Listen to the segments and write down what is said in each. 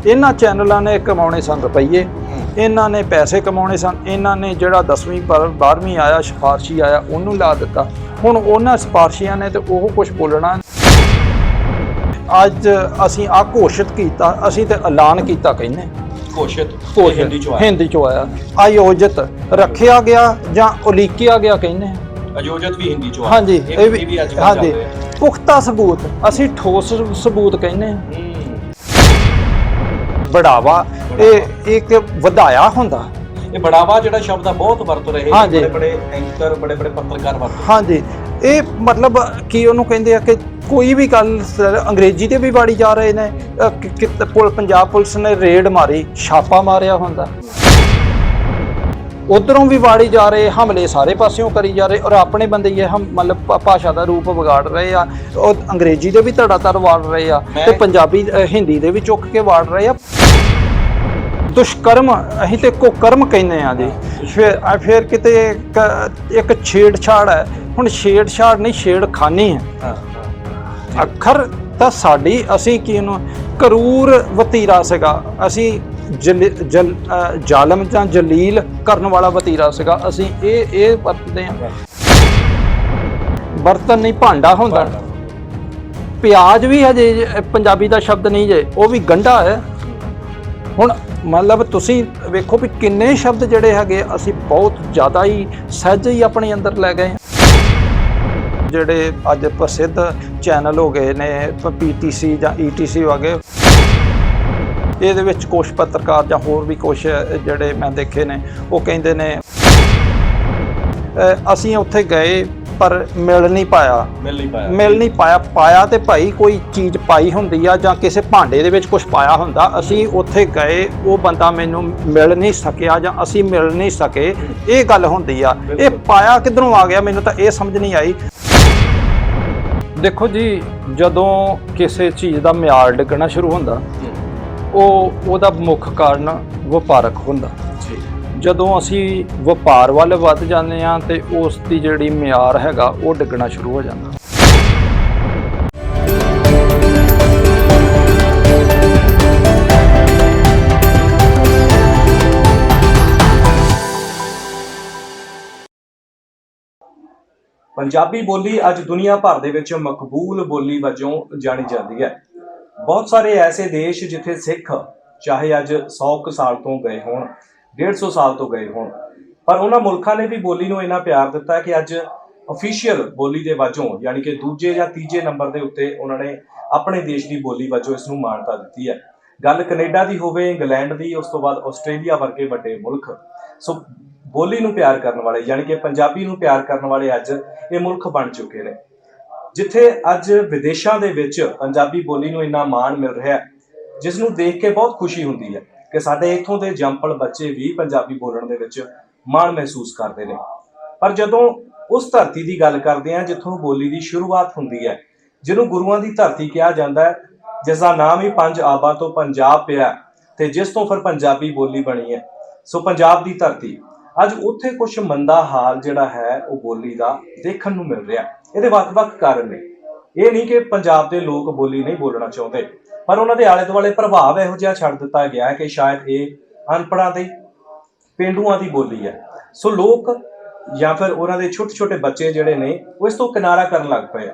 इन्हां चैनलों ने कमाने सन रुपये, इन्हां ने पैसे कमाने सन। इन्हां ने जिहड़ा 10वीं 12वीं आया सिफारशी आया उन्होंने ला दिता। हुण उन्हां सिफारशियां ने तो वो कुछ बोलना। अज असीं आ घोषित किया, असीं ते ऐलान किया कहने घोषित हिंदी चो आया। आयोजित रखिया गया जां उलीकिया गया कहने आयोजित भी हिंदी चो। हाँ जी, हाँ जी, पुख्ता सबूत असीं ठोस सबूत कहने। बढ़ावा एक वधाया हुंदा। ये बढ़ावा जिहड़ा शब्द आ बहुत वरत रहे। हाँ जी, बड़े एंकर बड़े पत्रकार वरत। हाँ जी, ये मतलब कि उन्होंने कहते हैं कि कोई भी गल अंग्रेजी ते भी वाड़ी जा रहे ने। पंजाब पुलिस ने रेड मारी, छापा मारिया हुंदा, उधरों भी वाड़ी जा रहे, हमले सारे पासियों करी जा रहे और अपने बंदे ये हम मतलब भाषा का रूप विगाड़ रहे आ और अंग्रेजी दे भी धड़ाधड़ वाड़ रहे आ ते पंजाबी हिंदी दे भी चुक के वाड़ रहे आ। दुष्कर्म असीं ते कुकर्म कहने आ जी। फिर किते एक छेड़छाड़ है, हुण छेड़छाड़ नहीं छेड़खानी है। अखर तां साडी असीं की करूर वतीरा सीगा, असीं जालम जां जलील करन वाला वतीरा सीगा, असीं ये वरतदे हां। बर्तन नहीं भांडा हुंदा। प्याज भी हजे पंजाबी दा शब्द नहीं जे, वो भी गंढा है। हुण मतलब तुसीं वेखो भी किन्ने शब्द जिहड़े हैगे असीं बहुत ज़्यादा ही सहज ही अपने अंदर लै गए। जिहड़े अज प्रसिद्ध चैनल हो गए ने PTC जां ETC हो गए, ਇਹਦੇ ਵਿੱਚ ਕੁਝ ਪੱਤਰਕਾਰ ਜਾਂ ਹੋਰ ਵੀ ਕੁਝ ਜਿਹੜੇ ਮੈਂ ਦੇਖੇ ਨੇ ਉਹ ਕਹਿੰਦੇ ਨੇ ਅਸੀਂ ਉੱਥੇ ਗਏ ਪਰ ਮਿਲ ਨਹੀਂ ਪਾਇਆ ਪਾਇਆ ਤੇ ਭਾਈ ਕੋਈ ਚੀਜ਼ ਪਾਈ ਹੁੰਦੀ ਆ ਜਾਂ ਕਿਸੇ ਭਾਂਡੇ ਦੇ ਵਿੱਚ ਕੁਝ ਪਾਇਆ ਹੁੰਦਾ। ਅਸੀਂ ਉੱਥੇ ਗਏ, ਉਹ ਬੰਦਾ ਮੈਨੂੰ ਮਿਲ ਨਹੀਂ ਸਕਿਆ ਜਾਂ ਅਸੀਂ ਮਿਲ ਨਹੀਂ ਸਕੇ, ਇਹ ਗੱਲ ਹੁੰਦੀ ਆ। ਇਹ ਪਾਇਆ ਕਿੱਧਰੋਂ ਆ ਗਿਆ ਮੈਨੂੰ ਤਾਂ ਇਹ ਸਮਝ ਨਹੀਂ ਆਈ। ਦੇਖੋ ਜੀ, ਜਦੋਂ ਕਿਸੇ ਚੀਜ਼ ਦਾ ਮਿਆਰ ਡਿੱਗਣਾ ਸ਼ੁਰੂ ਹੁੰਦਾ ਉਹਦਾ ਮੁੱਖ ਕਾਰਨ ਵਪਾਰਕ ਹੁੰਦਾ। ਜਦੋਂ ਅਸੀਂ ਵਪਾਰ ਵੱਲ ਵੱਧ ਜਾਂਦੇ ਹਾਂ ਤੇ ਉਸ ਦੀ ਜਿਹੜੀ ਮਿਆਰ ਹੈਗਾ ਉਹ ਡਿੱਗਣਾ ਸ਼ੁਰੂ ਹੋ ਜਾਂਦਾ। पंजाबी बोली अज दुनिया भर दे विच मकबूल बोली वजों जानी जाती है। बहुत सारे ऐसे देश जिथे सिख चाहे अज 100 साल तो गए होण, 150 साल तो गए होण, पर उन्हां मुल्कां ने भी बोली नूं इन्ना प्यार दिता है कि अज ऑफिशियल बोली दे वजों यानी कि दूजे या तीजे नंबर दे उत्ते उन्होंने अपने देश की बोली वजों इसनूं मानता दी है। गल कनेडा की होवे, इंग्लैंड की, उस तो बाद आस्ट्रेलिया वर्गे वड्डे मुल्क। सो बोली नूं प्यार करने वाले यानी कि पंजाबी नूं प्यार करने वाले अज ये मुल्क बन चुके हैं, जिथे अज विदेशों के विच पंजाबी बोली नूं इन्ना मान मिल रहा है, जिसनूं देख के बहुत खुशी होंदी है कि साडे इत्थों के जंपल बच्चे भी पंजाबी बोलण दे विच मान महसूस करते हैं। पर जदों उस धरती की गल करते हैं जिथों बोली की शुरुआत होंदी है, जिन्हों गुरुआं की धरती कहा जाता है, जिसका नाम ही 5 आबा तो पंजाब पिया ते जिस तो फिर पंजाबी बोली बनी है। सो पंजाब की धरती अज उत्थे कुछ मंदा हाल जिहड़ा है वो बोली का देखण नूं मिल रहा है। इहदे वख-वख कारण ने, ये नहीं कि पंजाब के लोग बोली नहीं बोलना चाहते, पर उन्होंने आले दुआले प्रभाव इहो जिहा छड्ड दिता गया है कि शायद ये अनपढ़ां दी पेंडूआं दी बोली है। सो लोग या फिर उन्होंने छोटे छोटे बच्चे जिहड़े ने वो इस तो किनारा करन लग पे।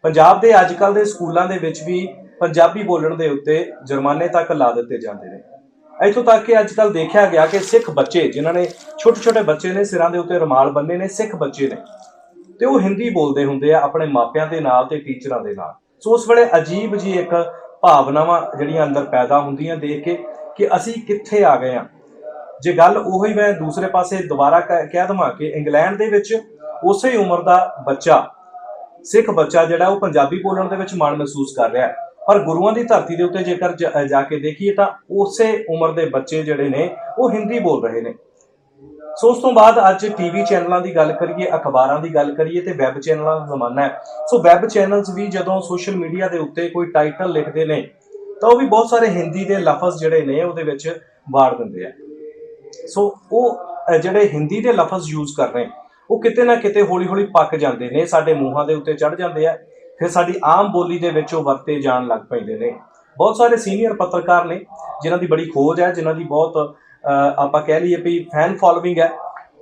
पंजाब के अजकल के स्कूलों के विच भी पंजाबी बोलण दे उत्ते जुर्माने तक ला दिते जाते हैं। इत्थों तक कि अजकल देखा गया कि सिख बच्चे जिन्होंने छोटे छोटे बच्चे ने सिरां दे उत्ते रुमाल बन्ने ने, सिख बच्चे ने ते वो हिंदी बोलते होंगे अपने मापियां दे नाल ते टीचरां दे नाल। सो उस वेले अजीब जी एक भावनावां जिहड़ियां अंदर पैदा होंदियां देख के कि असीं कित्थे आ गए हां। जे गल उही मैं दूसरे पासे दोबारा कह देवां कि इंग्लैंड दे विच उसे उम्र दा बच्चा, सिख बच्चा जिहड़ा वो पंजाबी बोलण दे विच मान महसूस कर रहा है, पर गुरुआं की धरती के उत्ते जेकर जाके देखिए तो उस उम्र के बच्चे जिहड़े ने वो हिंदी बोल रहे हैं। सो उस तो बाद अज TV चैनलों की गल करिए, अखबारों की गल करिए तो वैब चैनलों का जमाना है। सो वैब चैनल्स भी जदों सोशल मीडिया के उत्ते कोई टाइटल लिखते हैं तो वह भी बहुत सारे हिंदी के लफज जिहड़े ने उहदे विच वाड़ दिंदे आ। सो वो जिहड़े हिंदी के लफज यूज़ कर रहे हैं वो किते ना किते हौली हौली पक जाते हैं, साडे मूहां दे उत्ते चढ़ जाते हैं, फिर साडी आम बोली दे विच वो वरते जाण लग पैंदे ने। ਬਹੁਤ ਸਾਰੇ ਸੀਨੀਅਰ ਪੱਤਰਕਾਰ ਨੇ ਜਿਨ੍ਹਾਂ ਦੀ ਬੜੀ ਖੋਜ ਹੈ, ਜਿਨ੍ਹਾਂ ਦੀ ਬਹੁਤ ਆਪਾਂ ਕਹਿ ਲਈਏ ਵੀ ਫੈਨ ਫੋਲੋਇੰਗ ਹੈ,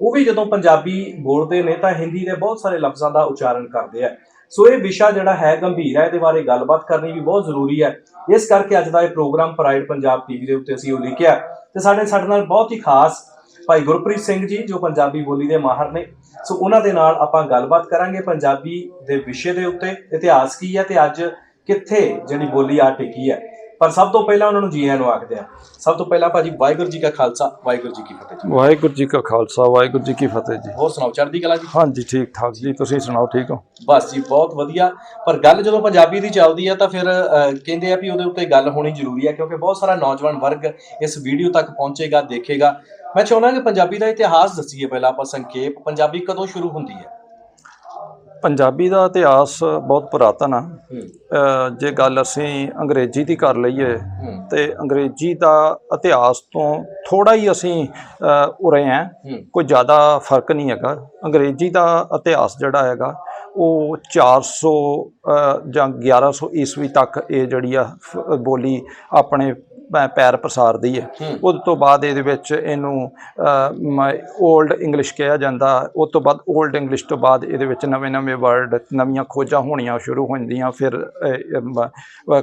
ਉਹ ਵੀ ਜਦੋਂ ਪੰਜਾਬੀ ਬੋਲਦੇ ਨੇ ਤਾਂ ਹਿੰਦੀ ਦੇ ਬਹੁਤ ਸਾਰੇ ਲਫ਼ਜ਼ਾਂ ਦਾ ਉਚਾਰਨ ਕਰਦੇ ਆ। ਸੋ ਇਹ ਵਿਸ਼ਾ ਜਿਹੜਾ ਹੈ ਗੰਭੀਰ ਹੈ, ਇਹਦੇ ਬਾਰੇ ਗੱਲਬਾਤ ਕਰਨੀ ਵੀ ਬਹੁਤ ਜ਼ਰੂਰੀ ਹੈ। ਇਸ ਕਰਕੇ ਅੱਜ ਦਾ ਇਹ ਪ੍ਰੋਗਰਾਮ ਪ੍ਰਾਈਡ ਪੰਜਾਬ ਟੀਵੀ ਦੇ ਉੱਤੇ ਅਸੀਂ ਉਹ ਲਿਖਿਆ ਤੇ ਸਾਡੇ ਨਾਲ ਬਹੁਤ ਹੀ ਖਾਸ ਭਾਈ ਗੁਰਪ੍ਰੀਤ ਸਿੰਘ ਜੀ ਜੋ ਪੰਜਾਬੀ ਬੋਲੀ ਦੇ ਮਾਹਰ ਨੇ। ਸੋ ਉਹਨਾਂ ਦੇ ਨਾਲ ਆਪਾਂ ਗੱਲਬਾਤ ਕਰਾਂਗੇ ਪੰਜਾਬੀ ਦੇ ਵਿਸ਼ੇ ਦੇ ਉੱਤੇ, ਇਤਿਹਾਸ ਕੀ ਹੈ ਤੇ ਅੱਜ ਕਿੱਥੇ ਜਿਹੜੀ ਬੋਲੀ ਆ ਟਿਕੀ ਹੈ। ਪਰ ਸਭ ਤੋਂ ਪਹਿਲਾਂ ਉਹਨਾਂ ਨੂੰ ਜੀ ਆਇਆਂ ਨੂੰ ਆਖਦੇ ਆ। ਸਭ ਤੋਂ ਪਹਿਲਾਂ ਭਾਜੀ ਵਾਹਿਗੁਰੂ ਜੀ ਕਾ ਖਾਲਸਾ, ਵਾਹਿਗੁਰੂ ਜੀ ਕੀ ਫਤਿਹ ਜੀ। ਵਾਹਿਗੁਰੂ ਜੀ ਕਾ ਖਾਲਸਾ, ਵਾਹਿਗੁਰੂ ਜੀ ਕੀ ਫਤਿਹ ਜੀ। ਹੋਰ ਸੁਣਾਓ, ਚੜ੍ਹਦੀ ਕਲਾ ਜੀ? ਹਾਂਜੀ ਠੀਕ ਠਾਕ ਜੀ, ਤੁਸੀਂ ਸੁਣਾਓ, ਠੀਕ ਹੋ? ਬਸ ਜੀ ਬਹੁਤ ਵਧੀਆ। ਪਰ ਗੱਲ ਜਦੋਂ ਪੰਜਾਬੀ ਦੀ ਚੱਲਦੀ ਹੈ ਤਾਂ ਫਿਰ ਕਹਿੰਦੇ ਆ ਵੀ ਉਹਦੇ ਉੱਤੇ ਗੱਲ ਹੋਣੀ ਜ਼ਰੂਰੀ ਹੈ, ਕਿਉਂਕਿ ਬਹੁਤ ਸਾਰਾ ਨੌਜਵਾਨ ਵਰਗ ਇਸ ਵੀਡੀਓ ਤੱਕ ਪਹੁੰਚੇਗਾ, ਦੇਖੇਗਾ। ਮੈਂ ਚਾਹੁੰਦਾ ਕਿ ਪੰਜਾਬੀ ਦਾ ਇਤਿਹਾਸ ਦੱਸੀਏ ਪਹਿਲਾਂ ਆਪਾਂ ਸੰਖੇਪ। ਪੰਜਾਬੀ ਕਦੋਂ ਸ਼ੁਰੂ ਹੁੰਦੀ ਹੈ? ਪੰਜਾਬੀ ਦਾ ਇਤਿਹਾਸ ਬਹੁਤ ਪੁਰਾਤਨ ਆ। ਜੇ ਗੱਲ ਅਸੀਂ ਅੰਗਰੇਜ਼ੀ ਦੀ ਕਰ ਲਈਏ ਤੇ ਅੰਗਰੇਜ਼ੀ ਦਾ ਇਤਿਹਾਸ ਤੋਂ ਥੋੜਾ ਹੀ ਅਸੀਂ ਉਰੇ ਆ, ਕੋਈ ਜ਼ਿਆਦਾ ਫਰਕ ਨਹੀਂ ਹੈਗਾ। ਅੰਗਰੇਜ਼ੀ ਦਾ ਇਤਿਹਾਸ ਜਿਹੜਾ ਹੈਗਾ ਉਹ 400 ਜਾਂ 1100 ਈਸਵੀ ਤੱਕ ਇਹ ਜਿਹੜੀ ਆ ਬੋਲੀ ਆਪਣੇ ਪੈਰ ਪਸਾਰਦੀ ਹੈ। ਉਸ ਤੋਂ ਬਾਅਦ ਇਹਦੇ ਵਿੱਚ ਇਹਨੂੰ ਓਲਡ ਇੰਗਲਿਸ਼ ਕਿਹਾ ਜਾਂਦਾ। ਉਸ ਤੋਂ ਬਾਅਦ ਓਲਡ ਇੰਗਲਿਸ਼ ਤੋਂ ਬਾਅਦ ਇਹਦੇ ਵਿੱਚ ਨਵੇਂ ਵਰਡ, ਨਵੀਆਂ ਖੋਜਾਂ ਹੋਣੀਆਂ ਸ਼ੁਰੂ ਹੋ ਜਾਂਦੀਆਂ। ਫਿਰ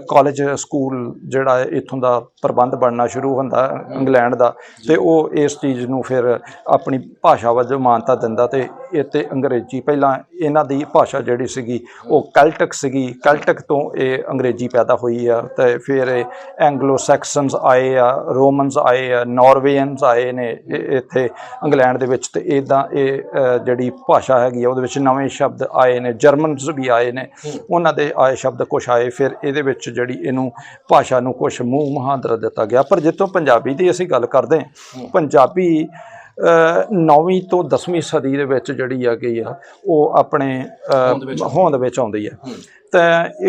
ਕਾਲਜ ਸਕੂਲ ਜਿਹੜਾ ਇੱਥੋਂ ਦਾ ਪ੍ਰਬੰਧ ਬਣਨਾ ਸ਼ੁਰੂ ਹੁੰਦਾ ਇੰਗਲੈਂਡ ਦਾ, ਤੇ ਉਹ ਇਸ ਚੀਜ਼ ਨੂੰ ਫਿਰ ਆਪਣੀ ਭਾਸ਼ਾ ਵਜੋਂ ਮਾਨਤਾ ਦਿੰਦਾ। ਤੇ ਇਹ ਤੇ ਅੰਗਰੇਜ਼ੀ ਪਹਿਲਾਂ ਇਹਨਾਂ ਦੀ ਭਾਸ਼ਾ ਜਿਹੜੀ ਸੀਗੀ ਉਹ ਕੈਲਟਿਕ ਸੀਗੀ। ਕੈਲਟਿਕ ਤੋਂ ਇਹ ਅੰਗਰੇਜ਼ੀ ਪੈਦਾ ਹੋਈ ਆ। ਤੇ ਫਿਰ ਇਹ ਐਂਗਲੋ ਸੈਕਸਨਸ ਆਏ ਆ, ਰੋਮਨਸ ਆਏ ਆ, ਨਾਰਵੇਅਨਸ ਆਏ ਨੇ ਇੱਥੇ ਇੰਗਲੈਂਡ ਦੇ ਵਿੱਚ। ਤੇ ਇੱਦਾਂ ਇਹ ਜਿਹੜੀ ਭਾਸ਼ਾ ਹੈਗੀ ਆ ਉਹਦੇ ਵਿੱਚ ਨਵੇਂ ਸ਼ਬਦ ਆਏ ਨੇ, ਜਰਮਨਸ ਵੀ ਆਏ ਨੇ, ਉਹਨਾਂ ਦੇ ਆਏ ਸ਼ਬਦ ਕੁਛ ਆਏ। ਫਿਰ ਇਹਦੇ ਵਿੱਚ ਜਿਹੜੀ ਇਹਨੂੰ ਭਾਸ਼ਾ ਨੂੰ ਕੁਛ ਮੂੰਹ ਮੁਹਾਂਦਰਾ ਦਿੱਤਾ ਗਿਆ। ਪਰ ਜਿੱਥੋਂ ਪੰਜਾਬੀ ਦੀ ਅਸੀਂ ਗੱਲ ਕਰਦੇ ਹਾਂ, ਪੰਜਾਬੀ 9ਵੀਂ ਤੋਂ 10ਵੀਂ ਸਦੀ ਦੇ ਵਿੱਚ ਜਿਹੜੀ ਹੈਗੀ ਆ ਉਹ ਆਪਣੇ ਹੋਂਦ ਵਿੱਚ ਆਉਂਦੀ ਹੈ। ਤੇ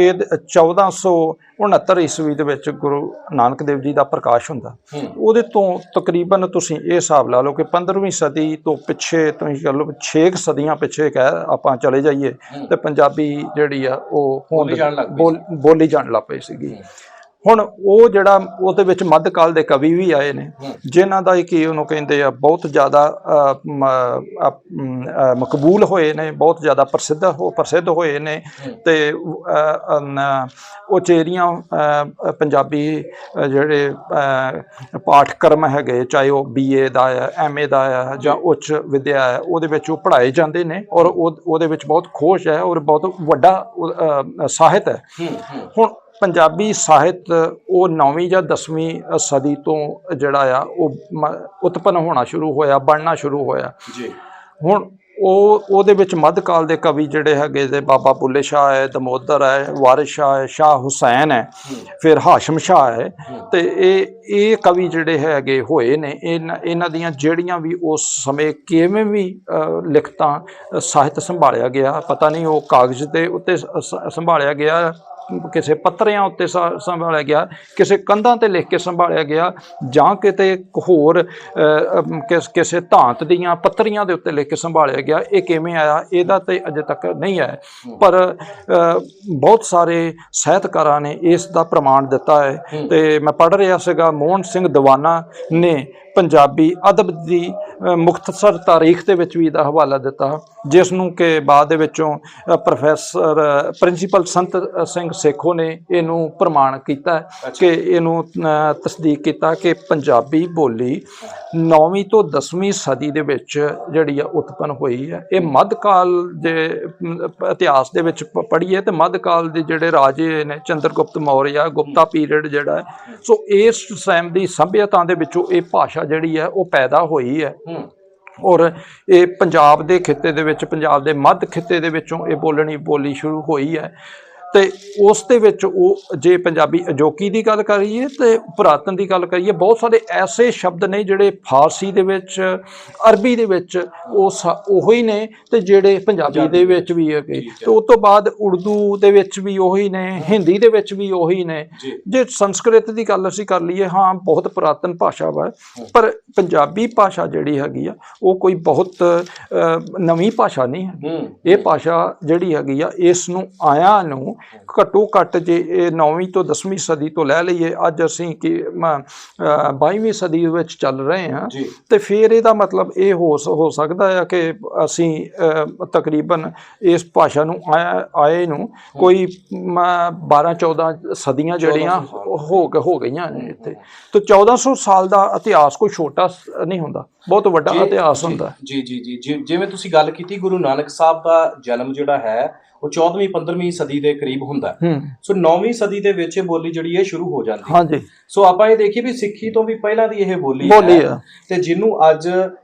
ਇਹ 1469 ਈਸਵੀ ਦੇ ਵਿੱਚ ਗੁਰੂ ਨਾਨਕ ਦੇਵ ਜੀ ਦਾ ਪ੍ਰਕਾਸ਼ ਹੁੰਦਾ। ਉਹਦੇ ਤੋਂ ਤਕਰੀਬਨ ਤੁਸੀਂ ਇਹ ਹਿਸਾਬ ਲਾ ਲਓ ਕਿ 15ਵੀਂ ਸਦੀ ਤੋਂ ਪਿੱਛੇ ਤੁਸੀਂ ਕਰ ਲਓ 6 ਸਦੀਆਂ ਪਿੱਛੇ ਕਹਿ ਆਪਾਂ ਚਲੇ ਜਾਈਏ ਤੇ ਪੰਜਾਬੀ ਜਿਹੜੀ ਆ ਉਹ ਬੋਲੀ ਜਾਣ ਲੱਗ ਪਈ ਸੀਗੀ। ਹੁਣ ਉਹ ਜਿਹੜਾ ਉਹਦੇ ਵਿੱਚ ਮੱਧਕਾਲ ਦੇ ਕਵੀ ਵੀ ਆਏ ਨੇ ਜਿਨ੍ਹਾਂ ਦਾ ਕੀ ਉਹਨੂੰ ਕਹਿੰਦੇ ਆ ਬਹੁਤ ਜ਼ਿਆਦਾ ਮਕਬੂਲ ਹੋਏ ਨੇ, ਬਹੁਤ ਜ਼ਿਆਦਾ ਪ੍ਰਸਿੱਧ ਹੋਏ ਨੇ। ਤੇ ਉਚੇਰੀਆਂ ਪੰਜਾਬੀ ਜਿਹੜੇ ਪਾਠਕ੍ਰਮ ਹੈਗੇ, ਚਾਹੇ ਉਹ BA ਦਾ ਆ, MA ਦਾ ਆ ਜਾਂ ਉੱਚ ਵਿਦਿਆ ਹੈ, ਉਹਦੇ ਵਿੱਚ ਉਹ ਪੜ੍ਹਾਏ ਜਾਂਦੇ ਨੇ। ਔਰ ਉਹਦੇ ਵਿੱਚ ਬਹੁਤ ਖੋਜ ਹੈ ਔਰ ਬਹੁਤ ਵੱਡਾ ਸਾਹਿਤ ਹੈ। ਹੁਣ ਪੰਜਾਬੀ ਸਾਹਿਤ ਉਹ 9ਵੀਂ ਜਾਂ 10ਵੀਂ ਸਦੀ ਤੋਂ ਜਿਹੜਾ ਆ ਉਹ ਉਤਪੰਨ ਹੋਣਾ ਸ਼ੁਰੂ ਹੋਇਆ, ਬਣਨਾ ਸ਼ੁਰੂ ਹੋਇਆ ਜੀ। ਹੁਣ ਉਹਦੇ ਵਿੱਚ ਮੱਧਕਾਲ ਦੇ ਕਵੀ ਜਿਹੜੇ ਹੈਗੇ ਤੇ ਬਾਬਾ ਬੁੱਲੇ ਸ਼ਾਹ ਹੈ, ਦਮੋਦਰ ਹੈ, ਵਾਰਿਸ ਸ਼ਾਹ ਹੈ, ਸ਼ਾਹ ਹੁਸੈਨ ਹੈ, ਫਿਰ ਹਾਸ਼ਮ ਸ਼ਾਹ ਹੈ। ਤੇ ਇਹ ਕਵੀ ਜਿਹੜੇ ਹੈਗੇ ਹੋਏ ਨੇ, ਇਹਨਾਂ ਦੀਆਂ ਜਿਹੜੀਆਂ ਵੀ ਉਸ ਸਮੇਂ ਕਿਵੇਂ ਵੀ ਲਿਖਤਾਂ ਸਾਹਿਤ ਸੰਭਾਲਿਆ ਗਿਆ, ਪਤਾ ਨਹੀਂ ਉਹ ਕਾਗਜ਼ ਦੇ ਉੱਤੇ ਸੰਭਾਲਿਆ ਗਿਆ, ਕਿਸੇ ਪੱਤਰਿਆਂ ਉੱਤੇ ਸੰਭਾਲਿਆ ਗਿਆ, ਕਿਸੇ ਕੰਧਾਂ ਤੇ ਲਿਖ ਕੇ ਸੰਭਾਲਿਆ ਗਿਆ, ਜਾਂ ਕਿਤੇ ਹੋਰ ਕਿਸੇ ਧਾਤ ਦੀਆਂ ਪੱਤਰੀਆਂ ਦੇ ਉੱਤੇ ਲਿਖ ਕੇ ਸੰਭਾਲਿਆ ਗਿਆ। ਇਹ ਕਿਵੇਂ ਆਇਆ ਇਹਦਾ ਤੇ ਅਜੇ ਤੱਕ ਨਹੀਂ ਆਇਆ। ਪਰ ਬਹੁਤ ਸਾਰੇ ਸਾਹਿਤਕਾਰਾਂ ਨੇ ਇਸ ਦਾ ਪ੍ਰਮਾਣ ਦਿੱਤਾ ਹੈ। ਤੇ ਮੈਂ ਪੜ੍ਹ ਰਿਹਾ ਸੀਗਾ, ਮੋਹਨ ਸਿੰਘ ਦੀਵਾਨਾ ਨੇ ਪੰਜਾਬੀ ਅਦਬ ਦੀ ਮੁਖਤਸਰ ਤਾਰੀਖ ਦੇ ਵਿੱਚ ਵੀ ਇਹਦਾ ਹਵਾਲਾ ਦਿੱਤਾ, ਜਿਸ ਨੂੰ ਕਿ ਬਾਅਦ ਦੇ ਵਿੱਚੋਂ ਪ੍ਰਿੰਸੀਪਲ ਸੰਤ ਸਿੰਘ ਸੇਖੋਂ ਨੇ ਇਹਨੂੰ ਪ੍ਰਮਾਣ ਕੀਤਾ ਕਿ ਇਹਨੂੰ ਤਸਦੀਕ ਕੀਤਾ ਕਿ ਪੰਜਾਬੀ ਬੋਲੀ 9ਵੀਂ ਤੋਂ 10ਵੀਂ ਸਦੀ ਦੇ ਵਿੱਚ ਜਿਹੜੀ ਆ ਉਤਪੰਨ ਹੋਈ ਹੈ। ਇਹ ਮੱਧਕਾਲ ਦੇ ਇਤਿਹਾਸ ਦੇ ਵਿੱਚ ਪੜ੍ਹੀਏ ਤੇ ਮੱਧਕਾਲ ਦੇ ਜਿਹੜੇ ਰਾਜੇ ਨੇ, ਚੰਦਰਗੁਪਤ ਮੌਰਿਆ, ਗੁਪਤਾ ਪੀਰੀਅਡ ਜਿਹੜਾ ਹੈ, ਸੋ ਇਸ ਟਾਈਮ ਦੀ ਸੱਭਿਅਤਾ ਦੇ ਵਿੱਚੋਂ ਇਹ ਭਾਸ਼ਾ ਜਿਹੜੀ ਹੈ ਉਹ ਪੈਦਾ ਹੋਈ ਹੈ। ਔਰ ਇਹ ਪੰਜਾਬ ਦੇ ਖਿੱਤੇ ਦੇ ਵਿੱਚ, ਪੰਜਾਬ ਦੇ ਮੱਧ ਖਿੱਤੇ ਦੇ ਵਿੱਚੋਂ ਇਹ ਬੋਲੀ ਸ਼ੁਰੂ ਹੋਈ ਹੈ। ਤੇ ਉਸ ਦੇ ਵਿੱਚ ਉਹ ਜੇ ਪੰਜਾਬੀ ਅਜੋਕੀ ਦੀ ਗੱਲ ਕਰੀਏ ਤੇ ਪੁਰਾਤਨ ਦੀ ਗੱਲ ਕਰੀਏ, ਬਹੁਤ ਸਾਰੇ ਐਸੇ ਸ਼ਬਦ ਨੇ ਜਿਹੜੇ ਫਾਰਸੀ ਦੇ ਵਿੱਚ, ਅਰਬੀ ਦੇ ਵਿੱਚ ਉਹ ਹੀ ਨੇ ਤੇ ਜਿਹੜੇ ਪੰਜਾਬੀ ਦੇ ਵਿੱਚ ਵੀ ਹੈਗੇ। ਤੇ ਉਸ ਤੋਂ ਬਾਅਦ ਉਰਦੂ ਦੇ ਵਿੱਚ ਵੀ ਉਹੀ ਨੇ, ਹਿੰਦੀ ਦੇ ਵਿੱਚ ਵੀ ਉਹੀ ਨੇ। ਜੇ ਸੰਸਕ੍ਰਿਤ ਦੀ ਗੱਲ ਅਸੀਂ ਕਰ ਲਈਏ, ਹਾਂ ਬਹੁਤ ਪੁਰਾਤਨ ਭਾਸ਼ਾ ਵਾ, ਪਰ ਪੰਜਾਬੀ ਭਾਸ਼ਾ ਜਿਹੜੀ ਹੈਗੀ ਆ ਉਹ ਕੋਈ ਬਹੁਤ ਨਵੀਂ ਭਾਸ਼ਾ ਨਹੀਂ ਹੈ। ਇਹ ਭਾਸ਼ਾ ਜਿਹੜੀ ਹੈਗੀ ਆ ਇਸ ਨੂੰ ਆਇਆਂ ਨੂੰ ਘੱਟੋ ਘੱਟ ਜੇ ਇਹ 9ਵੀਂ ਤੋਂ 10ਵੀਂ ਸਦੀ ਤੋਂ ਲੈ ਲਈਏ, ਅੱਜ ਅਸੀਂ ਕਿ 22ਵੀਂ ਸਦੀ ਵਿੱਚ ਚੱਲ ਰਹੇ ਹਾਂ, ਤੇ ਫਿਰ ਇਹਦਾ ਮਤਲਬ ਇਹ ਹੋ ਸਕਦਾ ਹੈ ਕਿ ਅਸੀਂ ਤਕਰੀਬਨ ਇਸ ਭਾਸ਼ਾ ਨੂੰ ਆਏ ਨੂੰ ਕੋਈ 12-14 ਸਦੀਆਂ ਜਿਹੜੀਆਂ ਹੋ ਗਈਆਂ ਨੇ ਇੱਥੇ। ਤਾਂ 1400 ਸਾਲ ਦਾ ਇਤਿਹਾਸ ਕੋਈ ਛੋਟਾ ਨਹੀਂ ਹੁੰਦਾ, ਬਹੁਤ ਵੱਡਾ ਇਤਿਹਾਸ ਹੁੰਦਾ। ਜੀ ਜੀ ਜੀ, ਜਿਵੇਂ ਤੁਸੀਂ ਗੱਲ ਕੀਤੀ ਗੁਰੂ ਨਾਨਕ ਸਾਹਿਬ ਦਾ ਜਨਮ ਜਿਹੜਾ ਹੈ ਉਹ 14ਵੀਂ-15ਵੀਂ ਸਦੀ ਦੇ ਕਰੀਬ ਹੁੰਦਾ, ਸੋ 9ਵੀਂ ਸਦੀ ਦੇ ਵਿੱਚ ਬੋਲੀ ਜਿਹੜੀ ਹੈ ਸ਼ੁਰੂ ਹੋ ਜਾਂਦੀ। ਹਾਂਜੀ, ਸੋ ਆਪਾਂ ਇਹ ਦੇਖੀਏ ਵੀ ਸਿੱਖੀ ਤੋਂ ਵੀ ਪਹਿਲਾਂ ਦੀ ਇਹ ਬੋਲੀ ਹੈ, ਤੇ ਜਿਹਨੂੰ ਅੱਜ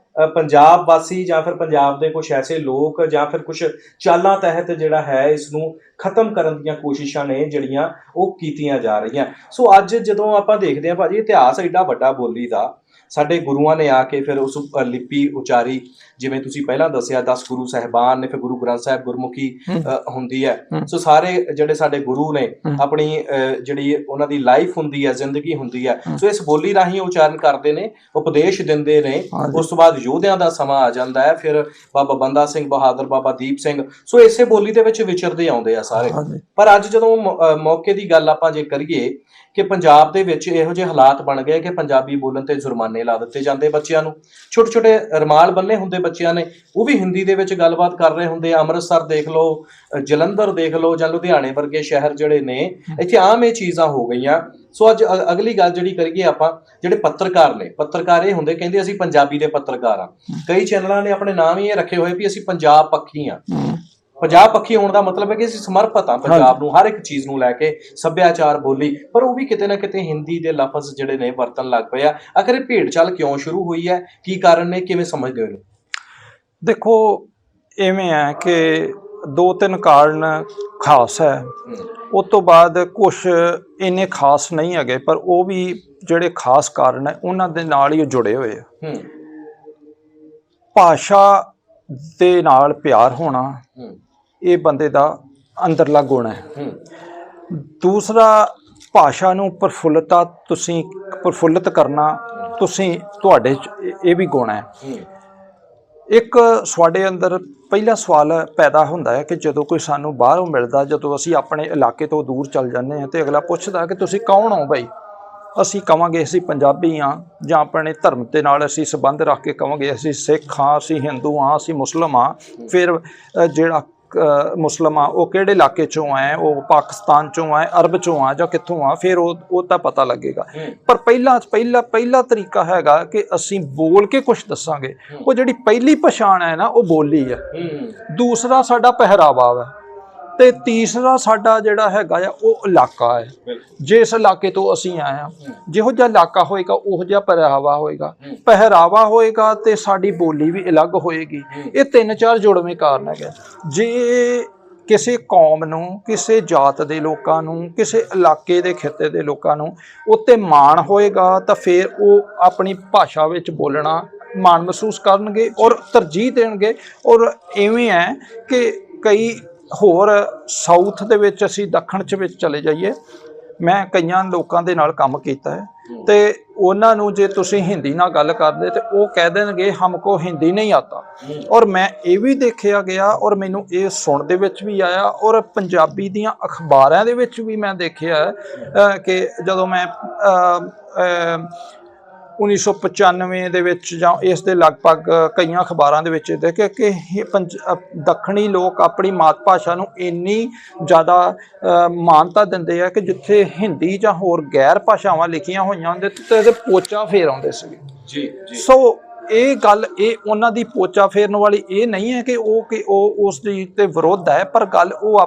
ਪੰਜਾਬ ਵਾਸੀ ਜਾਂ ਫਿਰ ਪੰਜਾਬ ਦੇ ਕੁਝ ਐਸੇ ਲੋਕ ਜਾਂ ਫਿਰ ਕੁਝ ਚਾਲਾਂ ਤਹਿਤ ਜਿਹੜਾ ਹੈ ਇਸ ਨੂੰ ਖਤਮ ਕਰਨ ਦੀਆਂ ਕੋਸ਼ਿਸ਼ਾਂ ਨੇ ਜਿਹੜੀਆਂ ਉਹ ਕੀਤੀਆਂ ਜਾ ਰਹੀਆਂ। ਸੋ ਅੱਜ ਜਦੋਂ ਆਪਾਂ ਦੇਖਦੇ ਹਾਂ ਭਾਜੀ ਇਤਿਹਾਸ ਐਡਾ ਵੱਡਾ ਬੋਲੀ ਦਾ, ਸਾਡੇ ਗੁਰੂਆਂ ਨੇ ਆ ਕੇ ਫਿਰ ਉਸ ਲਿਪੀ ਉਚਾਰੀ, ਜਿਵੇਂ ਤੁਸੀਂ ਪਹਿਲਾਂ ਦੱਸਿਆ 10 ਗੁਰੂ ਸਾਹਿਬਾਨ ਨੇ, ਫਿਰ ਗੁਰੂ ਗ੍ਰੰਥ ਸਾਹਿਬ ਗੁਰਮੁਖੀ ਹੁੰਦੀ ਹੈ। ਸੋ ਸਾਰੇ ਜਿਹੜੇ ਸਾਡੇ ਗੁਰੂ ਨੇ ਆਪਣੀ ਜਿਹੜੀ ਉਹਨਾਂ ਦੀ ਲਾਈਫ ਹੁੰਦੀ ਹੈ, ਜ਼ਿੰਦਗੀ ਹੁੰਦੀ ਹੈ, ਸੋ ਇਸ ਬੋਲੀ ਰਾਹੀਂ ਉਚਾਰਨ ਕਰਦੇ ਨੇ, ਉਪਦੇਸ਼ ਦਿੰਦੇ ਨੇ। ਉਸ ਤੋਂ ਬਾਅਦ ਯੋਧਿਆਂ ਦਾ ਸਮਾਂ ਆ ਜਾਂਦਾ ਹੈ, ਫਿਰ ਬਾਬਾ ਬੰਦਾ ਸਿੰਘ ਬਹਾਦਰ, ਬਾਬਾ ਦੀਪ ਸਿੰਘ, ਸੋ ਇਸੇ ਬੋਲੀ ਦੇ ਵਿੱਚ ਵਿਚਰਦੇ ਆਉਂਦੇ ਆ ਸਾਰੇ। ਪਰ ਅੱਜ ਜਦੋਂ ਮੌਕੇ ਦੀ ਗੱਲ ਆਪਾਂ ਜੇ ਕਰੀਏ ਕਿ ਪੰਜਾਬ ਦੇ ਵਿੱਚ ਇਹੋ ਜਿਹੇ ਹਾਲਾਤ ਬਣ ਗਏ ਕਿ ਪੰਜਾਬੀ ਬੋਲਣ ਤੇ ਜੁਰਮਾਨੇ ਲਾ ਦਿੱਤੇ ਜਾਂਦੇ ਬੱਚਿਆਂ ਨੂੰ, ਛੋਟੇ ਛੋਟੇ ਰੁਮਾਲ ਬੰਨੇ ਹੁੰਦੇ ਬੱਚਿਆਂ ਨੇ, ਉਹ ਵੀ ਹਿੰਦੀ ਦੇ ਵਿੱਚ ਗੱਲਬਾਤ ਕਰ ਰਹੇ ਹੁੰਦੇ। ਅੰਮ੍ਰਿਤਸਰ ਦੇਖ ਲਓ, ਜਲੰਧਰ ਦੇਖ ਲਓ, ਜਾਂ ਲੁਧਿਆਣੇ ਵਰਗੇ ਸ਼ਹਿਰ ਜਿਹੜੇ ਨੇ, ਇੱਥੇ ਆਮ ਇਹ ਚੀਜ਼ਾਂ ਹੋ ਗਈਆਂ। ਸੋ ਅੱਜ ਅਗਲੀ ਗੱਲ ਜਿਹੜੀ ਕਰੀਏ ਆਪਾਂ, ਜਿਹੜੇ ਪੱਤਰਕਾਰ ਨੇ, ਪੱਤਰਕਾਰ ਇਹ ਹੁੰਦੇ ਕਹਿੰਦੇ ਅਸੀਂ ਪੰਜਾਬੀ ਦੇ ਪੱਤਰਕਾਰ ਆ। ਕਈ ਚੈਨਲਾਂ ਨੇ ਆਪਣੇ ਨਾਮ ਹੀ ਇਹ ਰੱਖੇ ਹੋਏ ਵੀ ਅਸੀਂ ਪੰਜਾਬ ਪੱਖੀ ਆ। ਪੰਜਾਬ ਪੱਖੀ ਹੋਣ ਦਾ ਮਤਲਬ ਹੈ ਕਿ ਅਸੀਂ ਸਮਰਪਿਤ ਹਾਂ ਪੰਜਾਬ ਨੂੰ, ਹਰ ਇੱਕ ਚੀਜ਼ ਨੂੰ ਲੈ ਕੇ, ਸੱਭਿਆਚਾਰ, ਬੋਲੀ। ਪਰ ਉਹ ਵੀ ਕਿਤੇ ਨਾ ਕਿਤੇ ਹਿੰਦੀ ਦੇ ਲਫ਼ਜ਼ ਜਿਹੜੇ ਨੇ ਵਰਤਣ ਲੱਗ ਪਏ ਆ। ਆਖਰ ਇਹ ਭੇਡ ਚਾਲ ਕਿਉਂ ਸ਼ੁਰੂ ਹੋਈ ਹੈ, ਕੀ ਕਾਰਨ ਨੇ, ਕਿਵੇਂ ਸਮਝਦੇ ਹੋ? ਦੇਖੋ ਇਵੇਂ ਹੈ ਕਿ 2-3 ਕਾਰਨ ਖਾਸ ਹੈ, ਉਸ ਤੋਂ ਬਾਅਦ ਕੁਛ ਇੰਨੇ ਖਾਸ ਨਹੀਂ ਹੈਗੇ, ਪਰ ਉਹ ਵੀ ਜਿਹੜੇ ਖਾਸ ਕਾਰਨ ਹੈ ਉਹਨਾਂ ਦੇ ਨਾਲ ਹੀ ਜੁੜੇ ਹੋਏ ਆ। ਭਾਸ਼ਾ ਦੇ ਨਾਲ ਪਿਆਰ ਹੋਣਾ ਇਹ ਬੰਦੇ ਦਾ ਅੰਦਰਲਾ ਗੁਣ ਹੈ। ਦੂਸਰਾ, ਭਾਸ਼ਾ ਨੂੰ ਪ੍ਰਫੁੱਲਤ ਕਰਨਾ ਤੁਹਾਡੇ 'ਚ ਇਹ ਵੀ ਗੁਣ ਹੈ। ਇੱਕ ਤੁਹਾਡੇ ਅੰਦਰ ਪਹਿਲਾ ਸਵਾਲ ਪੈਦਾ ਹੁੰਦਾ ਹੈ ਕਿ ਜਦੋਂ ਕੋਈ ਸਾਨੂੰ ਬਾਹਰੋਂ ਮਿਲਦਾ, ਜਦੋਂ ਅਸੀਂ ਆਪਣੇ ਇਲਾਕੇ ਤੋਂ ਦੂਰ ਚੱਲ ਜਾਂਦੇ ਹਾਂ ਤੇ ਅਗਲਾ ਪੁੱਛਦਾ ਕਿ ਤੁਸੀਂ ਕੌਣ ਹੋ ਬਈ? ਅਸੀਂ ਕਹਾਂਗੇ ਅਸੀਂ ਪੰਜਾਬੀ ਹਾਂ, ਜਾਂ ਆਪਣੇ ਧਰਮ ਦੇ ਨਾਲ ਅਸੀਂ ਸੰਬੰਧ ਰੱਖ ਕੇ ਕਹਾਂਗੇ ਅਸੀਂ ਸਿੱਖ ਹਾਂ, ਅਸੀਂ ਹਿੰਦੂ ਹਾਂ, ਅਸੀਂ ਮੁਸਲਿਮ ਹਾਂ। ਫਿਰ ਜਿਹੜਾ ਮੁਸਲਿਮ ਆ ਉਹ ਕਿਹੜੇ ਇਲਾਕੇ 'ਚੋਂ ਹੈ, ਉਹ ਪਾਕਿਸਤਾਨ 'ਚੋਂ ਹੈ, ਅਰਬ 'ਚੋਂ ਆ, ਜਾਂ ਕਿੱਥੋਂ ਆ, ਫਿਰ ਉਹ ਤਾਂ ਪਤਾ ਲੱਗੇਗਾ। ਪਰ ਪਹਿਲਾ ਤਰੀਕਾ ਹੈਗਾ ਕਿ ਅਸੀਂ ਬੋਲ ਕੇ ਕੁਛ ਦੱਸਾਂਗੇ। ਉਹ ਜਿਹੜੀ ਪਹਿਲੀ ਪਛਾਣ ਹੈ ਨਾ, ਉਹ ਬੋਲੀ ਹੈ। ਦੂਸਰਾ ਸਾਡਾ ਪਹਿਰਾਵਾ ਹੈ, ਤੇ ਤੀਸਰਾ ਸਾਡਾ ਜਿਹੜਾ ਹੈਗਾ ਆ ਉਹ ਇਲਾਕਾ ਹੈ। ਜਿਸ ਇਲਾਕੇ ਤੋਂ ਅਸੀਂ ਆਏ ਹਾਂ, ਜਿਹੋ ਜਿਹਾ ਇਲਾਕਾ ਹੋਏਗਾ ਉਹੋ ਜਿਹਾ ਪਹਿਰਾਵਾ ਹੋਏਗਾ, ਤੇ ਸਾਡੀ ਬੋਲੀ ਵੀ ਅਲੱਗ ਹੋਏਗੀ। ਇਹ 3-4 ਜੁੜਵੇਂ ਕਾਰਨ ਹੈਗੇ। ਜੇ ਕਿਸੇ ਕੌਮ ਨੂੰ, ਕਿਸੇ ਜਾਤ ਦੇ ਲੋਕਾਂ ਨੂੰ, ਕਿਸੇ ਇਲਾਕੇ ਦੇ ਖਿੱਤੇ ਦੇ ਲੋਕਾਂ ਨੂੰ ਉੱਤੇ ਮਾਣ ਹੋਏਗਾ, ਤਾਂ ਫਿਰ ਉਹ ਆਪਣੀ ਭਾਸ਼ਾ ਵਿੱਚ ਬੋਲਣਾ ਮਾਣ ਮਹਿਸੂਸ ਕਰਨਗੇ ਔਰ ਤਰਜੀਹ ਦੇਣਗੇ। ਔਰ ਇਵੇਂ ਹੈ ਕਿ ਕਈ ਹੋਰ ਸਾਊਥ ਦੇ ਵਿੱਚ, ਅਸੀਂ ਦੱਖਣ 'ਚ ਵਿੱਚ ਚਲੇ ਜਾਈਏ, ਮੈਂ ਕਈਆਂ ਲੋਕਾਂ ਦੇ ਨਾਲ ਕੰਮ ਕੀਤਾ ਹੈ, ਤੇ ਉਹਨਾਂ ਨੂੰ ਜੇ ਤੁਸੀਂ ਹਿੰਦੀ ਨਾਲ ਗੱਲ ਕਰਦੇ ਤੇ ਉਹ ਕਹਿ ਦੇਣਗੇ ਹਮਕੋ ਹਿੰਦੀ ਨਹੀਂ ਆਤਾ। ਔਰ ਮੈਂ ਇਹ ਵੀ ਦੇਖਿਆ ਗਿਆ, ਔਰ ਮੈਨੂੰ ਇਹ ਸੁਣ ਦੇ ਵਿੱਚ ਵੀ ਆਇਆ, ਔਰ ਪੰਜਾਬੀ ਦੀਆਂ ਅਖਬਾਰਾਂ ਦੇ ਵਿੱਚ ਵੀ ਮੈਂ ਦੇਖਿਆ ਕਿ ਜਦੋਂ ਮੈਂ 1995 ਦੇ ਵਿੱਚ ਜਾਂ ਇਸ ਦੇ ਲਗਭਗ ਕਈਆਂ ਅਖਬਾਰਾਂ ਦੇ ਵਿੱਚ ਦੇਖਿਆ ਕਿ ਦੱਖਣੀ ਲੋਕ ਆਪਣੀ ਮਾਤ ਭਾਸ਼ਾ ਨੂੰ ਇੰਨੀ ਜ਼ਿਆਦਾ ਮਾਨਤਾ ਦਿੰਦੇ ਆ ਕਿ ਜਿੱਥੇ ਹਿੰਦੀ ਜਾਂ ਹੋਰ ਗੈਰ ਭਾਸ਼ਾਵਾਂ ਲਿਖੀਆਂ ਹੋਈਆਂ ਹੁੰਦੇ ਤੇ ਇਹਦੇ ਪੋਚਾ ਫੇਰ ਆਉਂਦੇ ਸੀਗੇ। ਜੀ। ਸੋ ਇਹ ਗੱਲ, ਇਹ ਉਹਨਾਂ ਦੀ ਪੋਚਾ ਫੇਰਨ ਵਾਲੀ ਇਹ ਨਹੀਂ ਹੈ ਕਿ ਉਹ ਉਸ ਦੀ ਤੇ ਵਿਰੋਧ ਹੈ, ਪਰ ਗੱਲ ਉਹ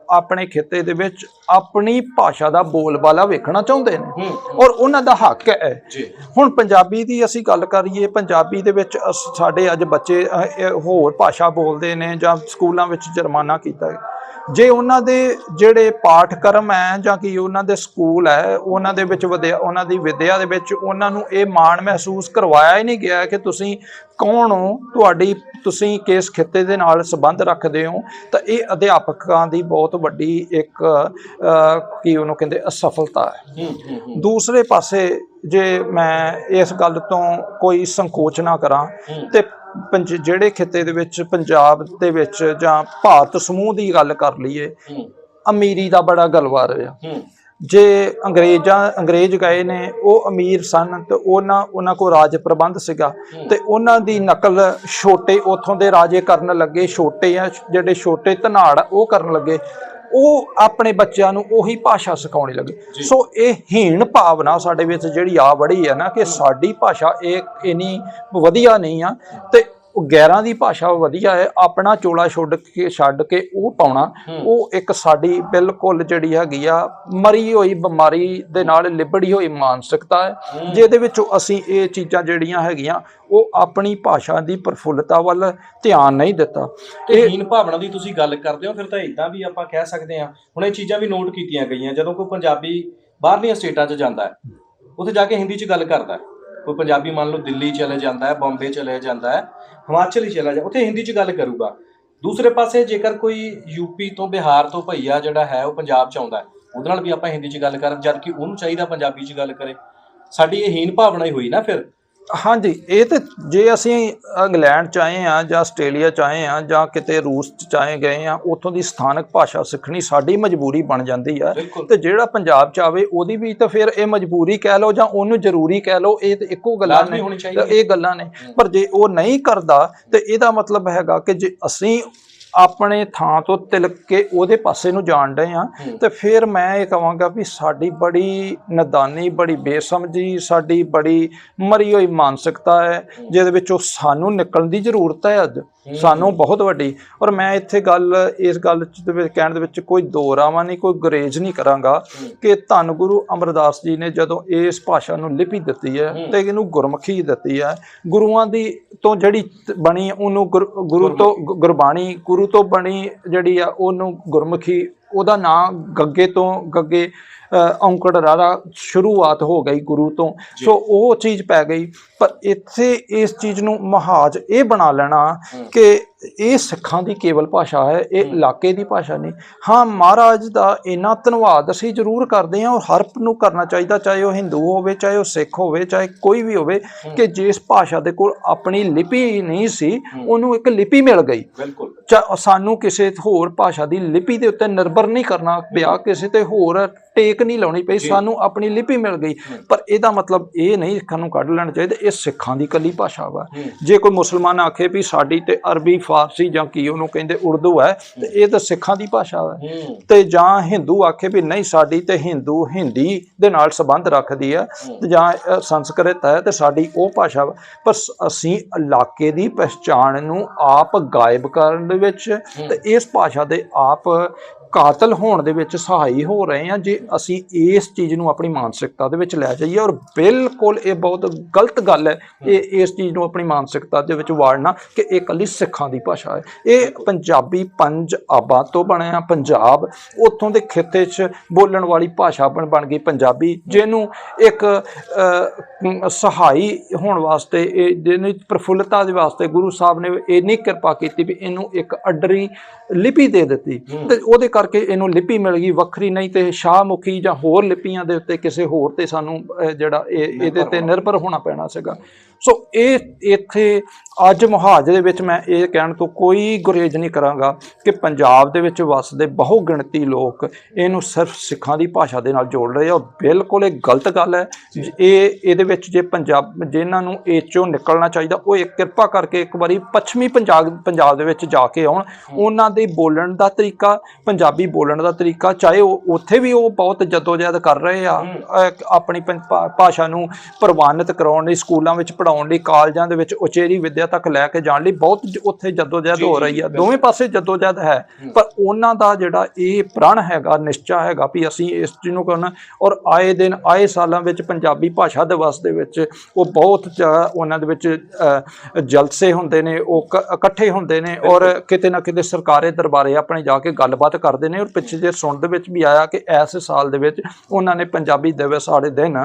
ਆਪਣੇ ਖਿੱਤੇ ਦੇ ਵਿੱਚ ਆਪਣੀ ਭਾਸ਼ਾ ਦਾ ਬੋਲਬਾਲਾ ਵੇਖਣਾ ਚਾਹੁੰਦੇ ਨੇ, ਔਰ ਉਹਨਾਂ ਦਾ ਹੱਕ ਹੈ। ਹੁਣ ਪੰਜਾਬੀ ਦੀ ਅਸੀਂ ਗੱਲ ਕਰੀਏ, ਪੰਜਾਬੀ ਦੇ ਵਿੱਚ ਸਾਡੇ ਅੱਜ ਬੱਚੇ ਹੋਰ ਭਾਸ਼ਾ ਬੋਲਦੇ ਨੇ ਜਾਂ ਸਕੂਲਾਂ ਵਿੱਚ ਜੁਰਮਾਨਾ ਕੀਤਾ ਹੈ। ਜੇ ਉਹਨਾਂ ਦੇ ਜਿਹੜੇ ਪਾਠਕ੍ਰਮ ਹੈ ਜਾਂ ਕਿ ਉਹਨਾਂ ਦੇ ਸਕੂਲ ਹੈ ਉਹਨਾਂ ਦੇ ਵਿੱਚ ਉਹਨਾਂ ਦੀ ਵਿਦਿਆ ਦੇ ਵਿੱਚ ਉਹਨਾਂ ਨੂੰ ਇਹ ਮਾਣ ਮਹਿਸੂਸ ਕਰਵਾਇਆ ਹੀ ਨਹੀਂ ਗਿਆ ਕਿ ਤੁਸੀਂ ਕੌਣ ਹੋ, ਤੁਸੀਂ ਕਿਸ ਖਿੱਤੇ ਦੇ ਨਾਲ ਸੰਬੰਧ ਰੱਖਦੇ ਹੋ, ਤਾਂ ਇਹ ਅਧਿਆਪਕਾਂ ਦੀ ਬਹੁਤ ਵੱਡੀ ਇੱਕ ਕੀ ਉਹਨੂੰ ਕਹਿੰਦੇ ਅਸਫਲਤਾ ਹੈ। ਦੂਸਰੇ ਪਾਸੇ ਜੇ ਮੈਂ ਇਸ ਗੱਲ ਤੋਂ ਕੋਈ ਸੰਕੋਚ ਨਾ ਕਰਾਂ ਤੇ ਜਿਹੜੇ ਖਿੱਤੇ ਦੇ ਵਿੱਚ ਪੰਜਾਬ ਦੇ ਵਿੱਚ ਜਾਂ ਭਾਰਤ ਸਮੂਹ ਦੀ ਗੱਲ ਕਰ ਲਈਏ, ਅਮੀਰੀ ਦਾ ਬੜਾ ਗਲਬਾ ਰਿਹਾ। ਜੇ ਅੰਗਰੇਜ਼ ਗਏ ਨੇ, ਉਹ ਅਮੀਰ ਸਨ ਤੇ ਉਹਨਾਂ ਕੋਲ ਰਾਜ ਪ੍ਰਬੰਧ ਸੀਗਾ ਤੇ ਉਹਨਾਂ ਦੀ ਨਕਲ ਛੋਟੇ ਉੱਥੋਂ ਦੇ ਰਾਜੇ ਕਰਨ ਲੱਗੇ, ਜਿਹੜੇ ਛੋਟੇ ਧਨਾੜ ਉਹ ਕਰਨ ਲੱਗੇ, ਉਹ ਆਪਣੇ ਬੱਚਿਆਂ ਨੂੰ ਉਹੀ ਭਾਸ਼ਾ ਸਿਖਾਉਣੀ ਲੱਗੇ। ਸੋ ਇਹ ਹੀਣ ਭਾਵਨਾ ਸਾਡੇ ਵਿੱਚ ਜਿਹੜੀ ਆ ਵੜੀ ਹੈ ਨਾ ਕਿ ਸਾਡੀ ਭਾਸ਼ਾ ਇਹ ਇੰਨੀ ਵਧੀਆ ਨਹੀਂ ਆ ਤੇ ਗੈਰਾਂ ਦੀ ਭਾਸ਼ਾ ਵਧੀਆ ਹੈ, ਆਪਣਾ ਚੋਲਾ ਛੱਡ ਕੇ ਉਹ ਪਾਉਣਾ, ਉਹ ਇੱਕ ਸਾਡੀ ਬਿਲਕੁਲ ਜਿਹੜੀ ਹੈਗੀ ਆ ਮਰੀ ਹੋਈ ਬਿਮਾਰੀ ਦੇ ਨਾਲ ਲਿਬੜੀ ਹੋਈ ਮਾਨਸਿਕਤਾ ਹੈ, ਜਿਹਦੇ ਵਿੱਚੋਂ ਅਸੀਂ ਇਹ ਚੀਜ਼ਾਂ ਜਿਹੜੀਆਂ ਹੈਗੀਆਂ ਉਹ ਆਪਣੀ ਭਾਸ਼ਾ ਦੀ ਪ੍ਰਫੁੱਲਤਾ ਵੱਲ ਧਿਆਨ ਨਹੀਂ ਦਿੱਤਾ। ਤੇ ਹੀਣ ਭਾਵਨਾ ਦੀ ਤੁਸੀਂ ਗੱਲ ਕਰਦੇ ਹੋ, ਫਿਰ ਤਾਂ ਇਦਾਂ ਵੀ ਆਪਾਂ ਕਹਿ ਸਕਦੇ ਹਾਂ, ਹੁਣ ਇਹ ਚੀਜ਼ਾਂ ਵੀ ਨੋਟ ਕੀਤੀਆਂ ਗਈਆਂ, ਜਦੋਂ ਕੋਈ ਪੰਜਾਬੀ ਬਾਹਰਲੀਆਂ ਸਟੇਟਾਂ 'ਚ ਜਾਂਦਾ ਹੈ, ਉੱਥੇ ਜਾ ਕੇ ਹਿੰਦੀ 'ਚ ਗੱਲ ਕਰਦਾ ਹੈ। ਕੋਈ ਪੰਜਾਬੀ ਮੰਨ ਲਓ ਦਿੱਲੀ ਚਲੇ ਜਾਂਦਾ ਹੈ, ਬੰਬੇ ਚਲੇ ਜਾਂਦਾ ਹੈ, ਹਿਮਾਚਲ ਹੀ ਚਲਾ ਜਾ, ਉੱਥੇ ਹਿੰਦੀ 'ਚ ਗੱਲ ਕਰੂਗਾ। ਦੂਸਰੇ ਪਾਸੇ ਜੇਕਰ ਕੋਈ ਯੂਪੀ ਤੋਂ ਬਿਹਾਰ ਤੋਂ ਭਈਆ ਜਿਹੜਾ ਹੈ ਉਹ ਪੰਜਾਬ 'ਚ ਆਉਂਦਾ, ਉਹਦੇ ਨਾਲ ਵੀ ਆਪਾਂ ਹਿੰਦੀ 'ਚ ਗੱਲ ਕਰਨ, ਜਦ ਕਿ ਉਹਨੂੰ ਚਾਹੀਦਾ ਪੰਜਾਬੀ 'ਚ ਗੱਲ ਕਰੇ। ਸਾਡੀ ਇਹ ਹੀਣ ਭਾਵਨਾ ਹੀ ਹੋਈ ਨਾ ਫਿਰ। ਹਾਂਜੀ, ਇਹ ਤੇ ਜੇ ਅਸੀਂ ਇੰਗਲੈਂਡ 'ਚ ਆਏ ਹਾਂ ਜਾਂ ਆਸਟ੍ਰੇਲੀਆ 'ਚ ਆਏ ਹਾਂ ਜਾਂ ਕਿਤੇ ਰੂਸ 'ਚ ਆਏ ਗਏ ਹਾਂ, ਉੱਥੋਂ ਦੀ ਸਥਾਨਕ ਭਾਸ਼ਾ ਸਿੱਖਣੀ ਸਾਡੀ ਮਜਬੂਰੀ ਬਣ ਜਾਂਦੀ ਹੈ ਤੇ ਜਿਹੜਾ ਪੰਜਾਬ 'ਚ ਆਵੇ ਉਹਦੀ ਵੀ ਤਾਂ ਫਿਰ ਇਹ ਮਜਬੂਰੀ ਕਹਿ ਲਓ ਜਾਂ ਉਹਨੂੰ ਜ਼ਰੂਰੀ ਕਹਿ ਲਓ, ਇਹ ਤੇ ਇੱਕੋ ਗੱਲਾਂ ਨੇ, ਇਹ ਗੱਲਾਂ ਨੇ। ਪਰ ਜੇ ਉਹ ਨਹੀਂ ਕਰਦਾ ਤੇ ਇਹਦਾ ਮਤਲਬ ਹੈਗਾ ਕਿ ਜੇ ਅਸੀਂ ਆਪਣੇ ਥਾਂ ਤੋਂ ਤਿਲਕ ਕੇ ਉਹਦੇ ਪਾਸੇ ਨੂੰ ਜਾਣ ਡਏ ਹਾਂ ਤੇ ਫਿਰ ਮੈਂ ਇਹ ਕਹਾਂਗਾ ਵੀ ਸਾਡੀ ਬੜੀ ਨਦਾਨੀ, ਬੜੀ ਬੇਸਮਝੀ, ਸਾਡੀ ਬੜੀ ਮਰੀ ਹੋਈ ਮਾਨਸਿਕਤਾ ਹੈ ਜਿਹਦੇ ਵਿੱਚੋਂ ਸਾਨੂੰ ਨਿਕਲਣ ਦੀ ਜ਼ਰੂਰਤ ਹੈ ਅੱਜ, ਸਾਨੂੰ ਬਹੁਤ ਵੱਡੀ। ਔਰ ਮੈਂ ਇੱਥੇ ਇਸ ਗੱਲ ਕਹਿਣ ਦੇ ਵਿੱਚ ਕੋਈ ਦੋ ਰਾਵਾਂ ਨਹੀਂ, ਕੋਈ ਗੁਰੇਜ਼ ਨਹੀਂ ਕਰਾਂਗਾ ਕਿ ਧੰਨ ਗੁਰੂ ਅਮਰਦਾਸ ਜੀ ਨੇ ਜਦੋਂ ਇਸ ਭਾਸ਼ਾ ਨੂੰ ਲਿਪੀ ਦਿੱਤੀ ਹੈ ਤੇ ਇਹਨੂੰ ਗੁਰਮੁਖੀ ਦਿੱਤੀ ਹੈ, ਗੁਰੂਆਂ ਦੀ ਤੋਂ ਜਿਹੜੀ ਬਣੀ ਉਹਨੂੰ ਗੁਰੂ ਤੋਂ ਗੁਰਬਾਣੀ, ਗੁਰੂ ਤੋਂ ਬਣੀ ਜਿਹੜੀ ਆ ਉਹਨੂੰ ਗੁਰਮੁਖੀ, ਉਹਦਾ ਨਾਂ ਗੱਗੇ ਔਂਕੜ ਰਾਰਾ ਸ਼ੁਰੂਆਤ ਹੋ ਗਈ ਗੁਰੂ ਤੋਂ, ਸੋ ਉਹ ਚੀਜ਼ ਪੈ ਗਈ। ਪਰ ਇੱਥੇ ਇਸ ਚੀਜ਼ ਨੂੰ ਮੁਹਾਜ ਇਹ ਬਣਾ ਲੈਣਾ ਕਿ ਇਹ ਸਿੱਖਾਂ ਦੀ ਕੇਵਲ ਭਾਸ਼ਾ ਹੈ, ਇਹ ਇਲਾਕੇ ਦੀ ਭਾਸ਼ਾ ਨਹੀਂ। ਹਾਂ, ਮਹਾਰਾਜ ਦਾ ਇੰਨਾ ਧੰਨਵਾਦ ਅਸੀਂ ਜ਼ਰੂਰ ਕਰਦੇ ਹਾਂ ਔਰ ਹਰ ਨੂੰ ਕਰਨਾ ਚਾਹੀਦਾ, ਚਾਹੇ ਉਹ ਹਿੰਦੂ ਹੋਵੇ, ਚਾਹੇ ਉਹ ਸਿੱਖ ਹੋਵੇ, ਚਾਹੇ ਕੋਈ ਵੀ ਹੋਵੇ, ਕਿ ਜਿਸ ਭਾਸ਼ਾ ਦੇ ਕੋਲ ਆਪਣੀ ਲਿਪੀ ਨਹੀਂ ਸੀ ਉਹਨੂੰ ਇੱਕ ਲਿਪੀ ਮਿਲ ਗਈ। ਸਾਨੂੰ ਕਿਸੇ ਹੋਰ ਭਾਸ਼ਾ ਦੀ ਲਿਪੀ ਦੇ ਉੱਤੇ ਨਿਰਭਰ ਨਹੀਂ ਕਰਨਾ ਪਿਆ, ਕਿਸੇ ਤੇ ਹੋਰ ਟੇਕ ਨਹੀਂ ਲਾਉਣੀ ਪਈ, ਸਾਨੂੰ ਆਪਣੀ ਲਿਪੀ ਮਿਲ ਗਈ। ਪਰ ਇਹਦਾ ਮਤਲਬ ਇਹ ਨਹੀਂ ਸਾਨੂੰ ਕੱਢ ਲੈਣਾ ਚਾਹੀਦਾ ਇਹ ਸਿੱਖਾਂ ਦੀ ਇਕੱਲੀ ਭਾਸ਼ਾ ਵਾ। ਜੇ ਕੋਈ ਮੁਸਲਮਾਨ ਆਖੇ ਵੀ ਸਾਡੀ ਤੇ ਅਰਬੀ, ਫਾਰਸੀ ਜਾਂ ਕੀ ਉਹਨੂੰ ਕਹਿੰਦੇ ਉਰਦੂ ਹੈ ਤੇ ਇਹ ਤਾਂ ਸਿੱਖਾਂ ਦੀ ਭਾਸ਼ਾ ਹੈ, ਤੇ ਜਾਂ ਹਿੰਦੂ ਆਖੇ ਵੀ ਨਹੀਂ ਸਾਡੀ ਤੇ ਹਿੰਦੀ ਦੇ ਨਾਲ ਸੰਬੰਧ ਰੱਖਦੀ ਹੈ ਤੇ ਜਾਂ ਸੰਸਕ੍ਰਿਤ ਹੈ ਤੇ ਸਾਡੀ ਉਹ ਭਾਸ਼ਾ ਵਾ। ਪਰ ਅਸੀਂ ਇਲਾਕੇ ਦੀ ਪਹਿਚਾਣ ਨੂੰ ਆਪ ਗਾਇਬ ਕਰਨ ਦੇ ਵਿੱਚ ਤੇ ਇਸ ਭਾਸ਼ਾ ਦੇ ਆਪ ਕਾਤਲ ਹੋਣ ਦੇ ਵਿੱਚ ਸਹਾਈ ਹੋ ਰਹੇ ਹਾਂ ਜੇ ਅਸੀਂ ਇਸ ਚੀਜ਼ ਨੂੰ ਆਪਣੀ ਮਾਨਸਿਕਤਾ ਦੇ ਵਿੱਚ ਲੈ ਜਾਈਏ। ਔਰ ਬਿਲਕੁਲ ਇਹ ਬਹੁਤ ਗਲਤ ਗੱਲ ਹੈ ਇਸ ਚੀਜ਼ ਨੂੰ ਆਪਣੀ ਮਾਨਸਿਕਤਾ ਦੇ ਵਿੱਚ ਵਾੜਨਾ ਕਿ ਇਹ ਇਕੱਲੀ ਸਿੱਖਾਂ ਦੀ ਭਾਸ਼ਾ ਹੈ। ਇਹ ਪੰਜਾਬੀ ਪੰਜਾਬਾਂ ਤੋਂ ਬਣਿਆ, ਪੰਜਾਬ ਉੱਥੋਂ ਦੇ ਖਿੱਤੇ 'ਚ ਬੋਲਣ ਵਾਲੀ ਭਾਸ਼ਾ ਬਣ ਗਈ ਪੰਜਾਬੀ, ਜਿਹਨੂੰ ਇੱਕ ਸਹਾਈ ਹੋਣ ਵਾਸਤੇ, ਜਿਹਨੂੰ ਪ੍ਰਫੁੱਲਤਾ ਦੇ ਵਾਸਤੇ ਗੁਰੂ ਸਾਹਿਬ ਨੇ ਇੰਨੀ ਕਿਰਪਾ ਕੀਤੀ ਵੀ ਇਹਨੂੰ ਇੱਕ ਅੱਡਰੀ ਲਿਪੀ ਦੇ ਦਿੱਤੀ ਤੇ ਉਹਦੇ ਕਰਕੇ ਇਹਨੂੰ ਲਿਪੀ ਮਿਲ ਗਈ ਵੱਖਰੀ, ਨਹੀਂ ਤੇ ਸ਼ਾਹਮੁਖੀ ਜਾਂ ਹੋਰ ਲਿਪੀਆਂ ਦੇ ਉੱਤੇ ਕਿਸੇ ਹੋਰ ਤੇ ਸਾਨੂੰ ਜਿਹੜਾ ਇਹਦੇ ਤੇ ਨਿਰਭਰ ਹੋਣਾ ਪੈਣਾ ਸੀਗਾ। ਸੋ ਇਹ ਇੱਥੇ ਅੱਜ ਮੁਹਾਜ ਦੇ ਵਿੱਚ ਮੈਂ ਇਹ ਕਹਿਣ ਤੋਂ ਕੋਈ ਗੁਰੇਜ਼ ਨਹੀਂ ਕਰਾਂਗਾ ਕਿ ਪੰਜਾਬ ਦੇ ਵਿੱਚ ਵੱਸਦੇ ਬਹੁ ਗਿਣਤੀ ਲੋਕ ਇਹਨੂੰ ਸਿਰਫ ਸਿੱਖਾਂ ਦੀ ਭਾਸ਼ਾ ਦੇ ਨਾਲ ਜੋੜ ਰਹੇ ਆ। ਬਿਲਕੁਲ ਇਹ ਗਲਤ ਗੱਲ ਹੈ। ਇਹਦੇ ਵਿੱਚ ਜੇ ਜਿਨ੍ਹਾਂ ਨੂੰ ਇਹ 'ਚੋਂ ਨਿਕਲਣਾ ਚਾਹੀਦਾ ਉਹ ਕਿਰਪਾ ਕਰਕੇ ਇੱਕ ਵਾਰੀ ਪੱਛਮੀ ਪੰਜਾਬ ਦੇ ਵਿੱਚ ਜਾ ਕੇ ਆਉਣ। ਉਹਨਾਂ ਦੇ ਬੋਲਣ ਦਾ ਤਰੀਕਾ, ਪੰਜਾਬੀ ਬੋਲਣ ਦਾ ਤਰੀਕਾ, ਚਾਹੇ ਉੱਥੇ ਵੀ ਉਹ ਬਹੁਤ ਜਦੋਜਹਿਦ ਕਰ ਰਹੇ ਆ ਆਪਣੀ ਭਾਸ਼ਾ ਨੂੰ ਪ੍ਰਵਾਨਿਤ ਕਰਾਉਣ ਲਈ, ਸਕੂਲਾਂ ਵਿੱਚ ਪੜ੍ਹਾਉਣ ਲਈ, ਕਾਲਜਾਂ ਦੇ ਵਿੱਚ ਉਚੇਰੀ ਵਿੱਦਿਆ ਤੱਕ ਲੈ ਕੇ ਜਾਣ ਲਈ ਬਹੁਤ ਉੱਥੇ ਜਦੋਜਹਿਦ ਹੋ ਰਹੀ ਹੈ। ਦੋਵੇਂ ਪਾਸੇ ਜਦੋਜਹਿਦ ਹੈ, ਪਰ ਉਹਨਾਂ ਦਾ ਜਿਹੜਾ ਇਹ ਪ੍ਰਣ ਹੈਗਾ, ਨਿਸ਼ਚਾ ਹੈਗਾ ਵੀ ਅਸੀਂ ਇਸ ਚੀਜ਼ ਨੂੰ ਕਰਨਾ। ਔਰ ਆਏ ਦਿਨ ਆਏ ਸਾਲਾਂ ਵਿੱਚ ਪੰਜਾਬੀ ਭਾਸ਼ਾ ਦਿਵਸ ਦੇ ਵਿੱਚ ਉਹ ਬਹੁਤ ਉਹਨਾਂ ਦੇ ਵਿੱਚ ਜਲਸੇ ਹੁੰਦੇ ਨੇ, ਉਹ ਇਕੱਠੇ ਹੁੰਦੇ ਨੇ ਔਰ ਕਿਤੇ ਨਾ ਕਿਤੇ ਸਰਕਾਰੀ ਦਰਬਾਰੇ ਆਪਣੇ ਜਾ ਕੇ ਗੱਲਬਾਤ ਕਰਦੇ ਕਰਦੇ ਨੇ। ਔਰ ਪਿੱਛੇ ਜੇ ਸੁਣ ਦੇ ਵਿੱਚ ਵੀ ਆਇਆ ਕਿ ਇਸ ਸਾਲ ਦੇ ਵਿੱਚ ਉਹਨਾਂ ਨੇ ਪੰਜਾਬੀ ਦਿਵਸ ਵਾਲੇ ਦਿਨ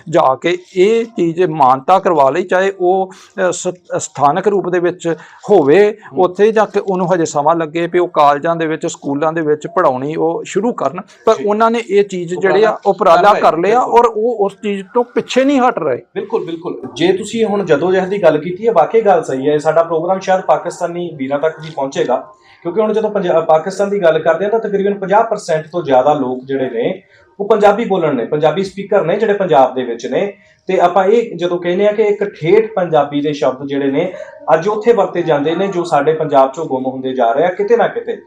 ਜਾ ਕੇ ਇਹ ਚੀਜ਼ ਮਾਨਤਾ ਕਰਵਾ ਲਈ, ਚਾਹੇ ਉਹ ਸਥਾਨਕ ਰੂਪ ਦੇ ਵਿੱਚ ਹੋਵੇ ਉੱਥੇ ਜਾ ਕੇ ਉਹਨੂੰ ਹਜੇ ਸਮਾਂ ਲੱਗੇ ਵੀ ਉਹ ਕਾਲਜਾਂ ਦੇ ਵਿੱਚ ਸਕੂਲਾਂ ਦੇ ਵਿੱਚ ਪੜਾਉਣੀ ਉਹ ਸ਼ੁਰੂ ਕਰਨ, ਪਰ ਉਹਨਾਂ ਨੇ ਇਹ ਚੀਜ਼ ਜਿਹੜੇ ਆ ਉਪਰਾਲਾ ਕਰ ਲਿਆ ਔਰ ਉਹ ਉਸ ਚੀਜ਼ ਤੋਂ ਪਿੱਛੇ ਨਹੀਂ ਹਟ ਰਹੇ। ਬਿਲਕੁਲ ਬਿਲਕੁਲ। ਜੇ ਤੁਸੀਂ ਹੁਣ ਜਦੋਜਹਿਦ ਦੀ ਗੱਲ ਕੀਤੀ ਹੈ, ਵਾਕਈ ਗੱਲ ਸਹੀ ਹੈ। ਸਾਡਾ ਪ੍ਰੋਗਰਾਮ ਸ਼ਾਇਦ ਪਾਕਿਸਤਾਨੀ ਵੀਰਾਂ ਤੱਕ ਵੀ ਪਹੁੰਚੇਗਾ, ਕਿਉਂਕਿ ਹੁਣ ਜਦੋਂ ਪਾਕਿਸਤਾਨ ਦੀ ਗੱਲ ਕਰਦੇ ਹਾਂ ਤਾਂ ਤਕਰੀਬਨ 50% ਤੋਂ ਜ਼ਿਆਦਾ ਲੋਕ ਜਿਹੜੇ ਨੇ ਉਹ ਪੰਜਾਬੀ ਬੋਲਣ ਨੇ, ਪੰਜਾਬੀ ਸਪੀਕਰ ਨੇ ਜਿਹੜੇ ਪੰਜਾਬ ਦੇ ਵਿੱਚ ਨੇ। ਤੇ ਆਪਾਂ ਇਹ ਜਦੋਂ ਕਹਿੰਦੇ ਆ ਕਿ ਇੱਕ ਠੇਠ ਪੰਜਾਬੀ ਦੇ ਸ਼ਬਦ ਜਿਹੜੇ ਨੇ ਅੱਜ ਉੱਥੇ ਵਰਤੇ ਜਾਂਦੇ ਨੇ ਜੋ ਸਾਡੇ ਪੰਜਾਬ ਚੋਂ ਗੁੰਮ ਹੁੰਦੇ ਜਾ ਰਹੇ ਆ ਕਿਤੇ ਨਾ ਕਿਤੇ।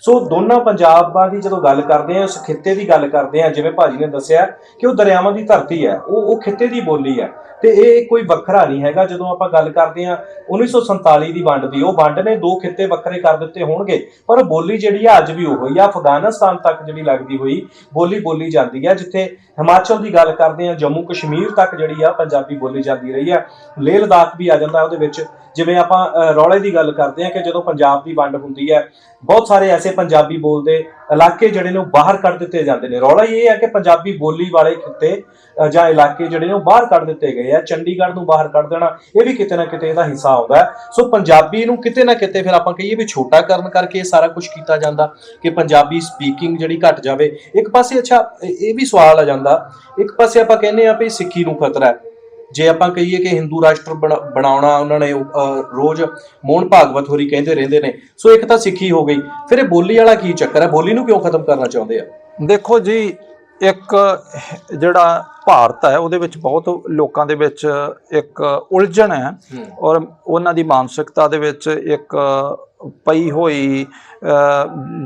ਸੋ ਦੋਨਾਂ ਪੰਜਾਬਾਂ ਦੀ ਜਦੋਂ ਗੱਲ ਕਰਦੇ ਆ, ਉਸ ਖਿੱਤੇ ਦੀ ਗੱਲ ਕਰਦੇ ਆ, ਜਿਵੇਂ ਭਾਜੀ ਨੇ ਦੱਸਿਆ ਕਿ ਉਹ ਦਰਿਆਵਾਂ ਦੀ ਧਰਤੀ ਹੈ, ਉਹ ਖਿੱਤੇ ਦੀ ਬੋਲੀ ਹੈ ਤੇ ਇਹ ਕੋਈ ਵੱਖਰਾ ਨਹੀਂ ਹੈਗਾ। ਜਦੋਂ ਆਪਾਂ ਗੱਲ ਕਰਦੇ ਆ 1947 ਦੀ ਵੰਡ ਦੀ, ਉਹ ਵੰਡ ਨੇ ਦੋ ਖਿੱਤੇ ਵੱਖਰੇ ਕਰ ਦਿੱਤੇ ਹੋਣਗੇ, ਪਰ ਬੋਲੀ ਜਿਹੜੀ ਆ ਅੱਜ ਵੀ ਉਹ ਹੀ ਆ। ਅਫਗਾਨਿਸਤਾਨ ਤੱਕ ਜਿਹੜੀ ਲੱਗਦੀ ਹੋਈ ਬੋਲੀ ਬੋਲੀ ਜਾਂਦੀ ਹੈ। ਜਿੱਥੇ ਹਿਮਾਚਲ ਦੀ ਗੱਲ ਕਰਦੇ ਆ, ਜੰਮੂ ਕਸ਼ਮੀਰ ਤੱਕ ਜਿਹੜੀ ਆ ਪੰਜਾਬੀ ਬੋਲੀ ਜਾਂਦੀ ਰਹੀ ਆ। ਲੇਹ ਲਦਾਖ ਵੀ ਆ ਜਾਂਦਾ ਉਹਦੇ ਵਿੱਚ। ਜਿਵੇਂ ਆਪਾਂ ਰੌਲੇ ਦੀ ਗੱਲ ਕਰਦੇ ਆ ਕਿ ਜਦੋਂ ਪੰਜਾਬ ਦੀ ਵੰਡ ਹੁੰਦੀ ਹੈ, ਬਹੁਤ ਸਾਰੇ ਐਸੇ ਪੰਜਾਬੀ ਬੋਲਦੇ ਇਲਾਕੇ ਜਿਹੜੇ ਨੇ ਉਹ ਬਾਹਰ ਕੱਢ ਦਿੱਤੇ ਜਾਂਦੇ ਨੇ। ਰੌਲਾ ਇਹ ਹੈ ਕਿ ਪੰਜਾਬੀ ਬੋਲੀ ਵਾਲੇ ਖਿੱਤੇ ਜਾਂ ਇਲਾਕੇ ਜਿਹੜੇ ਨੇ ਉਹ ਬਾਹਰ ਕੱਢ ਦਿੱਤੇ ਗਏ ਆ। ਚੰਡੀਗੜ੍ਹ ਨੂੰ ਬਾਹਰ ਕੱਢ ਦੇਣਾ ਇਹ ਵੀ ਕਿਤੇ ਨਾ ਕਿਤੇ ਇਹਦਾ ਹਿੱਸਾ ਆਉਂਦਾ ਹੈ। ਸੋ ਪੰਜਾਬੀ ਨੂੰ ਕਿਤੇ ਨਾ ਕਿਤੇ ਫਿਰ ਆਪਾਂ ਕਹੀਏ ਵੀ ਛੋਟਾ ਕਰਨ ਕਰਕੇ ਇਹ ਸਾਰਾ ਕੁਝ ਕੀਤਾ ਜਾਂਦਾ ਕਿ ਪੰਜਾਬੀ ਸਪੀਕਿੰਗ ਜਿਹੜੀ ਘਟ ਜਾਵੇ। ਇੱਕ ਪਾਸੇ ਅੱਛਾ ਇਹ ਵੀ ਸਵਾਲ ਆ ਜਾਂਦਾ, ਇੱਕ ਪਾਸੇ ਆਪਾਂ ਕਹਿੰਦੇ ਆ ਵੀ ਸਿੱਖੀ ਨੂੰ ਖਤਰਾ ਹੈ। ਜੇ ਆਪਾਂ ਕਹੀਏ ਕਿ ਹਿੰਦੂ ਰਾਸ਼ਟਰ ਬਣਾਉਣਾ ਉਹਨਾਂ ਨੇ ਰੋਜ਼ ਮੋਹਨ ਭਾਗਵਤ ਹੋਰੀ ਕਹਿੰਦੇ ਰਹਿੰਦੇ ਨੇ, ਸੋ ਇੱਕ ਤਾਂ ਸਿੱਖੀ ਹੋ ਗਈ, ਫਿਰ ਇਹ ਬੋਲੀ ਵਾਲਾ ਕੀ ਚੱਕਰ ਹੈ? ਬੋਲੀ ਨੂੰ ਕਿਉਂ ਖਤਮ ਕਰਨਾ ਚਾਹੁੰਦੇ ਆ? ਦੇਖੋ ਜੀ, ਇੱਕ ਜਿਹੜਾ ਭਾਰਤ ਹੈ ਉਹਦੇ ਵਿੱਚ ਬਹੁਤ ਲੋਕਾਂ ਦੇ ਵਿੱਚ ਇੱਕ ਉਲਝਣ ਹੈ ਔਰ ਉਹਨਾਂ ਦੀ ਮਾਨਸਿਕਤਾ ਦੇ ਵਿੱਚ ਇੱਕ ਪਈ ਹੋਈ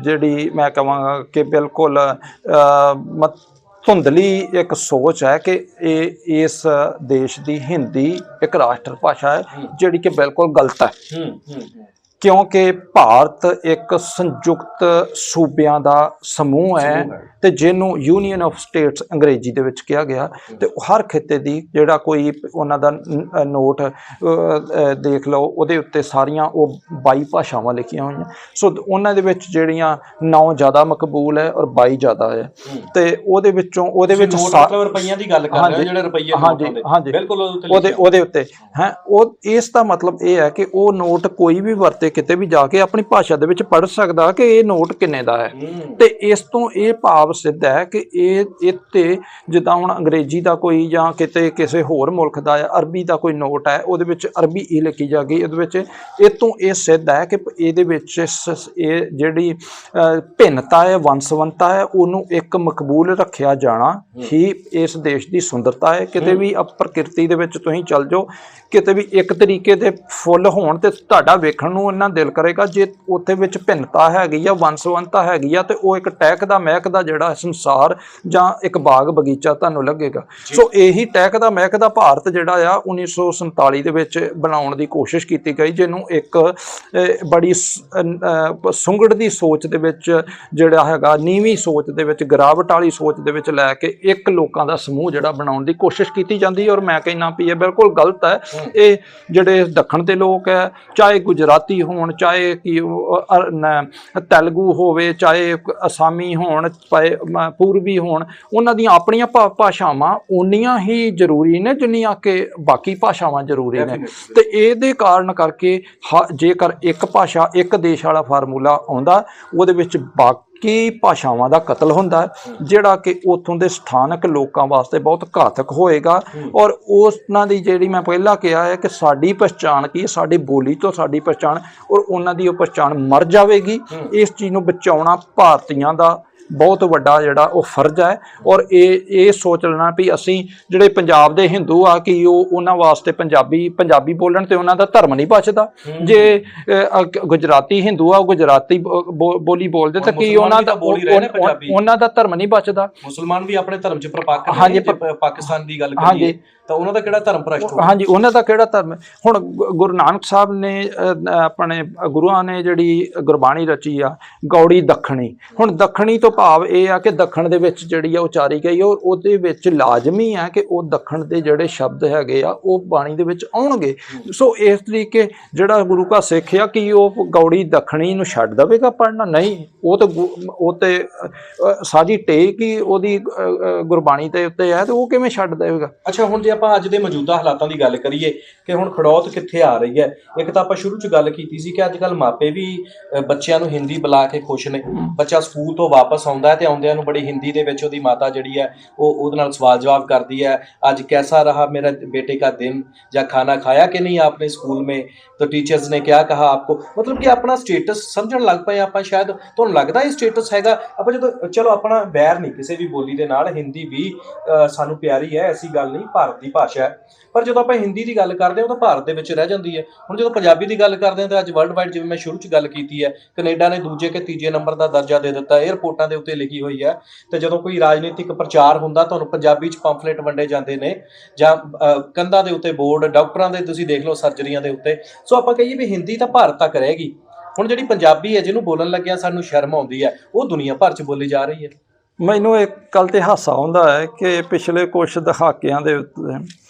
ਜਿਹੜੀ ਮੈਂ ਕਹਾਂਗਾ ਕਿ ਬਿਲਕੁਲ ਧੁੰਦਲੀ ਇੱਕ ਸੋਚ ਹੈ ਕਿ ਇਹ ਇਸ ਦੇਸ਼ ਦੀ ਹਿੰਦੀ ਇੱਕ ਰਾਸ਼ਟਰ ਭਾਸ਼ਾ ਹੈ, ਜਿਹੜੀ ਕਿ ਬਿਲਕੁਲ ਗਲਤ ਹੈ। ਕਿਉਂਕਿ ਭਾਰਤ ਇੱਕ ਸੰਯੁਕਤ ਸੂਬਿਆਂ ਦਾ ਸਮੂਹ ਹੈ ਤੇ ਜਿਹਨੂੰ ਯੂਨੀਅਨ ਆਫ ਸਟੇਟਸ ਅੰਗਰੇਜ਼ੀ ਦੇ ਵਿੱਚ ਕਿਹਾ ਗਿਆ। ਤੇ ਹਰ ਖਿੱਤੇ ਦੀ ਜਿਹੜਾ ਕੋਈ ਉਹਨਾਂ ਦਾ ਨੋਟ ਦੇਖ ਲਓ, ਉਹਦੇ ਉੱਤੇ ਸਾਰੀਆਂ ਉਹ 22 ਭਾਸ਼ਾਵਾਂ ਲਿਖੀਆਂ ਹੋਈਆਂ। ਸੋ ਉਹਨਾਂ ਦੇ ਵਿੱਚ ਜਿਹੜੀਆਂ 9 ਜ਼ਿਆਦਾ ਮਕਬੂਲ ਹੈ ਔਰ 22 ਜ਼ਿਆਦਾ ਹੈ। ਤੇ ਉਹਦੇ ਵਿੱਚ ਰੁਪਈਆਂ ਦੀ ਗੱਲ ਕਰ ਰਹੇ ਹੋ, ਜਿਹੜੇ ਰੁਪਈਏ ਹਾਂਜੀ ਬਿਲਕੁਲ ਉਹਦੇ ਉੱਤੇ ਹੈ। ਉਹ ਇਸ ਦਾ ਮਤਲਬ ਇਹ ਹੈ ਕਿ ਉਹ ਨੋਟ ਕੋਈ ਵੀ ਵਰਤੇ ਕਿਤੇ ਵੀ ਜਾ ਕੇ ਆਪਣੀ ਭਾਸ਼ਾ ਦੇ ਵਿੱਚ ਪੜ੍ਹ ਸਕਦਾ ਕਿ ਇਹ ਨੋਟ ਕਿੰਨੇ ਦਾ ਹੈ। ਤੇ ਇਸ ਤੋਂ ਇਹ ਭਾਵ ਸਿੱਧ ਹੈ ਕਿ ਇਹ ਇੱਥੇ ਜਿੱਦਾਂ ਹੁਣ ਅੰਗਰੇਜ਼ੀ ਦਾ ਕੋਈ ਜਾਂ ਕਿਤੇ ਕਿਸੇ ਹੋਰ ਮੁਲਕ ਦਾ ਅਰਬੀ ਦਾ ਕੋਈ ਨੋਟ ਹੈ, ਉਹਦੇ ਵਿੱਚ ਅਰਬੀ ਹੀ ਲਿਖੀ ਜਾ ਗਈ। ਇਹਦੇ ਵਿੱਚ ਇਹ ਤੋਂ ਇਹ ਸਿੱਧ ਹੈ ਕਿ ਇਹਦੇ ਵਿੱਚ ਇਹ ਜਿਹੜੀ ਭਿੰਨਤਾ ਹੈ, ਵੰਸਵੰਤਾ ਹੈ, ਉਹਨੂੰ ਇੱਕ ਮਕਬੂਲ ਰੱਖਿਆ ਜਾਣਾ ਹੀ ਇਸ ਦੇਸ਼ ਦੀ ਸੁੰਦਰਤਾ ਹੈ। ਕਿਤੇ ਵੀ ਪ੍ਰਕਿਰਤੀ ਦੇ ਵਿੱਚ ਤੁਸੀਂ ਚੱਲ ਜਾਓ, ਕਿਤੇ ਵੀ ਇੱਕ ਤਰੀਕੇ ਦੇ ਫੁੱਲ ਹੋਣ ਤੇ ਤੁਹਾਡਾ ਵੇਖਣ ਨੂੰ ਇੰਨਾ ਦਿਲ ਕਰੇਗਾ। ਜੇ ਉੱਥੇ ਵਿੱਚ ਭਿੰਨਤਾ ਹੈਗੀ ਆ, ਵੰਸਵੰਤਾ ਹੈਗੀ ਆ, ਤੇ ਉਹ ਇੱਕ ਟਹਿਕਦਾ ਮਹਿਕਦਾ ਜਿਹੜਾ ਸੰਸਾਰ ਜਾਂ ਇੱਕ ਬਾਗ ਬਗੀਚਾ ਤੁਹਾਨੂੰ ਲੱਗੇਗਾ। ਸੋ ਇਹੀ ਟਹਿਕਦਾ ਮਹਿਕਦਾ ਭਾਰਤ ਜਿਹੜਾ ਆ 1947 ਦੇ ਵਿੱਚ ਬਣਾਉਣ ਦੀ ਕੋਸ਼ਿਸ਼ ਕੀਤੀ ਗਈ, ਜਿਹਨੂੰ ਇੱਕ ਬੜੀ ਸੁੰਗੜ ਦੀ ਸੋਚ ਦੇ ਵਿੱਚ ਜਿਹੜਾ ਹੈਗਾ, ਨੀਵੀਂ ਸੋਚ ਦੇ ਵਿੱਚ, ਗਿਰਾਵਟ ਵਾਲੀ ਸੋਚ ਦੇ ਵਿੱਚ ਲੈ ਕੇ ਇੱਕ ਲੋਕਾਂ ਦਾ ਸਮੂਹ ਜਿਹੜਾ ਬਣਾਉਣ ਦੀ ਕੋਸ਼ਿਸ਼ ਕੀਤੀ ਜਾਂਦੀ ਹੈ। ਔਰ ਮੈਂ ਕਹਿੰਦਾ ਵੀ ਇਹ ਬਿਲਕੁਲ ਗਲਤ ਹੈ। ਇਹ ਜਿਹੜੇ ਦੱਖਣ ਦੇ ਲੋਕ ਹੈ, ਚਾਹੇ ਗੁਜਰਾਤੀ ਹੋਣ, ਚਾਹੇ ਕਿ ਤੇਲਗੂ ਹੋਵੇ, ਚਾਹੇ ਅਸਾਮੀ ਹੋਣ, ਚਾਹੇ ਪੂਰਬੀ ਹੋਣ, ਉਹਨਾਂ ਦੀਆਂ ਆਪਣੀਆਂ ਭਾਸ਼ਾਵਾਂ ਓਨੀਆਂ ਹੀ ਜ਼ਰੂਰੀ ਨੇ ਜਿੰਨੀਆਂ ਕਿ ਬਾਕੀ ਭਾਸ਼ਾਵਾਂ ਜ਼ਰੂਰੀ ਨੇ। ਤੇ ਇਹਦੇ ਕਾਰਨ ਕਰਕੇ ਜੇਕਰ ਇੱਕ ਭਾਸ਼ਾ ਇੱਕ ਦੇਸ਼ ਵਾਲਾ ਫਾਰਮੂਲਾ ਆਉਂਦਾ, ਉਹਦੇ ਵਿੱਚ ਬਾਕੀ ਭਾਸ਼ਾਵਾਂ ਦਾ ਕਤਲ ਹੁੰਦਾ ਹੈ, ਜਿਹੜਾ ਕਿ ਉੱਥੋਂ ਦੇ ਸਥਾਨਕ ਲੋਕਾਂ ਵਾਸਤੇ ਬਹੁਤ ਘਾਤਕ ਹੋਏਗਾ। ਔਰ ਉਹਨਾਂ ਦੀ ਜਿਹੜੀ ਮੈਂ ਪਹਿਲਾਂ ਕਿਹਾ ਹੈ ਕਿ ਸਾਡੀ ਪਛਾਣ ਕੀ, ਸਾਡੀ ਬੋਲੀ ਤੋਂ ਸਾਡੀ ਪਛਾਣ, ਔਰ ਉਹਨਾਂ ਦੀ ਉਹ ਪਛਾਣ ਮਰ ਜਾਵੇਗੀ। ਇਸ ਚੀਜ਼ ਨੂੰ ਬਚਾਉਣਾ ਭਾਰਤੀਆਂ ਦਾ ਬਹੁਤ ਵੱਡਾ ਜਿਹੜਾ ਉਹ ਫਰਜ਼ ਹੈ। ਔਰ ਇਹ ਸੋਚ ਲੈਣਾ ਵੀ ਅਸੀਂ ਜਿਹੜੇ ਪੰਜਾਬ ਦੇ ਹਿੰਦੂ ਆ ਕਿ ਉਹਨਾਂ ਵਾਸਤੇ ਪੰਜਾਬੀ ਬੋਲਣ ਤੇ ਉਹਨਾਂ ਦਾ ਧਰਮ ਨਹੀਂ ਬਚਦਾ। ਜੇ ਗੁਜਰਾਤੀ ਹਿੰਦੂ ਆ, ਉਹ ਗੁਜਰਾਤੀ ਬੋਲੀ ਬੋਲਦੇ ਤਾਂ ਕੀ ਉਹਨਾਂ ਦਾ ਧਰਮ ਨਹੀਂ ਬਚਦਾ। ਮੁਸਲਮਾਨ ਵੀ ਆਪਣੇ ਧਰਮ ਚ ਪਾਕਿਸਤਾਨ ਦੀ ਗੱਲ ਕਰੀਏ ਤਾਂ ਉਹਨਾਂ ਦਾ ਕਿਹੜਾ ਧਰਮ ਭ੍ਰਸ਼ਟ ਹੋ? ਹਾਂਜੀ, ਉਹਨਾਂ ਦਾ ਕਿਹੜਾ ਧਰਮ ਹੈ? ਹੁਣ ਗੁਰੂ ਨਾਨਕ ਸਾਹਿਬ ਨੇ ਆਪਣੇ ਗੁਰੂਆਂ ਨੇ ਜਿਹੜੀ ਗੁਰਬਾਣੀ ਰਚੀ ਆ ਗੌੜੀ ਦੱਖਣੀ। ਹੁਣ ਦੱਖਣੀ ਤੋਂ ਭਾਵ ਇਹ ਆ ਕਿ ਦੱਖਣ ਦੇ ਵਿੱਚ ਜਿਹੜੀ ਆ ਉਚਾਰੀ ਗਈ, ਔਰ ਉਹਦੇ ਵਿੱਚ ਲਾਜ਼ਮੀ ਆ ਕਿ ਉਹ ਦੱਖਣ ਦੇ ਜਿਹੜੇ ਸ਼ਬਦ ਹੈਗੇ ਆ ਉਹ ਬਾਣੀ ਦੇ ਵਿੱਚ ਆਉਣਗੇ। ਸੋ ਇਸ ਤਰੀਕੇ ਜਿਹੜਾ ਗੁਰੂ ਕਾ ਸਿੱਖ ਆ ਕਿ ਉਹ ਗੌੜੀ ਦੱਖਣੀ ਨੂੰ ਛੱਡ ਦੇਵੇਗਾ ਪੜ੍ਹਨਾ? ਨਹੀਂ, ਉਹ ਤੇ ਸਾਡੀ ਟੇਕ ਹੀ ਉਹਦੀ ਗੁਰਬਾਣੀ ਦੇ ਉੱਤੇ ਹੈ, ਤੇ ਉਹ ਕਿਵੇਂ ਛੱਡ ਦੇਵੇਗਾ? ਅੱਛਾ, ਹੁਣ ਜੇ ਆਪਾਂ ਅੱਜ ਦੇ ਮੌਜੂਦਾ ਹਾਲਾਤਾਂ ਦੀ ਗੱਲ ਕਰੀਏ ਕਿ ਹੁਣ ਖੜੌਤ ਕਿੱਥੇ ਆ ਰਹੀ ਹੈ, ਇੱਕ ਤਾਂ ਆਪਾਂ ਸ਼ੁਰੂ 'ਚ ਗੱਲ ਕੀਤੀ ਸੀ ਕਿ ਅੱਜ ਕੱਲ੍ਹ ਮਾਪੇ ਵੀ ਬੱਚਿਆਂ ਨੂੰ ਹਿੰਦੀ ਬੁਲਾ ਕੇ ਖੁਸ਼ ਨੇ। ਬੱਚਾ ਸਕੂਲ ਤੋਂ ਵਾਪਸ ਆਉਂਦਾ ਹੈ ਤੇ ਆਉਂਦਿਆਂ ਨੂੰ ਬੜੀ ਹਿੰਦੀ ਦੇ ਵਿੱਚ ਉਹਦੀ ਮਾਤਾ ਜਿਹੜੀ ਹੈ ਉਹਦੇ ਨਾਲ ਸਵਾਲ ਜਵਾਬ ਕਰਦੀ ਹੈ, ਅੱਜ कैसा रहा मेरा बेटे का दिन, या खाना खाया कि नहीं आपने स्कूल में, तो टीचर्स ने क्या कहा आपको। मतलब कि अपना स्टेटस समझण लग पए ਆਪਾਂ। ਸ਼ਾਇਦ ਤੁਹਾਨੂੰ ਲੱਗਦਾ ਇਹ ਸਟੇਟਸ ਹੈਗਾ? ਆਪਾਂ ਜਦੋਂ ਚਲੋ ਆਪਣਾ ਵੈਰ ਨਹੀਂ ਕਿਸੇ ਵੀ ਬੋਲੀ ਦੇ ਨਾਲ, ਹਿੰਦੀ ਵੀ ਸਾਨੂੰ ਪਿਆਰੀ ਹੈ, ਐਸੀ ਗੱਲ ਨਹੀਂ, ਭਾਰਤ ਦੀ ਭਾਸ਼ਾ ਹੈ, ਪਰ ਜਦੋਂ ਆਪਾਂ ਹਿੰਦੀ ਦੀ ਗੱਲ ਕਰਦੇ ਹਾਂ ਉਹ ਤਾਂ ਭਾਰਤ ਦੇ ਵਿੱਚ ਰਹਿ ਜਾਂਦੀ ਹੈ। ਹੁਣ ਜਦੋਂ ਪੰਜਾਬੀ ਦੀ ਗੱਲ ਕਰਦੇ ਹਾਂ ਤਾਂ ਅੱਜ ਵਰਲਡ ਵਾਈਡ, ਜਿਵੇਂ ਮੈਂ ਸ਼ੁਰੂ 'ਚ ਗੱਲ ਕੀਤੀ ਹੈ, ਕੈਨੇਡਾ ਨੇ ਦੂਜੇ ਕਿ ਤੀਜੇ ਨੰਬਰ ਦਾ ਦਰਜਾ ਦੇ ਦਿੱਤਾ, ਏਅਰਪੋਰਟਾਂ ਦੇ ਉੱਤੇ ਲਿਖੀ ਹੋਈ ਹੈ। ਤੇ ਜਦੋਂ ਕੋਈ ਰਾਜਨੀਤਿਕ ਪ੍ਰਚਾਰ ਹੁੰਦਾ ਤੁਹਾਨੂੰ ਪੰਜਾਬੀ 'ਚ ਪੰਫਲੇਟ ਵੰਡੇ ਜਾਂਦੇ ਨੇ, ਜਾਂ ਕੰਧਾਂ ਦੇ ਉੱਤੇ ਬੋਰਡ, ਡਾਕਟਰਾਂ ਦੇ ਤੁਸੀਂ ਦੇਖ ਲਓ ਸਰਜਰੀਆਂ ਦੇ ਉੱਤੇ। ਸੋ ਆਪਾਂ ਕਹੀਏ ਵੀ ਹਿੰਦੀ ਤਾਂ ਭਾਰਤ ਤੱਕ ਰਹੇਗੀ। ਹੁਣ ਜਿਹੜੀ ਪੰਜਾਬੀ ਹੈ ਜਿਹਨੂੰ ਬੋਲਣ ਲੱਗਿਆ ਸਾਨੂੰ ਸ਼ਰਮ ਆਉਂਦੀ ਹੈ, ਉਹ ਦੁਨੀਆ ਭਰ 'ਚ ਬੋਲੀ ਜਾ ਰਹੀ ਹੈ। ਮੈਨੂੰ ਇੱਕ ਗੱਲ ਤੇ ਹਾਸਾ ਆਉਂਦਾ ਹੈ ਕਿ ਪਿਛਲੇ ਕੁਛ ਦਹਾਕਿਆਂ ਦੇ ਉੱਤੇ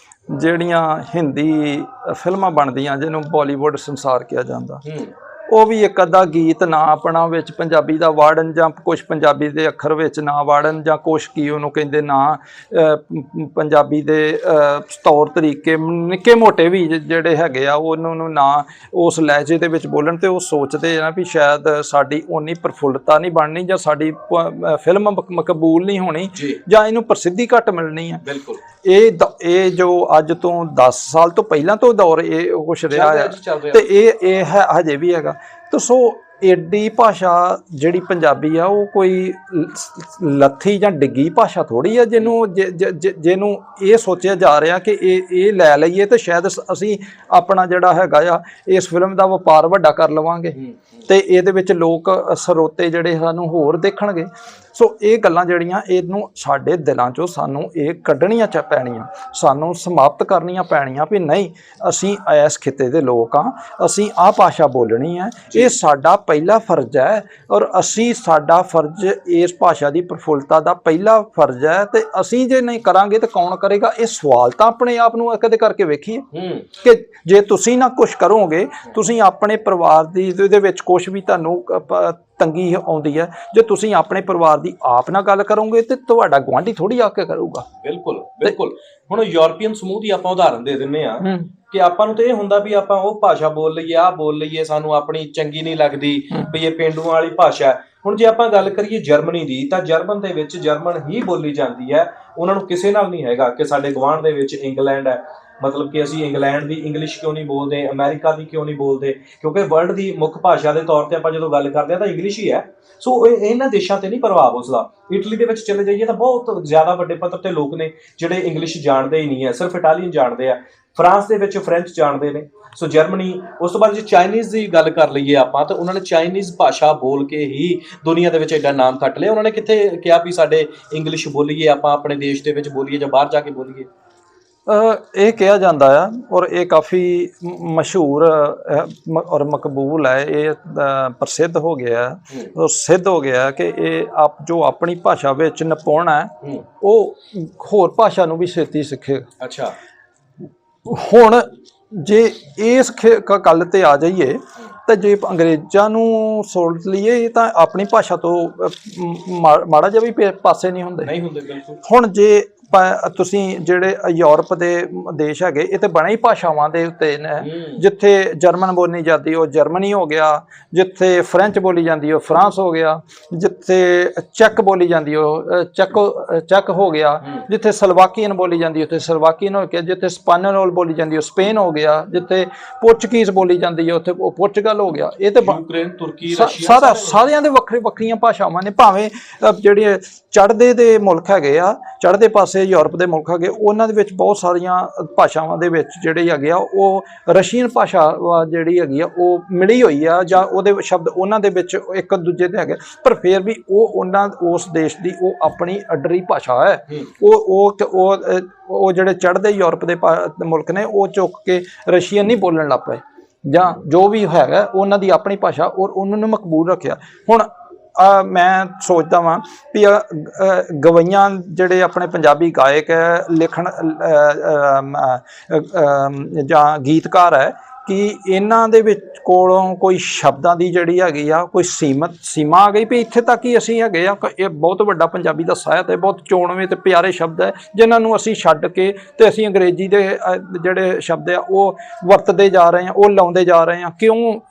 ਜਿਹੜੀਆਂ ਹਿੰਦੀ ਫਿਲਮਾਂ ਬਣਦੀਆਂ ਜਿਹਨੂੰ ਬਾਲੀਵੁੱਡ ਸੰਸਾਰ ਕਿਹਾ ਜਾਂਦਾ, ਉਹ ਵੀ ਇੱਕ ਅੱਧਾ ਗੀਤ ਨਾ ਆਪਣਾ ਵਿੱਚ ਪੰਜਾਬੀ ਦਾ ਵਾੜਨ, ਜਾਂ ਕੁਛ ਪੰਜਾਬੀ ਦੇ ਅੱਖਰ ਵਿੱਚ ਨਾ ਵਾੜਨ, ਜਾਂ ਕੁਛ ਕੀ ਉਹਨੂੰ ਕਹਿੰਦੇ ਨਾ ਪੰਜਾਬੀ ਦੇ ਤੌਰ ਤਰੀਕੇ ਨਿੱਕੇ ਮੋਟੇ ਵੀ ਜਿਹੜੇ ਹੈਗੇ ਆ ਉਹਨਾਂ ਨੂੰ ਨਾ ਉਸ ਲਹਿਜੇ ਦੇ ਵਿੱਚ ਬੋਲਣ, ਤੇ ਉਹ ਸੋਚਦੇ ਆ ਵੀ ਸ਼ਾਇਦ ਸਾਡੀ ਓਨੀ ਪ੍ਰਫੁੱਲਤਾ ਨਹੀਂ ਬਣਨੀ, ਜਾਂ ਸਾਡੀ ਫਿਲਮ ਮਕਬੂਲ ਨਹੀਂ ਹੋਣੀ, ਜਾਂ ਇਹਨੂੰ ਪ੍ਰਸਿੱਧੀ ਘੱਟ ਮਿਲਣੀ ਹੈ। ਬਿਲਕੁਲ ਇਹ ਜੋ ਅੱਜ ਤੋਂ 10 ਸਾਲ ਤੋਂ ਪਹਿਲਾਂ ਤੋਂ ਦੌਰ ਇਹ ਕੁਛ ਰਿਹਾ ਹੈ, ਤੇ ਇਹ ਹੈ ਹਜੇ ਵੀ ਹੈਗਾ। ਤਾਂ ਸੋ ਏਡੀ ਭਾਸ਼ਾ ਜਿਹੜੀ ਪੰਜਾਬੀ ਆ ਉਹ ਕੋਈ ਲੱਥੀ ਜਾਂ ਡਿੱਗੀ ਭਾਸ਼ਾ ਥੋੜ੍ਹੀ ਆ ਜਿਹਨੂੰ ਇਹ ਸੋਚਿਆ ਜਾ ਰਿਹਾ ਕਿ ਇਹ ਲੈ ਲਈਏ ਤੇ ਸ਼ਾਇਦ ਅਸੀਂ ਆਪਣਾ ਜਿਹੜਾ ਹੈਗਾ ਆ ਇਸ ਫਿਲਮ ਦਾ ਵਪਾਰ ਵੱਡਾ ਕਰ ਲਵਾਂਗੇ, ਤੇ ਇਹਦੇ ਵਿੱਚ ਲੋਕ ਸਰੋਤੇ ਜਿਹੜੇ ਸਾਨੂੰ ਹੋਰ ਦੇਖਣਗੇ। ਸੋ ਇਹ ਗੱਲਾਂ ਜਿਹੜੀਆਂ ਇਹਨੂੰ ਸਾਡੇ ਦਿਲਾਂ 'ਚੋਂ ਸਾਨੂੰ ਇਹ ਕੱਢਣੀਆਂ ਪੈਣੀਆਂ, ਸਾਨੂੰ ਸਮਾਪਤ ਕਰਨੀਆਂ ਪੈਣੀਆਂ ਵੀ ਨਹੀਂ, ਅਸੀਂ ਇਸ ਖਿੱਤੇ ਦੇ ਲੋਕ ਹਾਂ, ਅਸੀਂ ਆਹ ਭਾਸ਼ਾ ਬੋਲਣੀ ਹੈ, ਇਹ ਸਾਡਾ ਪਹਿਲਾ ਫਰਜ਼ ਹੈ, ਔਰ ਅਸੀਂ ਸਾਡਾ ਫਰਜ਼ ਇਸ ਭਾਸ਼ਾ ਦੀ ਪ੍ਰਫੁੱਲਤਾ ਦਾ ਪਹਿਲਾ ਫਰਜ਼ ਹੈ। ਤੇ ਅਸੀਂ ਜੇ ਨਹੀਂ ਕਰਾਂਗੇ ਤਾਂ ਕੌਣ ਕਰੇਗਾ? ਇਹ ਸਵਾਲ ਤਾਂ ਆਪਣੇ ਆਪ ਨੂੰ ਕਦੇ ਕਰਕੇ ਵੇਖੀਏ ਕਿ ਜੇ ਤੁਸੀਂ ਨਾ ਕੁਛ ਕਰੋਗੇ, ਤੁਸੀਂ ਆਪਣੇ ਪਰਿਵਾਰ ਦੀ ਦੇ ਵਿੱਚ ਕੁਛ ਵੀ ਤੁਹਾਨੂੰ ਤੰਗੀ ਆਉਂਦੀ ਹੈ, ਜੇ ਤੁਸੀਂ ਆਪਣੇ ਪਰਿਵਾਰ ਦੀ ਆਪ ਨਾਲ ਗੱਲ ਕਰੋਗੇ ਤੇ ਤੁਹਾਡਾ ਗੁਆਂਢੀ ਥੋੜੀ ਆ ਕੇ ਕਰੂਗਾ। ਬਿਲਕੁਲ ਬਿਲਕੁਲ। ਹੁਣ ਯੂਰਪੀਅਨ ਸਮੂਹ ਦੀ ਆਪਾਂ ਉਦਾਹਰਨ ਦੇ ਦਿੰਨੇ ਆ ਕਿ ਆਪਾਂ ਨੂੰ ਤਾਂ ਇਹ ਹੁੰਦਾ ਵੀ ਆਪਾਂ ਉਹ ਭਾਸ਼ਾ ਬੋਲ ਲਈਏ, ਆਹ ਬੋਲ ਲਈਏ, ਸਾਨੂੰ ਆਪਣੀ ਚੰਗੀ ਨਹੀਂ ਲੱਗਦੀ ਵੀ ਇਹ ਪੇਂਡੂਆਂ ਵਾਲੀ ਭਾਸ਼ਾ ਹੈ। ਹੁਣ ਜੇ ਆਪਾਂ ਗੱਲ ਕਰੀਏ ਜਰਮਨੀ ਦੀ, ਤਾਂ ਜਰਮਨ ਦੇ ਵਿੱਚ ਜਰਮਨ ਹੀ ਬੋਲੀ ਜਾਂਦੀ ਹੈ। ਉਹਨਾਂ ਨੂੰ ਕਿਸੇ ਨਾਲ ਨਹੀਂ ਹੈਗਾ ਕਿ ਸਾਡੇ ਗੁਆਂਢ ਦੇ ਵਿੱਚ ਇੰਗਲੈਂਡ ਹੈ, ਮਤਲਬ ਕਿ ਅਸੀਂ ਇੰਗਲੈਂਡ ਦੀ ਇੰਗਲਿਸ਼ ਕਿਉਂ ਨਹੀਂ ਬੋਲਦੇ, ਅਮਰੀਕਾ ਦੀ ਕਿਉਂ ਨਹੀਂ ਬੋਲਦੇ, ਕਿਉਂਕਿ ਵਰਲਡ ਦੀ ਮੁੱਖ ਭਾਸ਼ਾ ਦੇ ਤੌਰ ਤੇ ਆਪਾਂ ਜਦੋਂ ਗੱਲ ਕਰਦੇ ਹਾਂ ਤਾਂ ਇੰਗਲਿਸ਼ ਹੀ ਹੈ। ਸੋ ਇਹਨਾਂ ਦੇਸ਼ਾਂ ਤੇ ਨਹੀਂ ਪ੍ਰਭਾਵ ਉਸਦਾ। ਇਟਲੀ ਦੇ ਵਿੱਚ ਚਲੇ ਜਾਈਏ ਤਾਂ ਬਹੁਤ ਜ਼ਿਆਦਾ ਵੱਡੇ ਪੱਧਰ ਤੇ ਲੋਕ ਨੇ ਜਿਹੜੇ ਇੰਗਲਿਸ਼ ਜਾਣਦੇ ਹੀ ਨਹੀਂ ਹੈ, ਸਿਰਫ ਇਟਾਲੀਅਨ ਜਾਣਦੇ ਆ। ਫਰਾਂਸ ਦੇ ਵਿੱਚ ਫ੍ਰੈਂਚ ਜਾਣਦੇ ਨੇ। ਸੋ ਜਰਮਨੀ, ਉਸ ਤੋਂ ਬਾਅਦ ਜੇ ਚਾਈਨੀਜ਼ ਦੀ ਗੱਲ ਕਰ ਲਈਏ ਆਪਾਂ, ਤਾਂ ਉਹਨਾਂ ਨੇ ਚਾਈਨੀਜ਼ ਭਾਸ਼ਾ ਬੋਲ ਕੇ ਹੀ ਦੁਨੀਆ ਦੇ ਵਿੱਚ ਐਡਾ ਨਾਮ ਖੱਟ ਲਿਆ। ਉਹਨਾਂ ਨੇ ਕਿੱਥੇ ਕਿਹਾ ਵੀ ਸਾਡੇ ਇੰਗਲਿਸ਼ ਬੋਲੀਏ, ਆਪਾਂ ਆਪਣੇ ਦੇਸ਼ ਦੇ ਵਿੱਚ ਬੋਲੀਏ ਜਾਂ ਬਾਹਰ ਜਾ ਕੇ ਬੋਲੀਏ? ਇਹ ਕਿਹਾ ਜਾਂਦਾ ਆ, ਔਰ ਇਹ ਕਾਫੀ ਮਸ਼ਹੂਰ ਔਰ ਮਕਬੂਲ ਹੈ, ਇਹ ਪ੍ਰਸਿੱਧ ਹੋ ਗਿਆ, ਔਰ ਸਿੱਧ ਹੋ ਗਿਆ ਕਿ ਇਹ ਜੋ ਆਪਣੀ ਭਾਸ਼ਾ ਵਿੱਚ ਨਿਪੁੰਨ ਹੈ ਉਹ ਹੋਰ ਭਾਸ਼ਾ ਨੂੰ ਵੀ ਛੇਤੀ ਸਿੱਖੇਗਾ। ਅੱਛਾ, ਹੁਣ ਜੇ ਇਸ ਗੱਲ ਤੇ ਆ ਜਾਈਏ ਤਾਂ ਜੇ ਅੰਗਰੇਜ਼ਾਂ ਨੂੰ ਸੋਚ ਲਈਏ ਤਾਂ ਆਪਣੀ ਭਾਸ਼ਾ ਤੋਂ ਮਾੜਾ ਜਿਹਾ ਵੀ ਪਾਸੇ ਨਹੀਂ ਹੁੰਦੇ। ਬਿਲਕੁਲ। ਹੁਣ ਜੇ ਤੁਸੀਂ ਜਿਹੜੇ ਯੂਰਪ ਦੇ ਦੇਸ਼ ਹੈਗੇ, ਇਹ ਤੇ ਬਣੇ ਹੀ ਭਾਸ਼ਾਵਾਂ ਦੇ ਉੱਤੇ ਨੇ। ਜਿੱਥੇ ਜਰਮਨ ਬੋਲੀ ਜਾਂਦੀ ਉਹ ਜਰਮਨੀ ਹੋ ਗਿਆ, ਜਿੱਥੇ ਫ੍ਰੈਂਚ ਬੋਲੀ ਜਾਂਦੀ ਉਹ ਫਰਾਂਸ ਹੋ ਗਿਆ, ਜਿੱਥੇ ਚੈਕ ਬੋਲੀ ਜਾਂਦੀ ਉਹ ਚੈਕ ਹੋ ਗਿਆ, ਜਿੱਥੇ ਸਲੋਵਾਕੀਅਨ ਬੋਲੀ ਜਾਂਦੀ ਉੱਥੇ ਸਲੋਵਾਕੀਅਨ ਹੋ ਗਿਆ, ਜਿੱਥੇ ਸਪੈਨੋਲ ਬੋਲੀ ਜਾਂਦੀ ਉਹ ਸਪੇਨ ਹੋ ਗਿਆ, ਜਿੱਥੇ ਪੁਰਤਗੀਜ਼ ਬੋਲੀ ਜਾਂਦੀ ਹੈ ਉੱਥੇ ਉਹ ਪੁਰਤਗਾਲ ਹੋ ਗਿਆ। ਇਹ ਤੇ ਯੂਕਰੇਨ, ਤੁਰਕੀ, ਰਸ਼ੀਆ, ਸਾਰਿਆਂ ਦੇ ਵੱਖਰੀਆਂ ਭਾਸ਼ਾਵਾਂ ਨੇ। ਭਾਵੇਂ ਜਿਹੜੇ ਚੜ੍ਹਦੇ ਦੇ ਮੁਲਕ ਹੈਗੇ ਆ, ਚੜ੍ਹਦੇ ਪਾਸੇ ਐਸੇ ਯੂਰਪ ਦੇ ਮੁਲਕ ਹੈਗੇ ਉਹਨਾਂ ਦੇ ਵਿੱਚ ਬਹੁਤ ਸਾਰੀਆਂ ਭਾਸ਼ਾਵਾਂ ਦੇ ਵਿੱਚ ਜਿਹੜੇ ਹੈਗੇ ਆ ਉਹ ਰਸ਼ੀਅਨ ਭਾਸ਼ਾ ਜਿਹੜੀ ਹੈਗੀ ਆ ਉਹ ਮਿਲੀ ਹੋਈ ਆ, ਜਾਂ ਉਹਦੇ ਸ਼ਬਦ ਉਹਨਾਂ ਦੇ ਵਿੱਚ ਇੱਕ ਦੂਜੇ ਦੇ ਹੈਗੇ, ਪਰ ਫਿਰ ਵੀ ਉਸ ਦੇਸ਼ ਦੀ ਉਹ ਆਪਣੀ ਅਡਰੀ ਭਾਸ਼ਾ ਹੈ। ਉਹ ਜਿਹੜੇ ਚੜ੍ਹਦੇ ਯੂਰਪ ਦੇ ਮੁਲਕ ਨੇ ਉਹ ਚੁੱਕ ਕੇ ਰਸ਼ੀਅਨ ਨਹੀਂ ਬੋਲਣ ਲੱਗ ਪਏ, ਜਾਂ ਜੋ ਵੀ ਹੈਗਾ ਉਹਨਾਂ ਦੀ ਆਪਣੀ ਭਾਸ਼ਾ ਔਰ ਉਹਨਾਂ ਨੂੰ ਮਕਬੂਲ ਰੱਖਿਆ। ਹੁਣ ਮੈਂ ਸੋਚਦਾ ਵਾਂ ਵੀ ਗਵਈਆਂ ਜਿਹੜੇ ਆਪਣੇ ਪੰਜਾਬੀ ਗਾਇਕ ਹੈ, ਲਿਖਣ ਜਾਂ ਗੀਤਕਾਰ ਹੈ, ਕਿ ਇਹਨਾਂ ਦੇ ਵਿੱਚ ਕੋਲੋਂ ਕੋਈ ਸ਼ਬਦਾਂ ਦੀ ਜਿਹੜੀ ਹੈਗੀ ਆ ਕੋਈ ਸੀਮਾ ਆ ਗਈ ਵੀ ਇੱਥੇ ਤੱਕ ਹੀ ਅਸੀਂ ਹੈਗੇ ਆ। ਇਹ ਬਹੁਤ ਵੱਡਾ ਪੰਜਾਬੀ ਦਾ ਸਾਹਿਤ ਹੈ, ਬਹੁਤ ਚੋਣਵੇਂ ਤੇ ਪਿਆਰੇ ਸ਼ਬਦ ਹੈ ਜਿਨ੍ਹਾਂ ਨੂੰ ਅਸੀਂ ਛੱਡ ਕੇ ਤੇ ਅਸੀਂ ਅੰਗਰੇਜ਼ੀ ਦੇ ਜਿਹੜੇ ਸ਼ਬਦ ਆ ਉਹ ਵਰਤਦੇ ਜਾ ਰਹੇ ਹਾਂ, ਉਹ ਲਾਉਂਦੇ ਜਾ ਰਹੇ ਹਾਂ।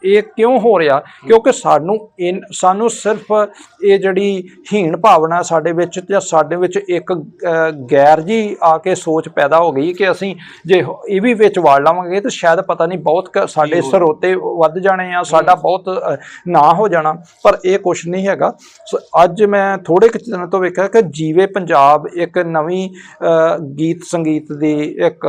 ਇਹ ਕਿਉਂ ਹੋ ਰਿਹਾ? ਕਿਉਂਕਿ ਸਾਨੂੰ ਸਿਰਫ ਇਹ ਜਿਹੜੀ ਹੀਣ ਭਾਵਨਾ ਸਾਡੇ ਵਿੱਚ, ਜਾਂ ਸਾਡੇ ਵਿੱਚ ਇੱਕ ਗੈਰ ਜੀ ਆ ਕੇ ਸੋਚ ਪੈਦਾ ਹੋ ਗਈ ਕਿ ਅਸੀਂ ਜੇ ਇਹ ਵੀ ਵਿੱਚ ਵਾੜ ਲਾਵਾਂਗੇ ਤਾਂ ਸ਼ਾਇਦ ਪਤਾ ਨਹੀਂ ਬਹੁਤ ਸਾਡੇ ਸਰੋਤੇ ਵੱਧ ਜਾਣੇ ਆ, ਸਾਡਾ ਬਹੁਤ ਨਾ ਹੋ ਜਾਣਾ, ਪਰ ਇਹ ਕੁਛ ਨਹੀਂ ਹੈਗਾ। ਅੱਜ ਮੈਂ ਥੋੜੇ ਕੁ ਦਿਨਾਂ ਤੋਂ ਵੇਖਿਆ ਕਿ ਜੀਵੇ ਪੰਜਾਬ ਇੱਕ ਨਵੀਂ ਗੀਤ ਸੰਗੀਤ ਦੀ ਇੱਕ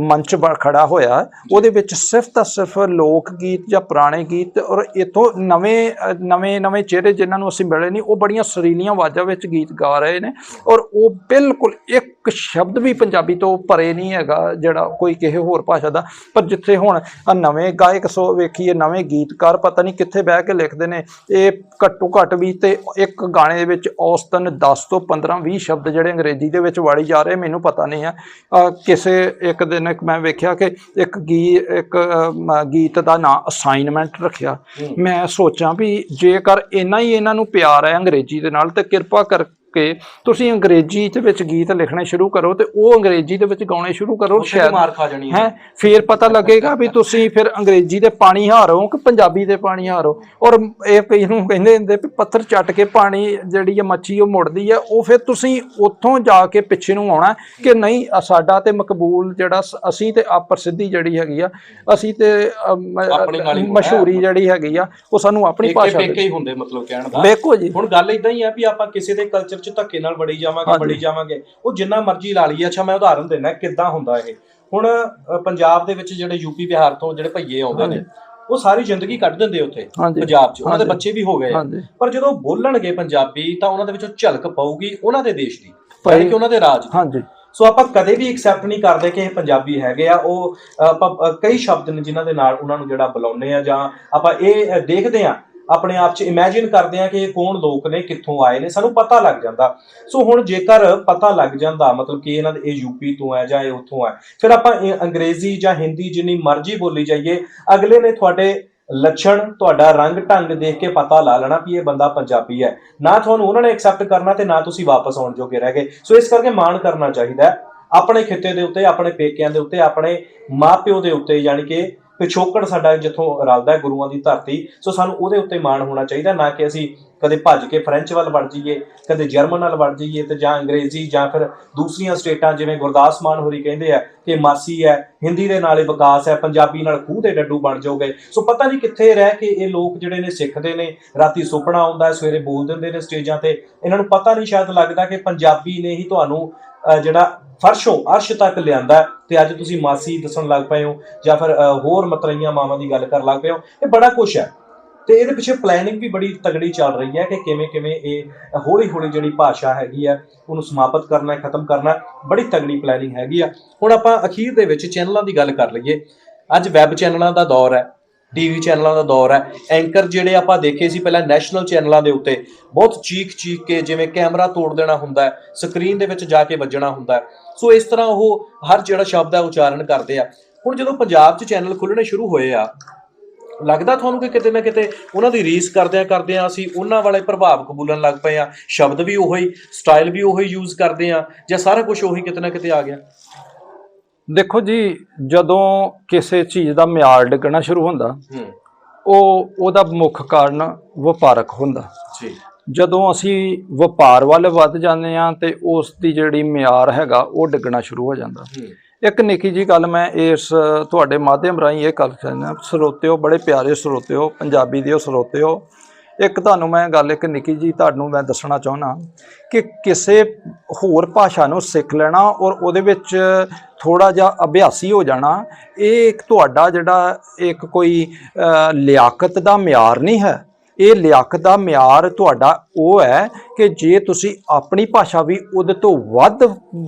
ਮੰਚ ਖੜਾ ਹੋਇਆ। ਉਹਦੇ ਵਿੱਚ ਸਿਰਫ ਤਾਂ ਸਿਰਫ ਲੋਕ ਗੀਤ ਜਾਂ ਪੁਰਾਣੇ ਗੀਤ, ਔਰ ਇੱਥੋਂ ਨਵੇਂ ਚਿਹਰੇ ਜਿਨ੍ਹਾਂ ਨੂੰ ਅਸੀਂ ਮਿਲੇ ਨਹੀਂ, ਉਹ ਬੜੀਆਂ ਸੁਰੀਲੀਆਂ ਆਵਾਜ਼ਾਂ ਵਿੱਚ ਗੀਤ ਗਾ ਰਹੇ ਨੇ, ਔਰ ਉਹ ਬਿਲਕੁਲ ਇੱਕ ਸ਼ਬਦ ਵੀ ਪੰਜਾਬੀ ਤੋਂ ਪਰੇ ਨਹੀਂ ਹੈਗਾ ਜਿਹੜਾ ਕੋਈ ਕਿਸੇ ਹੋਰ ਭਾਸ਼ਾ ਦਾ। ਪਰ ਜਿੱਥੇ ਹੁਣ ਨਵੇਂ ਗਾਇਕ ਵੇਖੀਏ, ਨਵੇਂ ਗੀਤਕਾਰ ਪਤਾ ਨਹੀਂ ਕਿੱਥੇ ਬਹਿ ਕੇ ਲਿਖਦੇ ਨੇ, ਇਹ ਘੱਟੋ ਘੱਟ ਵੀ ਤੇ ਇੱਕ ਗਾਣੇ ਦੇ ਵਿੱਚ ਔਸਤਨ 10 ਤੋਂ 15-20 ਸ਼ਬਦ ਜਿਹੜੇ ਅੰਗਰੇਜ਼ੀ ਦੇ ਵਿੱਚ ਵਾੜੀ ਜਾ ਰਹੇ। ਮੈਨੂੰ ਪਤਾ ਨਹੀਂ ਹੈ, ਕਿਸੇ ਇੱਕ ਦਿਨ ਮੈਂ ਵੇਖਿਆ ਕਿ ਇੱਕ ਗੀਤ ਦਾ ਨਾਂ ਅਸਾਈਨਮੈਂਟ ਰੱਖਿਆ। ਮੈਂ ਸੋਚਾਂ ਵੀ ਜੇਕਰ ਇੰਨਾ ਹੀ ਇਹਨਾਂ ਨੂੰ ਪਿਆਰ ਹੈ ਅੰਗਰੇਜ਼ੀ ਦੇ ਨਾਲ, ਤੇ ਕਿਰਪਾ ਕਰਕੇ ਤੁਸੀਂ ਅੰਗਰੇਜ਼ੀ ਦੇ ਵਿੱਚ ਗੀਤ ਲਿਖਣੇ ਸ਼ੁਰੂ ਕਰੋ ਤੇ ਉਹ ਅੰਗਰੇਜ਼ੀ ਦੇ ਵਿੱਚ ਗਾਉਣੇ ਸ਼ੁਰੂ ਕਰੋ। ਸ਼ਾਇਦ ਮਾਰ ਖਾ ਜਾਣੀ ਹੈ, ਫਿਰ ਪਤਾ ਲੱਗੇਗਾ ਵੀ ਤੁਸੀਂ ਫਿਰ ਅੰਗਰੇਜ਼ੀ ਦੇ ਪਾਣੀ ਹਾਰੋ ਕਿ ਪੰਜਾਬੀ ਦੇ ਪਾਣੀ ਹਾਰੋ। ਔਰ ਇਹ ਕਈ ਨੂੰ ਕਹਿੰਦੇ ਹੁੰਦੇ ਵੀ ਪੱਥਰ ਚੱਟ ਕੇ ਪਾਣੀ ਜਿਹੜੀ ਹੈ ਮੱਛੀ ਉਹ ਮੁੜਦੀ ਹੈ, ਉਹ ਫਿਰ ਤੁਸੀਂ ਉੱਥੋਂ ਜਾ ਕੇ ਪਿੱਛੇ ਨੂੰ ਆਉਣਾ ਕਿ ਨਹੀਂ ਸਾਡਾ ਤੇ ਮਕਬੂਲ ਜਿਹੜਾ ਅਸੀਂ ਤੇ ਪ੍ਰਸਿੱਧੀ ਜਿਹੜੀ ਹੈਗੀ ਆ, ਅਸੀਂ ਤੇ ਮਸ਼ਹੂਰੀ ਜਿਹੜੀ ਹੈਗੀ ਆ ਉਹ ਸਾਨੂੰ ਆਪਣੀ ਭਾਸ਼ਾ ਹੀ ਹੁੰਦੇ। ਮਤਲਬ ਕਹਿਣ ਦਾ ਦੇਖੋ ਜੀ, ਹੁਣ ਗੱਲ ਇਦਾਂ ਹੀ ਆ ਵੀ ਆਪਾਂ ਕਿਸੇ ਦੇ ਕਲਚਰ ਧੱਕੇ ਨਾਲ ਬੜੀ ਜਾਵਾਂਗੇ ਉਹ ਜਿੰਨਾ ਮਰਜ਼ੀ ਲਾ ਲਈਏ। ਅੱਛਾ, ਮੈਂ ਉਦਾਹਰਨ ਦਿੰਦਾ ਕਿੱਦਾਂ ਹੁੰਦਾ ਇਹ। ਹੁਣ ਪੰਜਾਬ ਦੇ ਵਿੱਚ ਜਿਹੜੇ ਯੂਪੀ ਬਿਹਾਰ ਤੋਂ ਜਿਹੜੇ ਭਈਏ ਆਉਂਦੇ ਨੇ, ਉਹ ਸਾਰੀ ਜ਼ਿੰਦਗੀ ਕੱਢ ਦਿੰਦੇ ਉੱਥੇ ਪੰਜਾਬ 'ਚ, ਉਹਨਾਂ ਦੇ ਬੱਚੇ ਵੀ ਹੋ ਗਏ, ਪਰ ਜਦੋਂ ਬੋਲਣਗੇ ਪੰਜਾਬੀ ਤਾਂ ਉਹਨਾਂ ਦੇ ਵਿੱਚੋਂ ਝਲਕ ਪਊਗੀ ਉਹਨਾਂ ਦੇ ਦੇਸ਼ ਦੀ, ਯਾਨੀ ਕਿ ਉਹਨਾਂ ਦੇ ਰਾਜ ਦੀ। ਸੋ ਆਪਾਂ ਕਦੇ ਵੀ ਐਕਸੈਪਟ ਨਹੀਂ ਕਰਦੇ ਕਿ ਇਹ ਪੰਜਾਬੀ ਹੈਗੇ ਆ। ਉਹ ਆਪਾਂ ਕਈ ਸ਼ਬਦ ਨੇ ਜਿਨ੍ਹਾਂ ਦੇ ਨਾਲ ਉਹਨਾਂ ਨੂੰ ਜਿਹੜਾ ਬੁਲਾਉਂਦੇ ਆ, ਜਾਂ ਆਪਾਂ ਇਹ ਦੇਖਦੇ ਆ ਆਪਣੇ ਆਪ 'ਚ ਇਮੈਜਿਨ ਕਰਦੇ ਆ ਕਿ ਇਹ ਕੌਣ ਲੋਕ ਨੇ, ਕਿੱਥੋਂ ਆਏ ਨੇ, ਸਾਨੂੰ ਪਤਾ ਲੱਗ ਜਾਂਦਾ। ਸੋ ਹੁਣ ਜੇਕਰ ਪਤਾ ਲੱਗ ਜਾਂਦਾ ਮਤਲਬ ਕਿ ਇਹਨਾਂ ਦੇ ਇਹ ਯੂਪੀ ਤੋਂ ਹੈ ਜਾਂ ਇਹ ਉੱਥੋਂ ਹੈ, ਫਿਰ ਆਪਾਂ ਅੰਗਰੇਜ਼ੀ ਜਾਂ ਹਿੰਦੀ ਜਿੰਨੀ ਮਰਜ਼ੀ ਬੋਲੀ ਜਾਈਏ, ਅਗਲੇ ਨੇ ਤੁਹਾਡੇ ਲੱਛਣ, ਤੁਹਾਡਾ ਰੰਗ ਢੰਗ ਦੇਖ ਕੇ ਪਤਾ ਲਾ ਲੈਣਾ ਵੀ ਇਹ ਬੰਦਾ ਪੰਜਾਬੀ ਹੈ। ਨਾ ਤੁਹਾਨੂੰ ਉਹਨਾਂ ਨੇ ਐਕਸੈਪਟ ਕਰਨਾ ਤੇ ਨਾ ਤੁਸੀਂ ਵਾਪਸ ਆਉਣ ਜੋਗੇ ਰਹਿ ਗਏ। ਸੋ ਇਸ ਕਰਕੇ ਮਾਣ ਕਰਨਾ ਚਾਹੀਦਾ ਹੈ ਆਪਣੇ ਖਿੱਤੇ ਦੇ ਉੱਤੇ, ਆਪਣੇ ਪੇਕਿਆਂ ਦੇ ਉੱਤੇ, ਆਪਣੇ ਮਾਂ-ਪਿਓ ਦੇ ਉੱਤੇ, ਯਾਨੀ ਕਿ ਪਿਛੋਕੜ ਸਾਡਾ ਜਿੱਥੋਂ ਰਲਦਾ ਗੁਰੂਆਂ ਦੀ ਧਰਤੀ। ਸੋ ਸਾਨੂੰ ਉਹਦੇ ਉੱਤੇ ਮਾਣ ਹੋਣਾ ਚਾਹੀਦਾ, ਨਾ ਕਿ ਅਸੀਂ ਕਦੇ ਭੱਜ ਕੇ ਫਰੈਂਚ ਵੱਲ ਵੜ ਜਾਈਏ, ਕਦੇ ਜਰਮਨ ਵੱਲ ਵੜ ਜਾਈਏ, ਤੇ ਜਾਂ ਅੰਗਰੇਜ਼ੀ ਜਾਂ ਫਿਰ ਦੂਸਰੀਆਂ ਸਟੇਟਾਂ ਜਿਵੇਂ ਗੁਰਦਾਸ ਮਾਨ ਹੋਰੀ ਕਹਿੰਦੇ ਆ ਕਿ ਮਾਸੀ ਹੈ, ਹਿੰਦੀ ਦੇ ਨਾਲ ਵਿਕਾਸ ਹੈ, ਪੰਜਾਬੀ ਨਾਲ ਖੂਹ ਦੇ ਡੱਡੂ ਬਣ ਜਾਓਗੇ। ਸੋ ਪਤਾ ਨਹੀਂ ਕਿੱਥੇ ਰਹਿ ਕੇ ਇਹ ਲੋਕ ਜਿਹੜੇ ਨੇ ਸਿੱਖਦੇ ਨੇ, ਰਾਤੀ ਸੁਪਨਾ ਆਉਂਦਾ, ਸਵੇਰੇ ਬੋਲ ਦਿੰਦੇ ਨੇ ਸਟੇਜਾਂ ਤੇ। ਇਹਨਾਂ ਨੂੰ ਪਤਾ ਨਹੀਂ ਸ਼ਾਇਦ ਲੱਗਦਾ ਕਿ ਪੰਜਾਬੀ ਨੇ ਹੀ ਤੁਹਾਨੂੰ ਜਿਹੜਾ ਫਰਸ਼ੋਂ ਅਰਸ਼ ਤੱਕ ਲਿਆਂਦਾ, ਤੇ ਅੱਜ ਤੁਸੀਂ ਮਾਸੀ ਦੱਸਣ ਲੱਗ ਪਏ ਹੋ ਜਾਂ ਫਿਰ ਹੋਰ ਮਤਰਈਆਂ ਮਾਵਾਂ ਦੀ ਗੱਲ ਕਰਨ ਲੱਗ ਪਏ ਹੋ। ਇਹ ਬੜਾ ਕੁਛ ਹੈ, ਤੇ ਇਹਦੇ ਪਿੱਛੇ ਪਲੈਨਿੰਗ ਵੀ ਬੜੀ ਤਗੜੀ ਚੱਲ ਰਹੀ ਹੈ ਕਿ ਕਿਵੇਂ ਇਹ ਹੌਲੀ ਜਿਹੜੀ ਭਾਸ਼ਾ ਹੈਗੀ ਆ ਉਹਨੂੰ ਸਮਾਪਤ ਕਰਨਾ, ਖਤਮ ਕਰਨਾ। ਬੜੀ ਤਗੜੀ ਪਲੈਨਿੰਗ ਹੈਗੀ ਆ। ਹੁਣ ਆਪਾਂ ਅਖੀਰ ਦੇ ਵਿੱਚ ਚੈਨਲਾਂ ਦੀ ਗੱਲ ਕਰ ਲਈਏ। ਅੱਜ ਵੈਬ ਚੈਨਲਾਂ ਦਾ ਦੌਰ ਹੈ, ਟੀਵੀ ਚੈਨਲਾਂ ਦਾ ਦੌਰ ਹੈ। ਐਂਕਰ ਜਿਹੜੇ ਆਪਾਂ ਦੇਖੇ ਸੀ ਪਹਿਲਾਂ ਨੈਸ਼ਨਲ ਚੈਨਲਾਂ ਦੇ ਉੱਤੇ, ਬਹੁਤ ਚੀਖ ਕੇ ਜਿਵੇਂ ਕੈਮਰਾ ਤੋੜ ਦੇਣਾ ਹੁੰਦਾ, ਸਕਰੀਨ ਦੇ ਵਿੱਚ ਜਾ ਕੇ ਵੱਜਣਾ ਹੁੰਦਾ। ਸੋ ਇਸ ਤਰ੍ਹਾਂ ਉਹ ਹਰ ਜਿਹੜਾ ਸ਼ਬਦ ਹੈ ਉਚਾਰਨ ਕਰਦੇ ਆ। ਹੁਣ ਜਦੋਂ ਪੰਜਾਬ 'ਚ ਚੈਨਲ ਖੁੱਲ੍ਹਣੇ ਸ਼ੁਰੂ ਹੋਏ ਆ, ਲੱਗਦਾ ਤੁਹਾਨੂੰ ਕਿ ਕਿਤੇ ਨਾ ਕਿਤੇ ਉਹਨਾਂ ਦੀ ਰੀਸ ਕਰਦਿਆਂ ਅਸੀਂ ਉਹਨਾਂ ਵਾਲੇ ਪ੍ਰਭਾਵ ਕਬੂਲਣ ਲੱਗ ਪਏ ਆ? ਸ਼ਬਦ ਵੀ ਉਹੀ, ਸਟਾਈਲ ਵੀ ਉਹੀ ਯੂਜ਼ ਕਰਦੇ ਆ, ਜਾਂ ਸਾਰਾ ਕੁਝ ਉਹੀ ਕਿਤੇ ਨਾ ਕਿਤੇ ਆ ਗਿਆ? ਦੇਖੋ ਜੀ, ਜਦੋਂ ਕਿਸੇ ਚੀਜ਼ ਦਾ ਮਿਆਰ ਡਿੱਗਣਾ ਸ਼ੁਰੂ ਹੁੰਦਾ, ਉਹਦਾ ਮੁੱਖ ਕਾਰਨ ਵਪਾਰਕ ਹੁੰਦਾ। ਜਦੋਂ ਅਸੀਂ ਵਪਾਰ ਵੱਲ ਵੱਧ ਜਾਂਦੇ ਹਾਂ ਤੇ ਉਸ ਦੀ ਜਿਹੜੀ ਮਿਆਰ ਹੈਗਾ ਉਹ ਡਿੱਗਣਾ ਸ਼ੁਰੂ ਹੋ ਜਾਂਦਾ। ਇੱਕ ਨਿੱਕੀ ਜੀ ਗੱਲ ਮੈਂ ਇਸ ਤੁਹਾਡੇ ਮਾਧਿਅਮ ਰਾਹੀਂ ਇਹ ਕਰ ਸਕਦਾ, ਸਰੋਤਿਓ, ਬੜੇ ਪਿਆਰੇ ਸਰੋਤਿਓ, ਪੰਜਾਬੀ ਦੇ ਸਰੋਤਿਓ, ਇੱਕ ਤੁਹਾਨੂੰ ਮੈਂ ਗੱਲ ਇੱਕ ਨਿੱਕੀ ਜੀ ਤੁਹਾਨੂੰ ਮੈਂ ਦੱਸਣਾ ਚਾਹੁੰਦਾ ਕਿ ਕਿਸੇ ਹੋਰ ਭਾਸ਼ਾ ਨੂੰ ਸਿੱਖ ਲੈਣਾ ਔਰ ਉਹਦੇ ਵਿੱਚ ਥੋੜਾ ਜਿਹਾ ਅਭਿਆਸੀ ਹੋ ਜਾਣਾ, ਇਹ ਇੱਕ ਤੁਹਾਡਾ ਜਿਹੜਾ ਇੱਕ ਕੋਈ ਲਿਆਕਤ ਦਾ ਮਿਆਰ ਨਹੀਂ ਹੈ। ਇਹ ਲਿਆਕਤ ਦਾ ਮਿਆਰ ਤੁਹਾਡਾ ਉਹ ਹੈ ਕਿ ਜੇ ਤੁਸੀਂ ਆਪਣੀ ਭਾਸ਼ਾ ਵੀ ਉਹਦੇ ਤੋਂ ਵੱਧ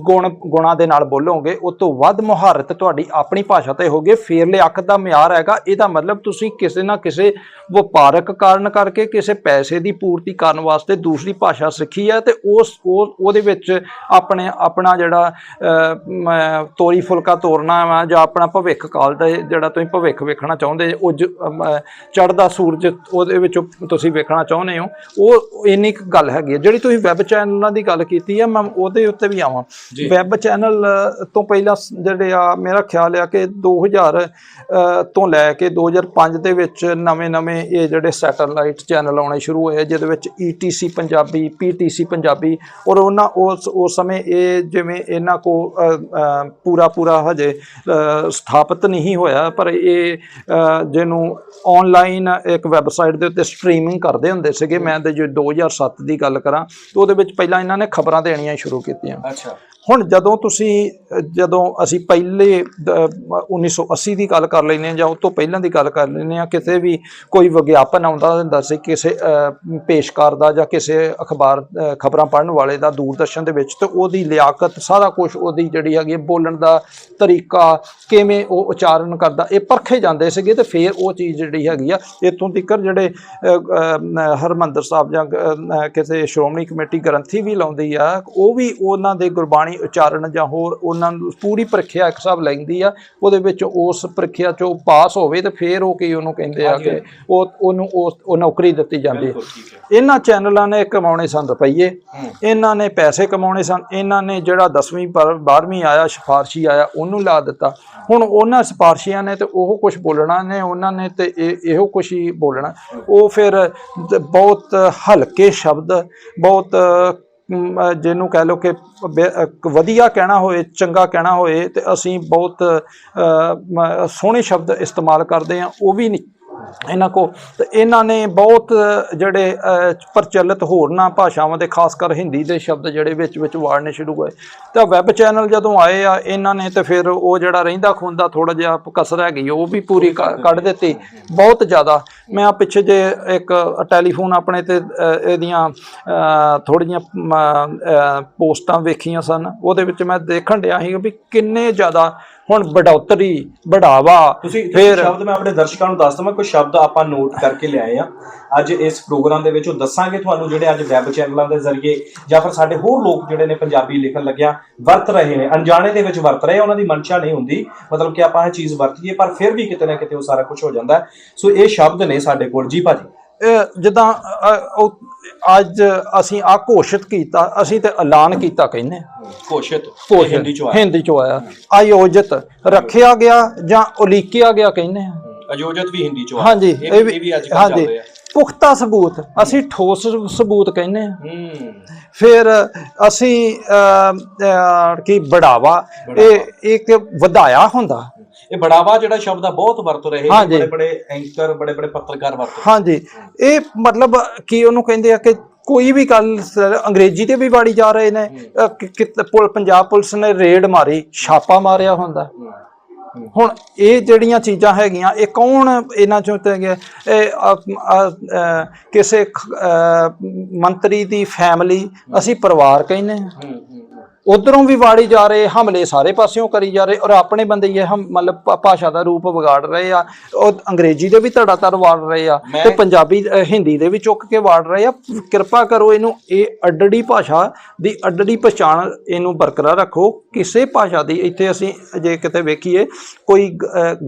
ਗੁਣਾਂ ਦੇ ਨਾਲ ਬੋਲੋਗੇ, ਉਹ ਤੋਂ ਵੱਧ ਮੁਹਾਰਤ ਤੁਹਾਡੀ ਆਪਣੀ ਭਾਸ਼ਾ ਤੇ ਹੋਗੇ, ਫੇਰ ਲਿਆਕਤ ਦਾ ਮਿਆਰ ਹੈਗਾ। ਇਹਦਾ ਮਤਲਬ ਤੁਸੀਂ ਕਿਸੇ ਨਾ ਕਿਸੇ ਵਪਾਰਕ ਕਾਰਨ ਕਰਕੇ, ਕਿਸੇ ਪੈਸੇ ਦੀ ਪੂਰਤੀ ਕਰਨ ਵਾਸਤੇ ਦੂਸਰੀ ਭਾਸ਼ਾ ਸਿੱਖੀ ਹੈ ਤੇ ਉਹਦੇ ਵਿੱਚ ਆਪਣਾ ਜਿਹੜਾ ਤੋਰੀ ਫੁਲਕਾ ਤੋਰਨਾ ਵਾ ਜਾਂ ਆਪਣਾ ਭਵਿੱਖ ਕਾਲ ਦਾ ਜਿਹੜਾ ਤੁਸੀਂ ਭਵਿੱਖ ਵੇਖਣਾ ਚਾਹੁੰਦੇ, ਉਹ ਚੜ੍ਹਦਾ ਸੂਰਜ ਉਹਦੇ ਵਿੱਚ ਤੁਸੀਂ ਵੇਖਣਾ ਚਾਹੁੰਦੇ ਹੋ, ਉਹ ਇੰਨੀ ਕੁ ਗੱਲ ਹੈਗੀ ਹੈ। ਜਿਹੜੀ ਤੁਸੀਂ ਵੈਬ ਚੈਨਲਾਂ ਦੀ ਗੱਲ ਕੀਤੀ ਹੈ, ਮੈਂ ਉਹਦੇ ਉੱਤੇ ਵੀ ਆਵਾਂ। ਵੈਬ ਚੈਨਲ ਤੋਂ ਪਹਿਲਾਂ ਜਿਹੜੇ ਆ ਮੇਰਾ ਖਿਆਲ ਆ ਕਿ 2000 ਤੋਂ ਲੈ ਕੇ 2005 ਦੇ ਵਿੱਚ ਨਵੇਂ ਇਹ ਜਿਹੜੇ ਸੈਟੇਲਾਈਟ ਚੈਨਲ ਆਉਣੇ ਸ਼ੁਰੂ ਹੋਏ, ਜਿਹਦੇ ਵਿੱਚ ETC ਪੰਜਾਬੀ, PTC ਪੰਜਾਬੀ, ਔਰ ਉਹਨਾਂ ਉਸ ਸਮੇਂ ਇਹ ਜਿਵੇਂ ਇਹਨਾਂ ਕੋ ਪੂਰਾ ਹਜੇ ਸਥਾਪਿਤ ਨਹੀਂ ਹੋਇਆ, ਪਰ ਇਹ ਜਿਹਨੂੰ ਆਨਲਾਈਨ ਇੱਕ ਵੈਬਸਾਈਟ ਦੇ ਉੱਤੇ ਸਟ੍ਰੀਮਿੰਗ ਕਰਦੇ ਹੁੰਦੇ ਸੀਗੇ। ਮੈਂ ਤੇ ਜੇ 2007 ਦੀ ਗੱਲ ਕਰਾਂ ਤਾਂ ਉਹਦੇ ਵਿੱਚ ਪਹਿਲਾਂ ਇਹਨਾਂ ਨੇ ਖਬਰਾਂ ਦੇਣੀਆਂ ਸ਼ੁਰੂ ਕੀਤੀਆਂ। ਅੱਛਾ। ਹੁਣ ਜਦੋਂ ਅਸੀਂ ਪਹਿਲੇ 1980 ਦੀ ਗੱਲ ਕਰ ਲੈਂਦੇ ਹਾਂ ਜਾਂ ਉਸ ਤੋਂ ਪਹਿਲਾਂ ਦੀ ਗੱਲ ਕਰ ਲੈਂਦੇ ਹਾਂ, ਕਿਤੇ ਵੀ ਕੋਈ ਵਿਗਿਆਪਨ ਆਉਂਦਾ ਹੁੰਦਾ ਸੀ ਕਿਸੇ ਪੇਸ਼ਕਾਰ ਦਾ ਜਾਂ ਕਿਸੇ ਅਖਬਾਰ ਖਬਰਾਂ ਪੜ੍ਹਨ ਵਾਲੇ ਦਾ ਦੂਰਦਰਸ਼ਨ ਦੇ ਵਿੱਚ, ਤੇ ਉਹਦੀ ਲਿਆਕਤ ਸਾਰਾ ਕੁਝ ਉਹਦੀ ਜਿਹੜੀ ਹੈਗੀ ਬੋਲਣ ਦਾ ਤਰੀਕਾ, ਕਿਵੇਂ ਉਹ ਉਚਾਰਨ ਕਰਦਾ, ਇਹ ਪਰਖੇ ਜਾਂਦੇ ਸੀਗੇ। ਤੇ ਫਿਰ ਉਹ ਚੀਜ਼ ਜਿਹੜੀ ਹੈਗੀ ਆ ਇੱਥੋਂ ਤੱਕ ਜਿਹੜੇ ਹਰਿਮੰਦਰ ਸਾਹਿਬ ਜਾਂ ਕਿਸੇ ਸ਼੍ਰੋਮਣੀ ਕਮੇਟੀ ਗ੍ਰੰਥੀ ਵੀ ਲਾਉਂਦੀ ਆ, ਉਹ ਵੀ ਉਹਨਾਂ ਦੇ ਗੁਰਬਾਣੀ ਉਚਾਰਨ ਜਾਂ ਹੋਰ ਉਹਨਾਂ ਨੂੰ ਪੂਰੀ ਪ੍ਰੀਖਿਆ ਇੱਕ ਹਿਸਾਬ ਲੈਂਦੀ ਆ। ਉਹਦੇ ਵਿੱਚ ਉਸ ਪ੍ਰੀਖਿਆ 'ਚੋਂ ਪਾਸ ਹੋਵੇ ਤੇ ਫਿਰ ਉਹ ਕੀ ਉਹਨੂੰ ਕਹਿੰਦੇ ਆ ਕਿ ਉਹ ਨੌਕਰੀ ਦਿੱਤੀ ਜਾਂਦੀ ਹੈ। ਇਹਨਾਂ ਚੈਨਲਾਂ ਨੇ ਕਮਾਉਣੇ ਸਨ ਰੁਪਈਏ, ਇਹਨਾਂ ਨੇ ਪੈਸੇ ਕਮਾਉਣੇ ਸਨ, ਇਹਨਾਂ ਨੇ ਜਿਹੜਾ 10ਵੀਂ 12ਵੀਂ ਆਇਆ ਸਿਫਾਰਸ਼ੀ ਆਇਆ ਉਹਨੂੰ ਲਾ ਦਿੱਤਾ। ਹੁਣ ਉਹਨਾਂ ਸਿਫਾਰਸ਼ੀਆਂ ਨੇ ਤੇ ਉਹ ਕੁਛ ਬੋਲਣਾ ਨੇ, ਉਹਨਾਂ ਨੇ ਤੇ ਇਹੋ ਕੁਛ ਹੀ ਬੋਲਣਾ। ਉਹ ਫਿਰ ਬਹੁਤ ਹਲਕੇ ਸ਼ਬਦ, ਬਹੁਤ ਜਿਹਨੂੰ ਕਹਿ ਲਓ ਕਿ ਵਧੀਆ ਕਹਿਣਾ ਹੋਏ, ਚੰਗਾ ਕਹਿਣਾ ਹੋਏ, ਤੇ ਅਸੀਂ ਬਹੁਤ ਸੋਹਣੇ ਸ਼ਬਦ ਇਸਤੇਮਾਲ ਕਰਦੇ ਹਾਂ, ਉਹ ਵੀ ਨਹੀਂ ਇਹਨਾਂ ਕੋ। ਤੇ ਇਹਨਾਂ ਨੇ ਬਹੁਤ ਜਿਹੜੇ ਪ੍ਰਚਲਿਤ ਹੋਰਨਾਂ ਭਾਸ਼ਾਵਾਂ ਦੇ, ਖਾਸ ਕਰ ਹਿੰਦੀ ਦੇ ਸ਼ਬਦ ਜਿਹੜੇ ਵਿੱਚ ਵਾੜਨੇ ਸ਼ੁਰੂ ਹੋਏ। ਤਾਂ ਵੈਬ ਚੈਨਲ ਜਦੋਂ ਆਏ ਆ ਇਹਨਾਂ ਨੇ, ਤੇ ਫਿਰ ਉਹ ਜਿਹੜਾ ਰਹਿੰਦਾ ਖੂੰਦਾ ਥੋੜਾ ਜਿਹਾ ਕਸਰ ਹੈਗੀ ਉਹ ਵੀ ਪੂਰੀ ਕੱਢ ਦਿੱਤੀ, ਬਹੁਤ ਜ਼ਿਆਦਾ। ਮੈਂ ਪਿੱਛੇ ਜੇ ਇੱਕ ਟੈਲੀਫੋਨ ਆਪਣੇ ਤੇ ਇਹਦੀਆਂ ਥੋੜ੍ਹੀਆਂ ਪੋਸਟਾਂ ਵੇਖੀਆਂ ਸਨ, ਉਹਦੇ ਵਿੱਚ ਮੈਂ ਦੇਖਣ ਡਿਆ ਸੀ ਵੀ ਕਿੰਨੇ ਜ਼ਿਆਦਾ ਹੁਣ ਬੜਾਵਾ। ਫਿਰ ਸ਼ਬਦ ਮੈਂ ਆਪਣੇ ਦਰਸ਼ਕਾਂ ਨੂੰ ਦੱਸ ਦਵਾਂ, ਕੋਈ ਸ਼ਬਦ ਆਪਾਂ ਨੋਟ ਕਰਕੇ ਲਿਆਏ ਆ ਅੱਜ ਇਸ ਪ੍ਰੋਗਰਾਮ ਦੇ ਵਿੱਚ, ਉਹ ਦੱਸਾਂਗੇ ਤੁਹਾਨੂੰ, ਜਿਹੜੇ ਅੱਜ ਵੈਬ ਚੈਨਲਾਂ ਦੇ ਜ਼ਰੀਏ ਜਾਂ ਫਿਰ ਸਾਡੇ ਹੋਰ ਲੋਕ ਜਿਹੜੇ ਨੇ ਪੰਜਾਬੀ ਲਿਖਣ ਲੱਗਿਆ ਵਰਤ ਰਹੇ ਨੇ, ਅਣਜਾਣੇ ਦੇ ਵਿੱਚ ਵਰਤ ਰਹੇ, ਉਹਨਾਂ ਦੀ ਮਨਸ਼ਾ ਨਹੀਂ ਹੁੰਦੀ ਮਤਲਬ ਕਿ ਆਪਾਂ ਇਹ ਚੀਜ਼ ਵਰਤੀਏ, ਪਰ ਫਿਰ ਵੀ ਕਿਤੇ ਨਾ ਕਿਤੇ ਉਹ ਸਾਰਾ ਕੁਝ ਹੋ ਜਾਂਦਾ। ਸੋ ਇਹ ਸ਼ਬਦ ਨੇ ਸਾਡੇ ਕੋਲ। ਜੀ ਭਾਜੀ, ਜਿੱਦਾਂ ਅੱਜ ਅਸੀਂ ਆ ਘੋਸ਼ਿਤ ਕੀਤਾ, ਅਸੀਂ ਤੇ ਐਲਾਨ ਕੀਤਾ ਕਹਿੰਦੇ, ਘੋਸ਼ਿਤ ਹਿੰਦੀ ਚੋਂ ਆਇਆ। ਆਯੋਜਿਤ ਰੱਖਿਆ ਗਿਆ ਜਾਂ ਉਲੀਕਿਆ ਗਿਆ ਕਹਿੰਦੇ ਆ, ਆਯੋਜਿਤ ਵੀ ਹਿੰਦੀ ਚੋਂ। ਹਾਂਜੀ, ਇਹ ਵੀ ਅੱਜ ਕੱਲ੍ਹ ਚੱਲ ਰਿਹਾ। ਪੁਖਤਾ ਸਬੂਤ, ਅਸੀਂ ਠੋਸ ਸਬੂਤ ਕਹਿੰਦੇ ਆ। ਫਿਰ ਅਸੀਂ ਕੀ ਬੜਾਵਾ, ਇਹ ਇੱਕ ਵਧਾਇਆ ਹੁੰਦਾ। ਇਹ ਬੜਾਵਾ ਜਿਹੜਾ ਸ਼ਬਦ ਆ ਬਹੁਤ ਵਰਤ ਰਹੇ ਨੇ, ਬੜੇ ਐਂਕਰ, ਬੜੇ ਪੱਤਰਕਾਰ ਵਰਤ। ਹਾਂਜੀ, ਇਹ ਮਤਲਬ ਕੀ ਉਹਨੂੰ ਕਹਿੰਦੇ ਆ ਕਿ ਕੋਈ ਵੀ ਗੱਲ ਅੰਗਰੇਜ਼ੀ ਤੇ ਵੀ ਵਾੜੀ ਜਾ ਰਹੇ ਨੇ। ਪੰਜਾਬ ਪੁਲਿਸ ਨੇ ਰੇਡ ਮਾਰੀ, ਛਾਪਾ ਮਾਰਿਆ ਹੁੰਦਾ। ਹੁਣ ਇਹ ਜਿਹੜੀਆਂ ਚੀਜ਼ਾਂ ਹੈਗੀਆਂ, ਇਹ ਕੌਣ ਇਹਨਾਂ ਚੋਂ ਕਿਸੇ ਮੰਤਰੀ ਦੀ ਫੈਮਿਲੀ, ਅਸੀਂ ਪਰਿਵਾਰ ਕਹਿੰਦੇ ਹਾਂ। ਉਧਰੋਂ ਵੀ ਵਾੜੀ ਜਾ ਰਹੇ, ਹਮਲੇ ਸਾਰੇ ਪਾਸਿਓਂ ਕਰੀ ਜਾ ਰਹੇ, ਔਰ ਆਪਣੇ ਬੰਦੇ ਇਹ ਮਤਲਬ ਭਾਸ਼ਾ ਦਾ ਰੂਪ ਵਿਗਾੜ ਰਹੇ ਆ। ਉਹ ਅੰਗਰੇਜ਼ੀ ਦੇ ਵੀ ਧੜਾਧੜ ਵਾੜ ਰਹੇ ਆ ਤੇ ਪੰਜਾਬੀ ਹਿੰਦੀ ਦੇ ਵੀ ਚੁੱਕ ਕੇ ਵਾੜ ਰਹੇ ਆ। ਕਿਰਪਾ ਕਰੋ ਇਹਨੂੰ, ਇਹ ਅੱਡੜੀ ਭਾਸ਼ਾ ਦੀ ਅੱਡੜੀ ਪਛਾਣ ਇਹਨੂੰ ਬਰਕਰਾਰ ਰੱਖੋ। ਕਿਸੇ ਭਾਸ਼ਾ ਦੀ ਇੱਥੇ ਅਸੀਂ ਜੇ ਕਿਤੇ ਵੇਖੀਏ ਕੋਈ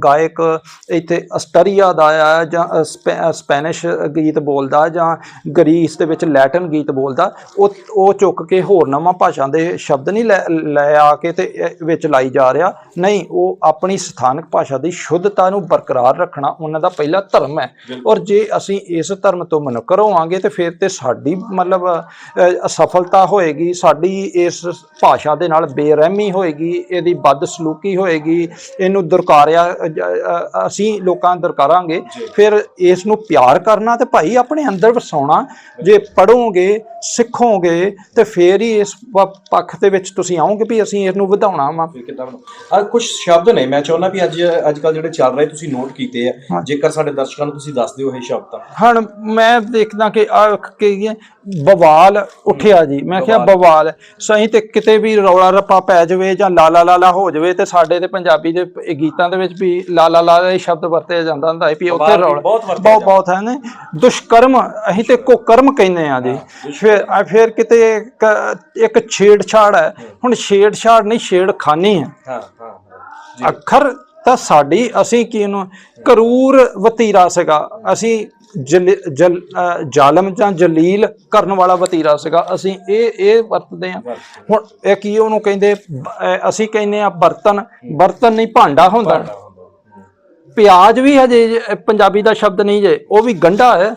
ਗਾਇਕ ਇੱਥੇ ਆਸਟਰੀਆ ਦਾ ਆ ਜਾਂ ਸਪੈਨਿਸ਼ ਗੀਤ ਬੋਲਦਾ ਜਾਂ ਗਰੀਸ ਦੇ ਵਿੱਚ ਲੈਟਿਨ ਗੀਤ ਬੋਲਦਾ, ਉਹ ਚੁੱਕ ਕੇ ਹੋਰ ਨਵਾਂ ਭਾਸ਼ਾ ਦੇ ਸ਼ਬਦ ਸ਼ਬਦ ਨਹੀਂ ਲੈ ਆ ਕੇ ਤੇ ਵਿੱਚ ਲਾਈ ਜਾ ਰਿਹਾ, ਨਹੀਂ, ਉਹ ਆਪਣੀ ਸਥਾਨਕ ਭਾਸ਼ਾ ਦੀ ਸ਼ੁੱਧਤਾ ਨੂੰ ਬਰਕਰਾਰ ਰੱਖਣਾ ਉਹਨਾਂ ਦਾ ਪਹਿਲਾ ਧਰਮ ਹੈ। ਔਰ ਜੇ ਅਸੀਂ ਇਸ ਧਰਮ ਤੋਂ ਮੁਨੱਕਰ ਹੋਵਾਂਗੇ ਤੇ ਫਿਰ ਤੇ ਸਾਡੀ ਮਤਲਬ ਅਸਫਲਤਾ ਹੋਏਗੀ, ਸਾਡੀ ਇਸ ਭਾਸ਼ਾ ਦੇ ਨਾਲ ਬੇਰਹਿਮੀ ਹੋਏਗੀ, ਇਹਦੀ ਬਦਸਲੂਕੀ ਹੋਏਗੀ, ਇਹਨੂੰ ਦੁਰਕਾਰਿਆ ਅਸੀਂ ਲੋਕਾਂ ਦੁਰਕਾਰਾਂਗੇ। ਫਿਰ ਇਸ ਨੂੰ ਪਿਆਰ ਕਰਨਾ ਤੇ ਭਾਈ ਆਪਣੇ ਅੰਦਰ ਵਸਾਉਣਾ, ਜੇ ਪੜ੍ਹੋਗੇ ਸਿੱਖੋਗੇ ਤੇ ਫਿਰ ਹੀ ਇਸ ਪੱਖ ਦੇ ਵਿੱਚ ਤੁਸੀਂ ਆਓਗੇ ਵੀ ਅਸੀਂ ਇਹਨੂੰ ਵਧਾਉਣਾ ਵਾ। ਕੁਝ ਸ਼ਬਦ ਨੇ ਮੈਂ ਚਾਹੁੰਦਾ ਵੀ ਅੱਜ ਕੱਲ ਜਿਹੜੇ ਚੱਲ ਰਹੇ ਤੁਸੀਂ ਨੋਟ ਕੀਤੇ ਆ, ਜੇਕਰ ਸਾਡੇ ਦਰਸ਼ਕਾਂ ਨੂੰ ਤੁਸੀਂ ਦੱਸ ਦਿਓ ਇਹ ਸ਼ਬਦ। ਹੁਣ ਮੈਂ ਦੇਖਦਾ ਕਿ ਬਵਾਲ ਉੱਠਿਆ ਜੀ, ਮੈਂ ਕਿਹਾ ਬਵਾਲ ਸਹੀ, ਤੇ ਕਿਤੇ ਵੀ ਰੌਲਾ ਰੱਪਾ ਪੈ ਜਾਵੇ ਜਾਂ ਲਾਲਾ ਲਾਲਾ ਹੋ ਜਾਵੇ ਤੇ ਸਾਡੇ ਤੇ ਪੰਜਾਬੀ ਦੇ ਗੀਤਾਂ ਦੇ ਵਿੱਚ ਵੀ ਲਾਲਾ ਲਾਲਾ ਇਹ ਸ਼ਬਦ ਵਰਤਿਆ ਜਾਂਦਾ ਹੁੰਦਾ ਹੈ ਵੀ ਉੱਥੇ ਰੌਲਾ ਬਹੁਤ ਹੈ ਨੇ। ਦੁਸ਼ਕਰਮ ਅਸੀਂ ਤੇ ਕੁਕਰਮ ਕਹਿੰਦੇ ਆ ਜੀ। ਫਿਰ ਕਿਤੇ ਇੱਕ ਛੇੜਛਾੜ ਹੈ, ਹੁਣ ਛੇੜਛਾੜ ਨਹੀਂ ਛੇੜਖਾਨੀ ਹੈ। ਅੱਖਰ ਤਾਂ ਸਾਡੀ ਅਸੀਂ ਕੀ ਇਹਨੂੰ ਕਰੂਰ ਵਤੀਰਾ ਸੀਗਾ, ਅਸੀਂ ਜ਼ਾਲਮ ਜਾਂ ਜਲੀਲ ਕਰਨ ਵਾਲਾ ਵਤੀਰਾ ਸੀਗਾ, ਅਸੀਂ ਇਹ ਵਰਤਦੇ ਹਾਂ। ਹੁਣ ਇਹ ਕੀ ਉਹਨੂੰ ਕਹਿੰਦੇ, ਅਸੀਂ ਕਹਿੰਦੇ ਆ ਬਰਤਨ ਨਹੀਂ ਭਾਂਡਾ ਹੁੰਦਾ। ਪਿਆਜ਼ ਵੀ ਹਜੇ ਪੰਜਾਬੀ ਦਾ ਸ਼ਬਦ ਨਹੀਂ ਜੇ, ਉਹ ਵੀ ਗੰਢਾ ਹੈ।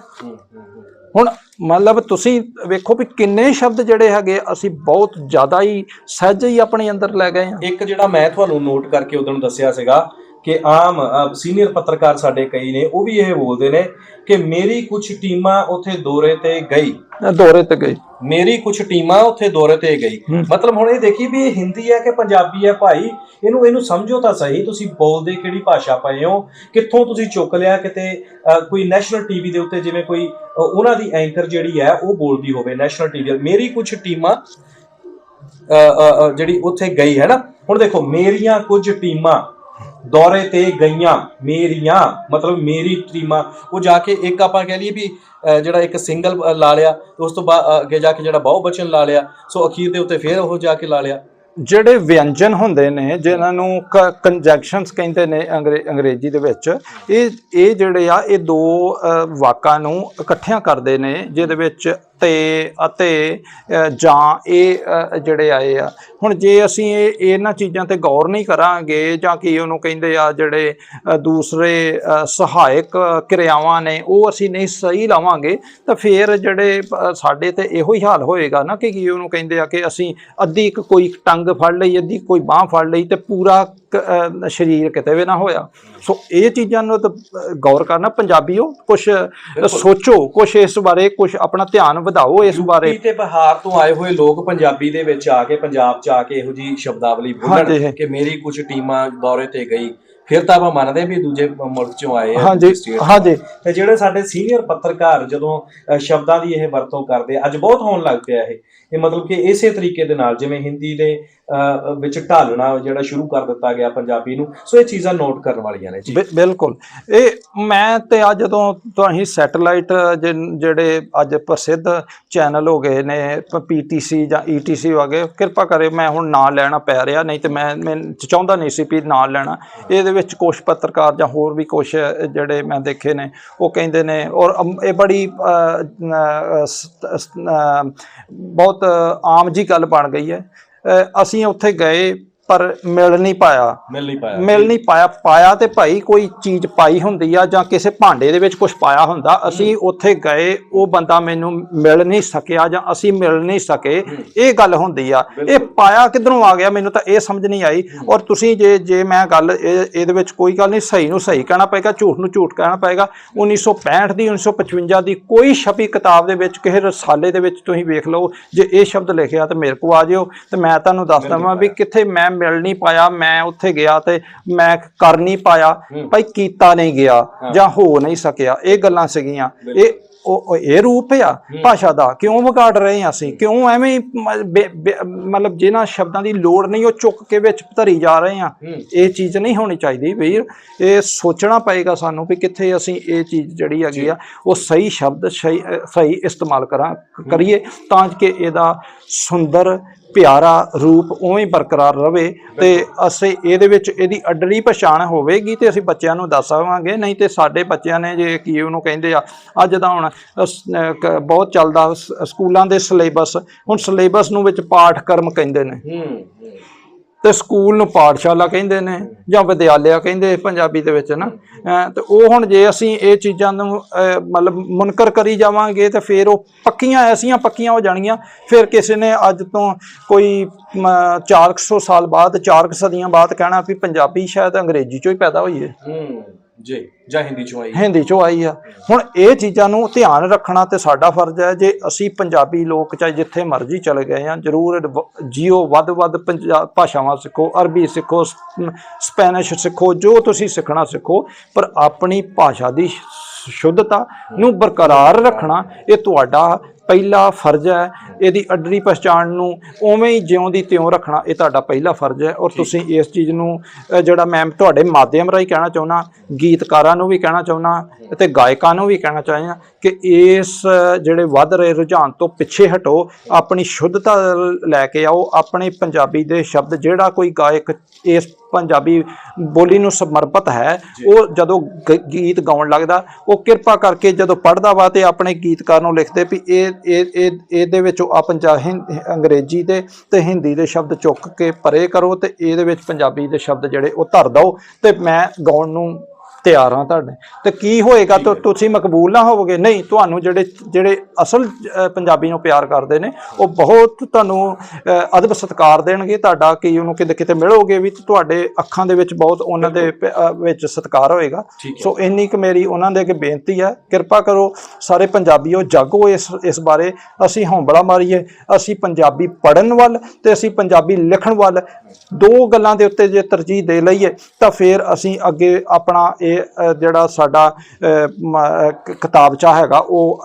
ਹੁਣ ਮਤਲਬ ਤੁਸੀਂ ਵੇਖੋ ਵੀ ਕਿੰਨੇ ਸ਼ਬਦ ਜਿਹੜੇ ਹੈਗੇ ਅਸੀਂ ਬਹੁਤ ਜ਼ਿਆਦਾ ਹੀ ਸਹਿਜ ਹੀ ਆਪਣੇ ਅੰਦਰ ਲੈ ਗਏ ਹਾਂ। ਇੱਕ ਜਿਹੜਾ ਮੈਂ ਤੁਹਾਨੂੰ ਨੋਟ ਕਰਕੇ ਉਦੋਂ ਦੱਸਿਆ ਸੀਗਾ ਕਿ ਆਮ ਸੀਨੀਅਰ ਪੱਤਰਕਾਰ ਸਾਡੇ ਕਈ ਨੇ, ਉਹ ਵੀ ਇਹ ਬੋਲਦੇ ਨੇ ਕਿ ਮੇਰੀ ਕੁਝ ਟੀਮਾਂ ਉੱਥੇ ਦੌਰੇ ਤੇ ਗਈ, ਮੇਰੀ ਕੁਝ ਟੀਮਾਂ ਉੱਥੇ ਦੌਰੇ ਤੇ ਗਈ। ਮਤਲਬ ਹੁਣ ਇਹ ਦੇਖੀ ਵੀ ਇਹ ਹਿੰਦੀ ਹੈ ਕਿ ਪੰਜਾਬੀ ਹੈ ਭਾਈ, ਇਹਨੂੰ ਸਮਝੋ ਤਾਂ ਸਹੀ, ਤੁਸੀਂ ਬੋਲਦੇ ਕਿਹੜੀ ਭਾਸ਼ਾ ਪਏ ਹੋ, ਕਿੱਥੋਂ ਤੁਸੀਂ ਚੁੱਕ ਲਿਆ। ਕਿਤੇ ਕੋਈ ਨੈਸ਼ਨਲ ਟੀਵੀ ਦੇ ਉੱਤੇ ਜਿਵੇਂ ਕੋਈ ਉਹਨਾਂ ਦੀ ਐਂਕਰ ਜਿਹੜੀ ਹੈ ਉਹ ਬੋਲਦੀ ਹੋਵੇ ਨੈਸ਼ਨਲ ਟੀਵੀ, ਮੇਰੀ ਕੁਝ ਟੀਮਾਂ ਜਿਹੜੀ ਉੱਥੇ ਗਈ ਹੈ ਨਾ। ਹੁਣ ਦੇਖੋ, ਮੇਰੀਆਂ ਕੁਝ ਟੀਮਾਂ ਦੌਰੇ ਤੇ ਗਈਆਂ, ਮੇਰੀਆਂ ਮਤਲਬ ਮੇਰੀ ਟੀਮਾਂ, ਉਹ ਜਾ ਕੇ ਇੱਕ ਆਪਾਂ ਕਹਿ ਲਈਏ ਵੀ ਜਿਹੜਾ ਇੱਕ ਸਿੰਗਲ ਲਾ ਲਿਆ, ਉਸ ਤੋਂ ਬਾਅਦ ਅੱਗੇ ਜਾ ਕੇ ਜਿਹੜਾ ਬਹੁਵਚਨ ਲਾ ਲਿਆ, ਸੋ ਅਖੀਰ ਦੇ ਉੱਤੇ ਫਿਰ ਉਹ ਜਾ ਕੇ ਲਾ ਲਿਆ। ਜਿਹੜੇ ਵਿਅੰਜਨ ਹੁੰਦੇ ਨੇ ਜਿਨ੍ਹਾਂ ਨੂੰ ਕੰਜੰਕਸ਼ਨਸ ਕਹਿੰਦੇ ਨੇ ਅੰਗਰੇਜ਼ੀ ਦੇ ਵਿੱਚ, ਇਹ ਜਿਹੜੇ ਆ ਇਹ ਦੋ ਵਾਕਾਂ ਨੂੰ ਇਕੱਠਿਆਂ ਕਰਦੇ ਨੇ, ਜਿਹਦੇ ਵਿੱਚ ਤੇ ਅਤੇ ਜਾਂ ਇਹ ਜਿਹੜੇ ਆਏ ਆ। ਹੁਣ ਜੇ ਅਸੀਂ ਇਹਨਾਂ ਚੀਜ਼ਾਂ ਤੇ ਗੌਰ ਨਹੀਂ ਕਰਾਂਗੇ ਜਾਂ ਕੀ ਉਹਨੂੰ ਕਹਿੰਦੇ ਆ ਜਿਹੜੇ ਦੂਸਰੇ ਸਹਾਇਕ ਕਿਰਿਆਵਾਂ ਨੇ ਉਹ ਅਸੀਂ ਨਹੀਂ ਸਹੀ ਲਾਵਾਂਗੇ ਤਾਂ ਫਿਰ ਜਿਹੜੇ ਸਾਡੇ ਤੇ ਇਹੋ ਹੀ ਹਾਲ ਹੋਏਗਾ ਨਾ ਕਿ ਕੀ ਉਹਨੂੰ ਕਹਿੰਦੇ ਆ ਕਿ ਅਸੀਂ ਅੱਧੀ ਕੋਈ ਟੰਗ ਫੜ ਲਈ, ਅੱਧੀ ਕੋਈ ਬਾਂਹ ਫੜ ਲਈ ਤੇ ਪੂਰਾ ਸਰੀਰ ਕਿਤੇ ਵੀ ਨਾ ਹੋਇਆ। ਸੋ ਇਹ ਚੀਜ਼ਾਂ ਨੂੰ ਤਾਂ ਗੌਰ ਕਰਨਾ। ਪੰਜਾਬੀਓ ਕੁਛ ਸੋਚੋ, ਕੁਛ ਇਸ ਬਾਰੇ ਕੁਛ ਆਪਣਾ ਧਿਆਨ ਵਧਾਓ ਇਸ ਬਾਰੇ। ਤੇ ਬਿਹਾਰ ਤੋਂ ਆਏ ਹੋਏ ਲੋਕ ਪੰਜਾਬੀ ਦੇ ਵਿੱਚ ਆ ਕੇ, ਪੰਜਾਬ 'ਚ ਆ ਕੇ ਇਹੋ ਜਿਹੀ ਸ਼ਬਦਾਵਲੀ ਬੋਲਣ ਕਿ ਮੇਰੀ ਕੁਝ ਟੀਮਾਂ ਦੌਰੇ ਤੇ ਗਈ, ਫਿਰ ਤਾਂ ਆਪਾਂ ਮੰਨਦੇ ਵੀ ਦੂਜੇ ਮੁਲਕ 'ਚੋਂ ਆਏ ਆ। ਹਾਂਜੀ। ਤੇ ਜਿਹੜੇ ਸਾਡੇ ਸੀਨੀਅਰ ਪੱਤਰਕਾਰ ਜਦੋਂ ਸ਼ਬਦਾਂ ਦੀ ਇਹ ਵਰਤੋਂ ਕਰਦੇ ਅੱਜ ਬਹੁਤ ਹੋਣ ਲੱਗ ਪਿਆ ਇਹ ਮਤਲਬ ਕਿ ਇਸੇ ਤਰੀਕੇ ਦੇ ਨਾਲ ਜਿਵੇਂ ਹਿੰਦੀ ਦੇ ਵਿੱਚ ਢਾਲਣਾ ਜਿਹੜਾ ਸ਼ੁਰੂ ਕਰ ਦਿੱਤਾ ਗਿਆ ਪੰਜਾਬੀ ਨੂੰ। ਸੋ ਇਹ ਚੀਜ਼ਾਂ ਨੋਟ ਕਰਨ ਵਾਲੀਆਂ ਨੇ ਜੀ। ਬਿਲਕੁਲ। ਇਹ ਮੈਂ ਤੇ ਅੱਜ ਜਦੋਂ ਤੁਸੀਂ ਸੈਟੇਲਾਈਟ ਜਿਹੜੇ ਅੱਜ ਪ੍ਰਸਿੱਧ ਚੈਨਲ ਹੋ ਗਏ ਨੇ PTC ਜਾਂ ETC ਹੋ ਗਏ, ਕਿਰਪਾ ਕਰੇ ਮੈਂ ਹੁਣ ਨਾਂ ਲੈਣਾ ਪੈ ਰਿਹਾ, ਨਹੀਂ ਤੇ ਮੈਂ ਚਾਹੁੰਦਾ ਨਹੀਂ ਸੀ ਵੀ ਨਾਂ ਲੈਣਾ। ਇਹਦੇ ਵਿੱਚ ਕੁਛ ਪੱਤਰਕਾਰ ਜਾਂ ਹੋਰ ਵੀ ਕੁਛ ਜਿਹੜੇ ਮੈਂ ਦੇਖੇ ਨੇ ਉਹ ਕਹਿੰਦੇ ਨੇ, ਔਰ ਇਹ ਬੜੀ ਬਹੁਤ ਆਮ ਜੀ ਗੱਲ ਬਣ ਗਈ ਹੈ, ਅਸੀਂ ਉੱਥੇ ਗਏ ਪਰ ਮਿਲ ਨਹੀਂ ਪਾਇਆ ਤੇ ਭਾਈ ਕੋਈ ਚੀਜ਼ ਪਾਈ ਹੁੰਦੀ ਆ ਜਾਂ ਕਿਸੇ ਭਾਂਡੇ ਦੇ ਵਿੱਚ ਕੁਝ ਪਾਇਆ ਹੁੰਦਾ, ਅਸੀਂ ਉੱਥੇ ਗਏ ਉਹ ਬੰਦਾ ਮੈਨੂੰ ਮਿਲ ਨਹੀਂ ਸਕਿਆ ਜਾਂ ਅਸੀਂ ਮਿਲ ਨਹੀਂ ਸਕੇ, ਇਹ ਗੱਲ ਹੁੰਦੀ ਆ। ਇਹ ਪਾਇਆ ਕਿੱਧਰੋਂ ਆ ਗਿਆ ਮੈਨੂੰ ਤਾਂ ਇਹ ਸਮਝ ਨਹੀਂ ਆਈ। ਔਰ ਤੁਸੀਂ ਜੇ ਮੈਂ ਗੱਲ ਇਹਦੇ ਵਿੱਚ ਕੋਈ ਗੱਲ ਨਹੀਂ, ਸਹੀ ਨੂੰ ਸਹੀ ਕਹਿਣਾ ਪਏਗਾ, ਝੂਠ ਨੂੰ ਝੂਠ ਕਹਿਣਾ ਪਏਗਾ। 1965 ਦੀ 1955 ਦੀ ਕੋਈ ਛਪੀ ਕਿਤਾਬ ਦੇ ਵਿੱਚ ਕਿਸੇ ਰਸਾਲੇ ਦੇ ਵਿੱਚ ਤੁਸੀਂ ਵੇਖ ਲਓ, ਜੇ ਇਹ ਸ਼ਬਦ ਲਿਖਿਆ ਤਾਂ ਮੇਰੇ ਕੋਲ ਆ ਜਿਓ ਤੇ ਮੈਂ ਤੁਹਾਨੂੰ ਦੱਸ ਦੇਵਾਂ ਵੀ ਕਿੱਥੇ ਮੈਂ ਮਿਲ ਨਹੀਂ ਪਾਇਆ, ਮੈਂ ਉੱਥੇ ਗਿਆ ਤੇ ਮੈਂ ਕਰ ਨਹੀਂ ਪਾਇਆ, ਭਾਈ ਕੀਤਾ ਨਹੀਂ ਗਿਆ ਜਾਂ ਹੋ ਨਹੀਂ ਸਕਿਆ, ਇਹ ਗੱਲਾਂ ਸੀਗੀਆਂ। ਇਹ ਰੂਪ ਆ ਭਾਸ਼ਾ ਦਾ। ਕਿਉਂ ਵਿਗਾੜ ਰਹੇ ਹਾਂ ਅਸੀਂ? ਕਿਉਂ ਐਵੇਂ ਮਤਲਬ ਜਿਹਨਾਂ ਸ਼ਬਦਾਂ ਦੀ ਲੋੜ ਨਹੀਂ ਉਹ ਚੁੱਕ ਕੇ ਵਿੱਚ ਧਰੀ ਜਾ ਰਹੇ ਹਾਂ? ਇਹ ਚੀਜ਼ ਨਹੀਂ ਹੋਣੀ ਚਾਹੀਦੀ ਵੀਰ। ਇਹ ਸੋਚਣਾ ਪਏਗਾ ਸਾਨੂੰ ਵੀ ਕਿੱਥੇ ਅਸੀਂ ਇਹ ਚੀਜ਼ ਜਿਹੜੀ ਹੈਗੀ ਆ ਉਹ ਸਹੀ ਸ਼ਬਦ ਸਹੀ ਇਸਤੇਮਾਲ ਕਰੀਏ ਤਾਂ ਕਿ ਇਹਦਾ ਸੁੰਦਰ ਪਿਆਰਾ ਰੂਪ ਉਵੇਂ ਬਰਕਰਾਰ ਰਵੇ ਤੇ ਅਸੀਂ ਇਹਦੇ ਵਿੱਚ ਇਹਦੀ ਅੱਡਰੀ ਪਛਾਣ ਹੋਵੇਗੀ ਤੇ ਅਸੀਂ ਬੱਚਿਆਂ ਨੂੰ ਦੱਸਾਂਗੇ। ਨਹੀਂ ਤੇ ਸਾਡੇ ਬੱਚਿਆਂ ਨੇ ਜੇ ਕੀ ਉਹਨੂੰ ਕਹਿੰਦੇ ਆ ਅੱਜ ਤਾਂ ਹੁਣ ਬਹੁਤ ਚੱਲਦਾ ਸਕੂਲਾਂ ਦੇ ਸਿਲੇਬਸ, ਹੁਣ ਸਿਲੇਬਸ ਨੂੰ ਵਿੱਚ ਪਾਠਕ੍ਰਮ ਕਹਿੰਦੇ ਨੇ ਤੇ ਸਕੂਲ ਨੂੰ ਪਾਠਸ਼ਾਲਾ ਕਹਿੰਦੇ ਨੇ ਜਾਂ ਵਿਦਿਆਲਿਆ ਕਹਿੰਦੇ ਪੰਜਾਬੀ ਦੇ ਵਿੱਚ ਨਾ। ਤੇ ਉਹ ਹੁਣ ਜੇ ਅਸੀਂ ਇਹ ਚੀਜ਼ਾਂ ਨੂੰ ਮਤਲਬ ਮੁਨਕਰ ਕਰੀ ਜਾਵਾਂਗੇ ਤੇ ਫਿਰ ਉਹ ਪੱਕੀਆਂ ਐਸੀਆਂ ਪੱਕੀਆਂ ਹੋ ਜਾਣਗੀਆਂ। ਫਿਰ ਕਿਸੇ ਨੇ ਅੱਜ ਤੋਂ ਕੋਈ 400 ਸਾਲ ਬਾਅਦ 4 ਸਦੀਆਂ ਬਾਅਦ ਕਹਿਣਾ ਵੀ ਪੰਜਾਬੀ ਸ਼ਾਇਦ ਅੰਗਰੇਜ਼ੀ ਚੋਂ ਹੀ ਪੈਦਾ ਹੋਈ ਹੈ ਜੀ ਜਾਂ ਹਿੰਦੀ ਚੋਂ ਆਈ ਆ। ਹੁਣ ਇਹ ਚੀਜ਼ਾਂ ਨੂੰ ਧਿਆਨ ਰੱਖਣਾ ਤੇ ਸਾਡਾ ਫਰਜ਼ ਹੈ। ਜੇ ਅਸੀਂ ਪੰਜਾਬੀ ਲੋਕ ਚਾਹੇ ਜਿੱਥੇ ਮਰਜ਼ੀ ਚਲੇ ਗਏ ਹਾਂ, ਜ਼ਰੂਰ ਜੀਓ ਵੱਧ ਭਾਸ਼ਾਵਾਂ ਸਿੱਖੋ, ਅਰਬੀ ਸਿੱਖੋ, ਸਪੈਨਿਸ਼ ਸਿੱਖੋ, ਜੋ ਤੁਸੀਂ ਸਿੱਖਣਾ ਸਿੱਖੋ, ਪਰ ਆਪਣੀ ਭਾਸ਼ਾ ਦੀ ਸ਼ੁੱਧਤਾ ਨੂੰ ਬਰਕਰਾਰ ਰੱਖਣਾ ਇਹ ਤੁਹਾਡਾ ਪਹਿਲਾ ਫਰਜ਼ ਹੈ। ਇਹਦੀ ਅੱਡਰੀ ਪਛਾਣ ਨੂੰ ਉਵੇਂ ਹੀ ਜਿਉਂ ਦੀ ਤਿਉਂ ਰੱਖਣਾ ਇਹ ਤੁਹਾਡਾ ਪਹਿਲਾ ਫਰਜ਼ ਹੈ। ਔਰ ਤੁਸੀਂ ਇਸ ਚੀਜ਼ ਨੂੰ ਜਿਹੜਾ ਮੈਂ ਤੁਹਾਡੇ ਮਾਧਿਅਮ ਰਾਹੀਂ ਕਹਿਣਾ ਚਾਹੁੰਦਾ, ਗੀਤਕਾਰਾਂ ਨੂੰ ਵੀ ਕਹਿਣਾ ਚਾਹੁੰਦਾ ਅਤੇ ਗਾਇਕਾਂ ਨੂੰ ਵੀ ਕਹਿਣਾ ਚਾਹੁੰਦਾ ਕਿ ਇਸ ਜਿਹੜੇ ਵੱਧ ਰਹੇ ਰੁਝਾਨ ਤੋਂ ਪਿੱਛੇ ਹਟੋ, ਆਪਣੀ ਸ਼ੁੱਧਤਾ ਲੈ ਕੇ ਆਓ। ਆਪਣੇ ਪੰਜਾਬੀ ਦੇ ਸ਼ਬਦ, ਜਿਹੜਾ ਕੋਈ ਗਾਇਕ ਇਸ ਪੰਜਾਬੀ ਬੋਲੀ ਨੂੰ ਸਮਰਪਿਤ ਹੈ, ਉਹ ਜਦੋਂ ਗੀਤ ਗਾਉਣ ਲੱਗਦਾ ਉਹ ਕਿਰਪਾ ਕਰਕੇ ਜਦੋਂ ਪੜ੍ਹਦਾ ਵਾ ਤੇ ਆਪਣੇ ਗੀਤਕਾਰ ਨੂੰ ਲਿਖਦੇ ਵੀ ਇਹਦੇ ਵਿੱਚ ਅੰਗਰੇਜ਼ੀ ਦੇ ਤੇ ਹਿੰਦੀ ਦੇ ਸ਼ਬਦ ਚੁੱਕ ਕੇ ਪਰੇ ਕਰੋ ਤੇ ਇਹਦੇ ਵਿੱਚ ਪੰਜਾਬੀ ਦੇ ਸ਼ਬਦ ਜਿਹੜੇ ਉਹ ਧਰ ਦਿਓ ਤੇ ਮੈਂ ਗਾਉਣ ਨੂੰ ਤਿਆਰ ਹਾਂ ਤੁਹਾਡੇ। ਤੇ ਕੀ ਹੋਏਗਾ ਤੁਸੀਂ ਮਕਬੂਲ ਨਾ ਹੋਵੋਗੇ? ਨਹੀਂ, ਤੁਹਾਨੂੰ ਜਿਹੜੇ ਅਸਲ ਪੰਜਾਬੀ ਨੂੰ ਪਿਆਰ ਕਰਦੇ ਨੇ ਉਹ ਬਹੁਤ ਤੁਹਾਨੂੰ ਅਦਬ ਸਤਿਕਾਰ ਦੇਣਗੇ। ਤੁਹਾਡਾ ਕੀ ਉਹਨੂੰ ਕਿਤੇ ਮਿਲੋਗੇ ਵੀ ਤੁਹਾਡੇ ਅੱਖਾਂ ਦੇ ਵਿੱਚ ਬਹੁਤ ਉਹਨਾਂ ਦੇ ਵਿੱਚ ਸਤਿਕਾਰ ਹੋਏਗਾ। ਸੋ ਇੰਨੀ ਕੁ ਮੇਰੀ ਉਹਨਾਂ ਦੇ ਅੱਗੇ ਬੇਨਤੀ ਹੈ, ਕਿਰਪਾ ਕਰੋ ਸਾਰੇ ਪੰਜਾਬੀਓ ਜਾਗੋ ਇਸ ਬਾਰੇ। ਅਸੀਂ ਹੌਂਬਲਾ ਮਾਰੀਏ, ਅਸੀਂ ਪੰਜਾਬੀ ਪੜ੍ਹਨ ਵੱਲ ਤੇ ਅਸੀਂ ਪੰਜਾਬੀ ਲਿਖਣ ਵੱਲ, ਦੋ ਗੱਲਾਂ ਦੇ ਉੱਤੇ ਜੇ ਤਰਜੀਹ ਦੇ ਲਈਏ ਤਾਂ ਫਿਰ ਅਸੀਂ ਅੱਗੇ ਆਪਣਾ ਜਿਹੜਾ ਸਾਡਾ ਕਿਤਾਬਚਾ ਹੈਗਾ ਉਹ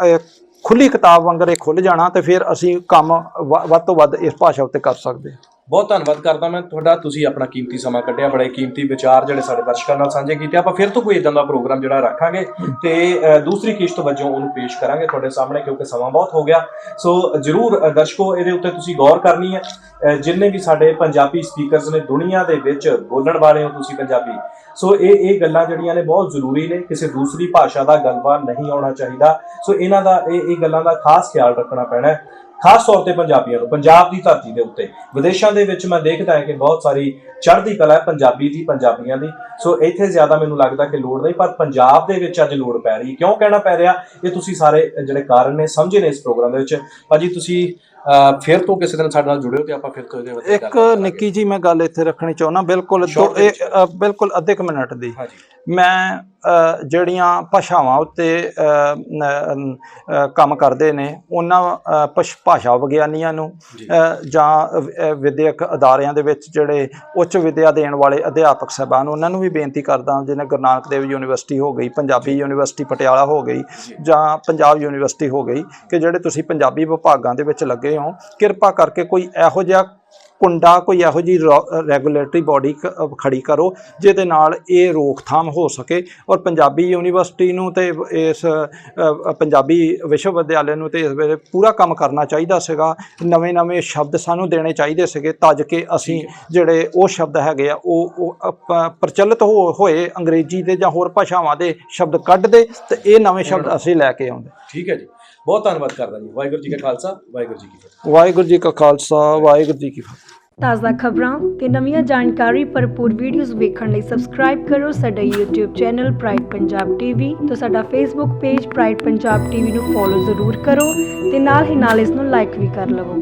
ਖੁੱਲੀ ਕਿਤਾਬ ਵਾਂਗਰ ਖੁੱਲ੍ਹ ਜਾਣਾ ਤੇ ਫਿਰ ਅਸੀਂ ਕੰਮ ਵੱਧ ਤੋਂ ਵੱਧ ਇਸ ਭਾਸ਼ਾ ਉੱਤੇ ਕਰ ਸਕਦੇ ਹਾਂ। ਬਹੁਤ ਧੰਨਵਾਦ ਕਰਦਾ ਮੈਂ ਤੁਹਾਡਾ, ਤੁਸੀਂ ਆਪਣਾ ਕੀਮਤੀ ਸਮਾਂ ਕੱਢਿਆ, ਬੜੇ ਕੀਮਤੀ ਵਿਚਾਰ ਜਿਹੜੇ ਸਾਡੇ ਦਰਸ਼ਕਾਂ ਨਾਲ ਸਾਂਝੇ ਕੀਤੇ। ਆਪਾਂ ਫਿਰ ਤੋਂ ਕੋਈ ਇਦਾਂ ਦਾ ਪ੍ਰੋਗਰਾਮ ਜਿਹੜਾ ਰੱਖਾਂਗੇ ਤੇ ਦੂਸਰੀ ਕਿਸ਼ਤ ਵਜੋਂ ਉਹਨੂੰ ਪੇਸ਼ ਕਰਾਂਗੇ ਤੁਹਾਡੇ ਸਾਹਮਣੇ, ਕਿਉਂਕਿ ਸਮਾਂ ਬਹੁਤ ਹੋ ਗਿਆ। ਸੋ ਜ਼ਰੂਰ ਦਰਸ਼ਕੋ ਇਹਦੇ ਉੱਤੇ ਤੁਸੀਂ ਗੌਰ ਕਰਨੀ ਹੈ। ਜਿੰਨੇ ਵੀ ਸਾਡੇ ਪੰਜਾਬੀ ਸਪੀਕਰਸ ਨੇ ਦੁਨੀਆ ਦੇ ਵਿੱਚ ਬੋਲਣ ਵਾਲੇ ਹੋ ਤੁਸੀਂ ਪੰਜਾਬੀ, ਸੋ ਇਹ ਗੱਲਾਂ ਜਿਹੜੀਆਂ ਨੇ ਬਹੁਤ ਜ਼ਰੂਰੀ ਨੇ। ਕਿਸੇ ਦੂਸਰੀ ਭਾਸ਼ਾ ਦਾ ਗਲਬਾ ਨਹੀਂ ਆਉਣਾ ਚਾਹੀਦਾ। ਸੋ ਇਹਨਾਂ ਦਾ ਇਹ ਗੱਲਾਂ ਦਾ ਖਾਸ ਖਿਆਲ ਰੱਖਣਾ ਪੈਣਾ ਹੈ, ਖਾਸ ਤੌਰ ਤੇ ਪੰਜਾਬੀਆਂ ਨੂੰ। ਪੰਜਾਬ ਦੀ ਧਰਤੀ ਦੇ ਉੱਤੇ ਵਿਦੇਸ਼ਾਂ ਦੇ ਵਿੱਚ ਮੈਂ ਦੇਖਦਾ ਹਾਂ ਕਿ ਬਹੁਤ ਸਾਰੀ ਚੜ੍ਹਦੀ ਕਲਾ ਹੈ ਪੰਜਾਬੀ ਦੀ, ਪੰਜਾਬੀਆਂ ਦੀ। ਸੋ ਇੱਥੇ ਜ਼ਿਆਦਾ ਮੈਨੂੰ ਲੱਗਦਾ ਕਿ ਲੋੜ ਨਹੀਂ, ਪਰ ਪੰਜਾਬ ਦੇ ਵਿੱਚ ਅੱਜ ਲੋੜ ਪੈ ਰਹੀ। ਕਿਉਂ ਕਹਿਣਾ ਪੈ ਰਿਹਾ ਇਹ ਤੁਸੀਂ ਸਾਰੇ ਜਿਹੜੇ ਕਾਰਨ ਨੇ ਸਮਝੇ ਨੇ ਇਸ ਪ੍ਰੋਗਰਾਮ ਦੇ ਵਿੱਚ। ਭਾਜੀ ਤੁਸੀਂ ਫਿਰ ਤੋਂ ਕਿਸੇ ਦਿਨ ਸਾਡੇ ਨਾਲ ਜੁੜਿਓ ਤੇ ਆਪਾਂ ਫਿਰ ਤੋਂ ਇਹਦੇ ਬਾਰੇ ਇੱਕ ਨਿੱਕੀ ਜੀ ਮੈਂ ਗੱਲ ਇੱਥੇ ਰੱਖਣੀ ਚਾਹੁੰਦਾ, ਬਿਲਕੁਲ ਅੱਧੇ ਕੁ ਮਿੰਟ ਦੀ। ਮੈਂ ਜਿਹੜੀਆਂ ਭਾਸ਼ਾਵਾਂ ਉੱਤੇ ਕੰਮ ਕਰਦੇ ਨੇ ਉਹਨਾਂ ਭਾਸ਼ਾ ਵਿਗਿਆਨੀਆਂ ਨੂੰ ਜਾਂ ਵਿਦਿਅਕ ਅਦਾਰਿਆਂ ਦੇ ਵਿੱਚ ਜਿਹੜੇ ਉੱਚ ਵਿੱਦਿਆ ਦੇਣ ਵਾਲੇ ਅਧਿਆਪਕ ਸਾਹਿਬਾਨ, ਉਹਨਾਂ ਨੂੰ ਵੀ ਬੇਨਤੀ ਕਰਦਾ, ਜਿਵੇਂ ਗੁਰੂ ਨਾਨਕ ਦੇਵ ਯੂਨੀਵਰਸਿਟੀ ਹੋ ਗਈ, ਪੰਜਾਬੀ ਯੂਨੀਵਰਸਿਟੀ ਪਟਿਆਲਾ ਹੋ ਗਈ ਜਾਂ ਪੰਜਾਬ ਯੂਨੀਵਰਸਿਟੀ ਹੋ ਗਈ, ਕਿ ਜਿਹੜੇ ਤੁਸੀਂ ਪੰਜਾਬੀ ਵਿਭਾਗਾਂ ਦੇ ਵਿੱਚ ਲੱਗੇ ਹੋ, ਕਿਰਪਾ ਕਰਕੇ ਕੋਈ ਇਹੋ ਜਿਹਾ ਕੁੰਡਾ, ਕੋਈ ਇਹੋ ਜਿਹੀ ਰੈਗੂਲੇਟਰੀ ਬੋਡੀ ਖੜੀ ਕਰੋ ਜਿਹਦੇ ਨਾਲ ਇਹ ਰੋਕਥਾਮ ਹੋ ਸਕੇ। ਔਰ ਪੰਜਾਬੀ ਯੂਨੀਵਰਸਿਟੀ ਨੂੰ ਤੇ ਇਸ ਪੰਜਾਬੀ ਵਿਸ਼ਵ ਵਿਦਿਆਲਿਆ ਨੂੰ ਤੇ ਇਸ ਵੇਲੇ ਪੂਰਾ ਕੰਮ ਕਰਨਾ ਚਾਹੀਦਾ ਸੀਗਾ। ਨਵੇਂ ਸ਼ਬਦ ਸਾਨੂੰ ਦੇਣੇ ਚਾਹੀਦੇ ਸੀਗੇ ਤਾਂ ਕਿ ਅਸੀਂ ਜਿਹੜੇ ਉਹ ਸ਼ਬਦ ਹੈਗੇ ਆ ਉਹ ਪ੍ਰਚਲਿਤ ਹੋਏ ਅੰਗਰੇਜ਼ੀ ਦੇ ਜਾਂ ਹੋਰ ਭਾਸ਼ਾਵਾਂ ਦੇ ਸ਼ਬਦ ਕੱਢਦੇ ਤੇ ਇਹ ਨਵੇਂ ਸ਼ਬਦ ਅਸੀਂ ਲੈ ਕੇ ਆਉਂਦੇ। ਠੀਕ ਹੈ ਜੀ, ਬਹੁਤ ਧੰਨਵਾਦ ਕਰਦਾ ਜੀ। ਵਾਹਿਗੁਰੂ ਜੀ ਕਾ ਖਾਲਸਾ, ਵਾਹਿਗੁਰੂ ਜੀ ਕੀ ਫਤਿਹ। ਵਾਹਿਗੁਰੂ ਜੀ ਕਾ ਖਾਲਸਾ, ਵਾਹਿਗੁਰੂ ਜੀ ਕੀ ਫਤਿਹ। ਤਾਜ਼ਾ ਖਬਰਾਂ ਤੇ ਨਵੀਆਂ ਜਾਣਕਾਰੀ ਭਰਪੂਰ ਵੀਡੀਓਜ਼ ਵੇਖਣ ਲਈ ਸਬਸਕ੍ਰਾਈਬ ਕਰੋ ਸਾਡਾ YouTube channel pride Punjab TV ਤੇ ਸਾਡਾ Facebook page pride Punjab TV ਨੂੰ ਫੋਲੋ ਜ਼ਰੂਰ ਕਰੋ ਤੇ ਨਾਲ ਹੀ ਨਾਲ ਇਸ ਨੂੰ ਲਾਈਕ ਵੀ ਕਰ ਲਵੋ।